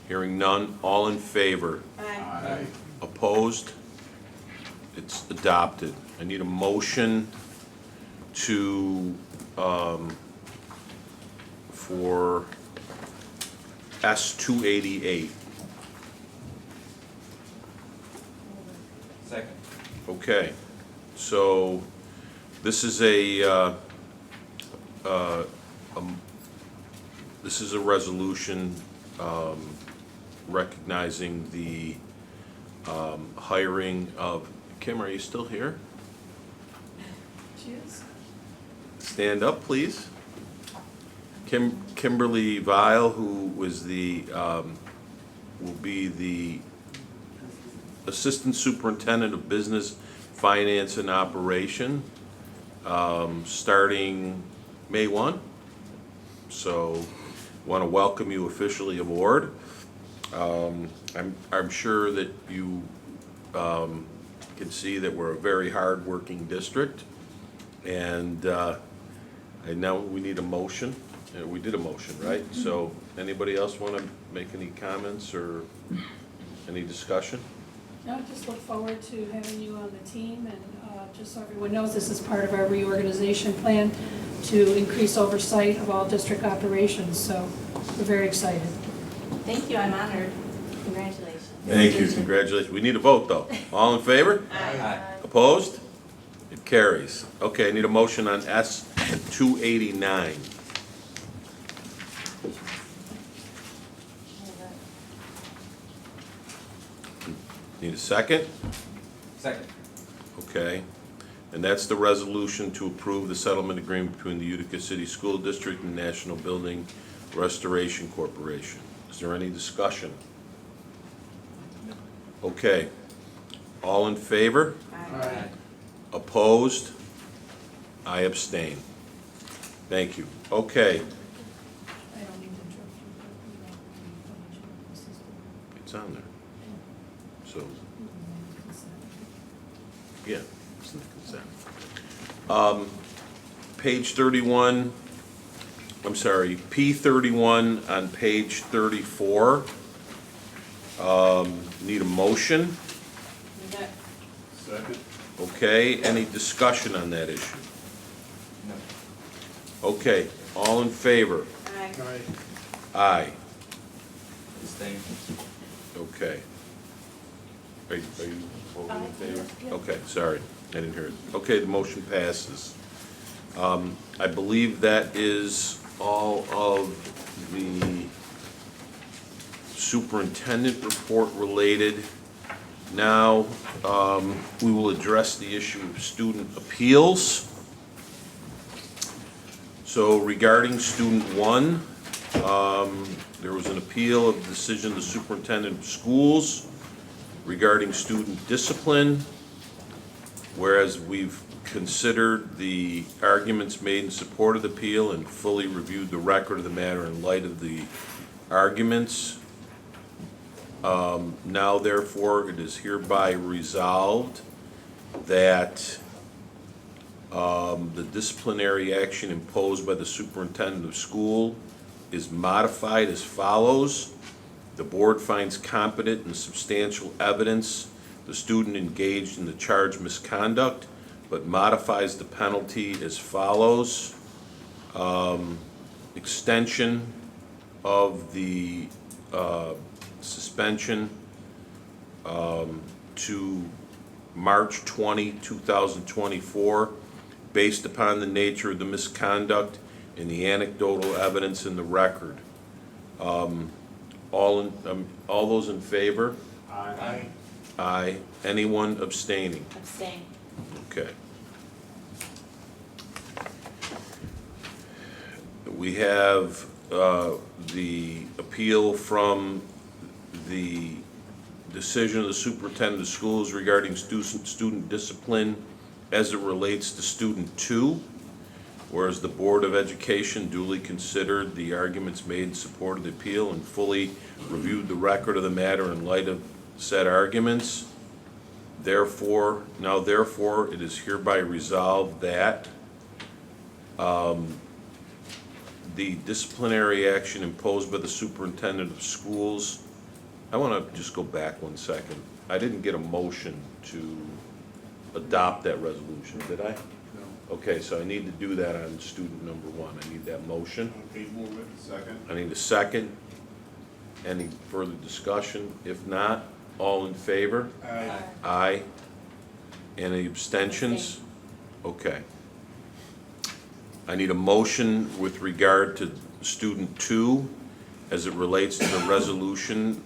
Hearing none, all in favor? Aye. Opposed? It's adopted. I need a motion to, for S-288. Second. Okay, so this is a resolution recognizing the hiring of, Kim, are you still here? Cheers. Stand up, please. Kimberly Vile, who was will be the Assistant Superintendent of Business, Finance, and Operation, starting May 1. So, want to welcome you officially aboard. I'm sure that you can see that we're a very hard-working district, and now we need a motion. We did a motion, right? So, anybody else want to make any comments or any discussion? No, just look forward to having you on the team, and just so everyone knows, this is part of our reorganization plan to increase oversight of all district operations, so we're very excited. Thank you, I'm honored. Congratulations. Thank you, congratulations. We need a vote, though. All in favor? Aye. Opposed? It carries. Okay, I need a motion on S-289. Need a second? Second. Okay. And that's the resolution to approve the settlement agreement between the Utica City School District and National Building Restoration Corporation. Is there any discussion? Okay. All in favor? Aye. Opposed? I abstain. Thank you. Okay, I don't mean to interrupt you, but we don't need financial assistance. it's on there. So, yeah, it's in the consent. Page 31, I'm sorry, P31 on page 34. Need a motion? Second. Okay, any discussion on that issue? No. Okay, all in favor? Aye. Abstain. Okay. Are you voting in favor? Okay, sorry, I didn't hear it. Okay, the motion passes. I believe that is all of the superintendent report related. Now, we will address the issue of student appeals. So regarding student one, there was an appeal of the decision of the superintendent of schools regarding student discipline. Whereas we've considered the arguments made in support of the appeal and fully reviewed the record of the matter in light of the arguments. Now therefore, it is hereby resolved that the disciplinary action imposed by the superintendent of school is modified as follows. The board finds competent and substantial evidence the student engaged in the charged misconduct, but modifies the penalty as follows. Extension of the suspension to March 20, 2024, based upon the nature of the misconduct and the anecdotal evidence in the record. All those in favor? Aye. Aye. Anyone abstaining? Abstain. Okay. We have the appeal from the decision of the superintendent of schools regarding student discipline as it relates to student 2, whereas the Board of Education duly considered the arguments made in support of the appeal and fully reviewed the record of the matter in light of said arguments. Therefore, it is hereby resolved that the disciplinary action imposed by the superintendent of schools, I want to just go back 1 second. I didn't get a motion to adopt that resolution, did I? No. Okay, so I need to do that on student number 1. I need that motion. Okay, move it. Second. I need a second. Any further discussion? If not, all in favor? Aye. Aye. Any abstentions? Okay. I need a motion with regard to student 2 as it relates to the resolution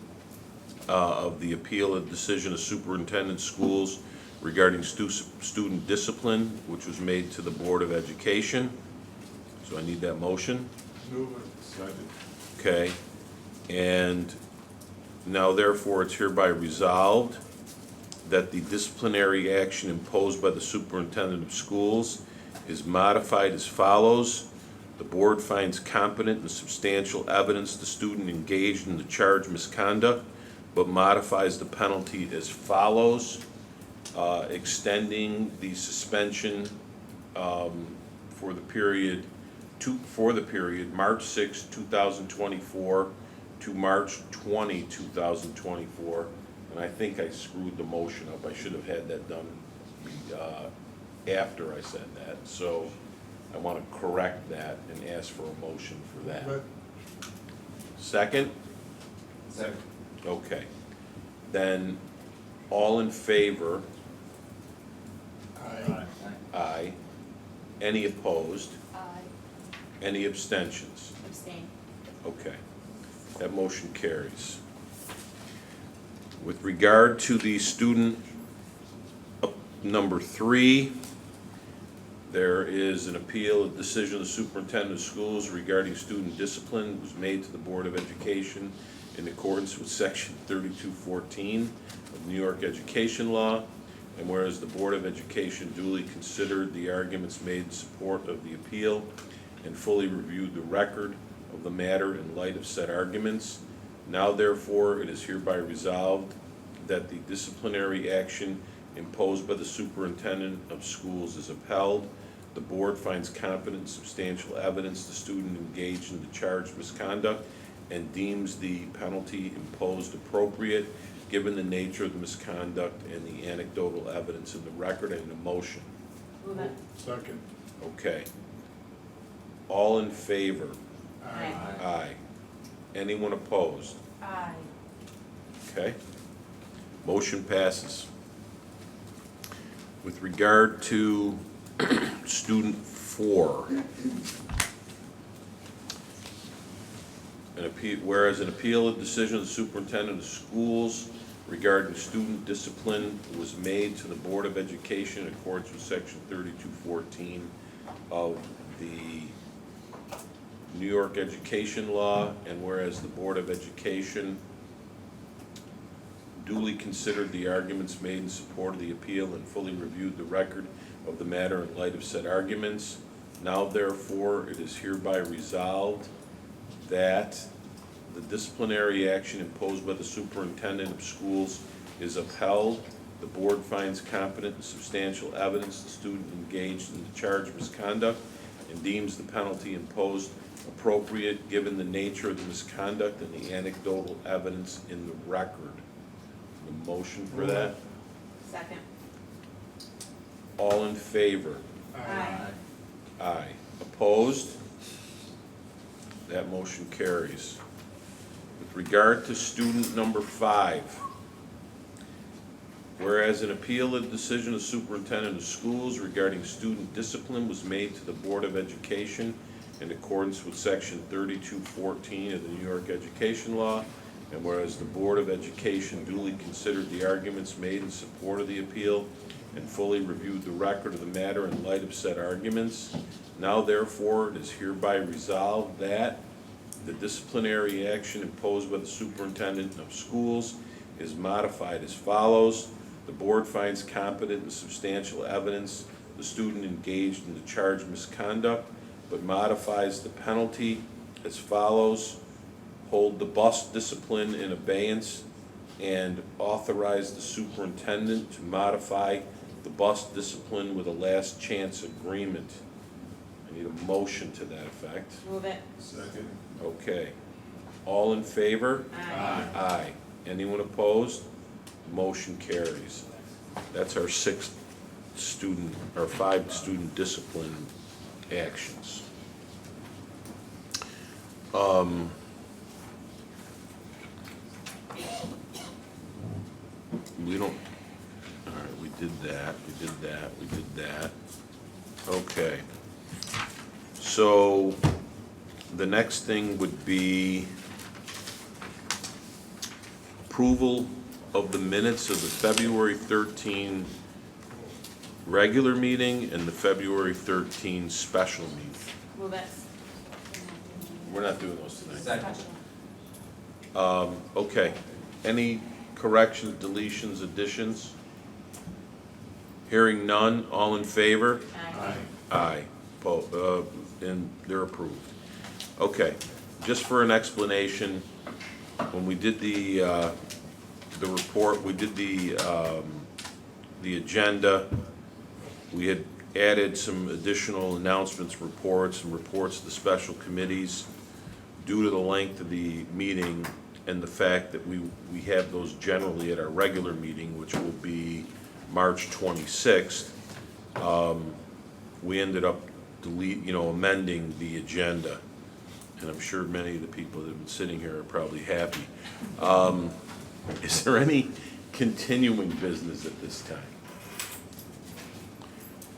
of the appeal of decision of superintendent schools regarding student discipline, which was made to the Board of Education. So I need that motion. Move it. Second. Okay. And now therefore it's hereby resolved that the disciplinary action imposed by the superintendent of schools is modified as follows. The board finds competent and substantial evidence the student engaged in the charged misconduct, but modifies the penalty as follows. Extending the suspension for the period March 6, 2024 to March 20, 2024. And I think I screwed the motion up. I should have had that done after I said that. So I want to correct that and ask for a motion for that. Second? Second. Okay. Then, all in favor? Aye. Aye. Any opposed? Aye. Any abstentions? Abstain. Okay. That motion carries. With regard to the student number 3, there is an appeal of decision of the superintendent of schools regarding student discipline. It was made to the Board of Education in accordance with section 3214 of New York Education Law. And whereas the Board of Education duly considered the arguments made in support of the appeal and fully reviewed the record of the matter in light of said arguments. Now therefore, it is hereby resolved that the disciplinary action imposed by the superintendent of schools is upheld. The board finds competent and substantial evidence the student engaged in the charged misconduct and deems the penalty imposed appropriate given the nature of the misconduct and the anecdotal evidence in the record. And a motion. Move it. Second. Okay. All in favor? Aye. Aye. Anyone opposed? Aye. Okay. Motion passes. With regard to student 4, whereas an appeal of decision of the superintendent of schools regarding student discipline was made to the Board of Education in accordance with section 3214 of the New York Education Law, and whereas the Board of Education duly considered the arguments made in support of the appeal and fully reviewed the record of the matter in light of said arguments, now therefore it is hereby resolved that the disciplinary action imposed by the superintendent of schools is upheld. The board finds competent and substantial evidence the student engaged in the charged misconduct and deems the penalty imposed appropriate given the nature of the misconduct and the anecdotal evidence in the record. A motion for that? Second. All in favor? Aye. Aye. Opposed? That motion carries. With regard to student number 5, whereas an appeal of the decision of superintendent of schools regarding student discipline was made to the Board of Education in accordance with section 3214 of the New York Education Law, and whereas the Board of Education duly considered the arguments made in support of the appeal and fully reviewed the record of the matter in light of said arguments, now therefore it is hereby resolved that the disciplinary action imposed by the superintendent of schools is modified as follows. The board finds competent and substantial evidence the student engaged in the charged misconduct, but modifies the penalty as follows. Hold the bus discipline in abeyance and authorize the superintendent to modify the bus discipline with a last chance agreement. I need a motion to that effect. Move it. Second. Okay. All in favor? Aye. Aye. Anyone opposed? Motion carries. That's our 6 student, or 5 student discipline actions. We don't, all right, we did that, we did that, we did that. Okay. So the next thing would be approval of the minutes of the February 13 regular meeting and the February 13 special meeting. Move it. We're not doing those tonight. Second. Okay. Any corrections, deletions, additions? Hearing none, all in favor? Aye. Aye. And they're approved. Okay, just for an explanation, when we did the report, we did the agenda, we had added some additional announcements, reports, and reports to the special committees due to the length of the meeting and the fact that we have those generally at our regular meeting, which will be March 26th. We ended up amending the agenda, and I'm sure many of the people that have been sitting here are probably happy. Is there any continuing business at this time?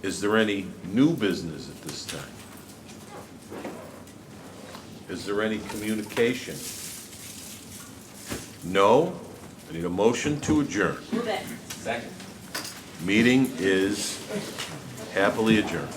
Is there any new business at this time? Is there any communication? No? I need a motion to adjourn. Move it. Second. Meeting is happily adjourned.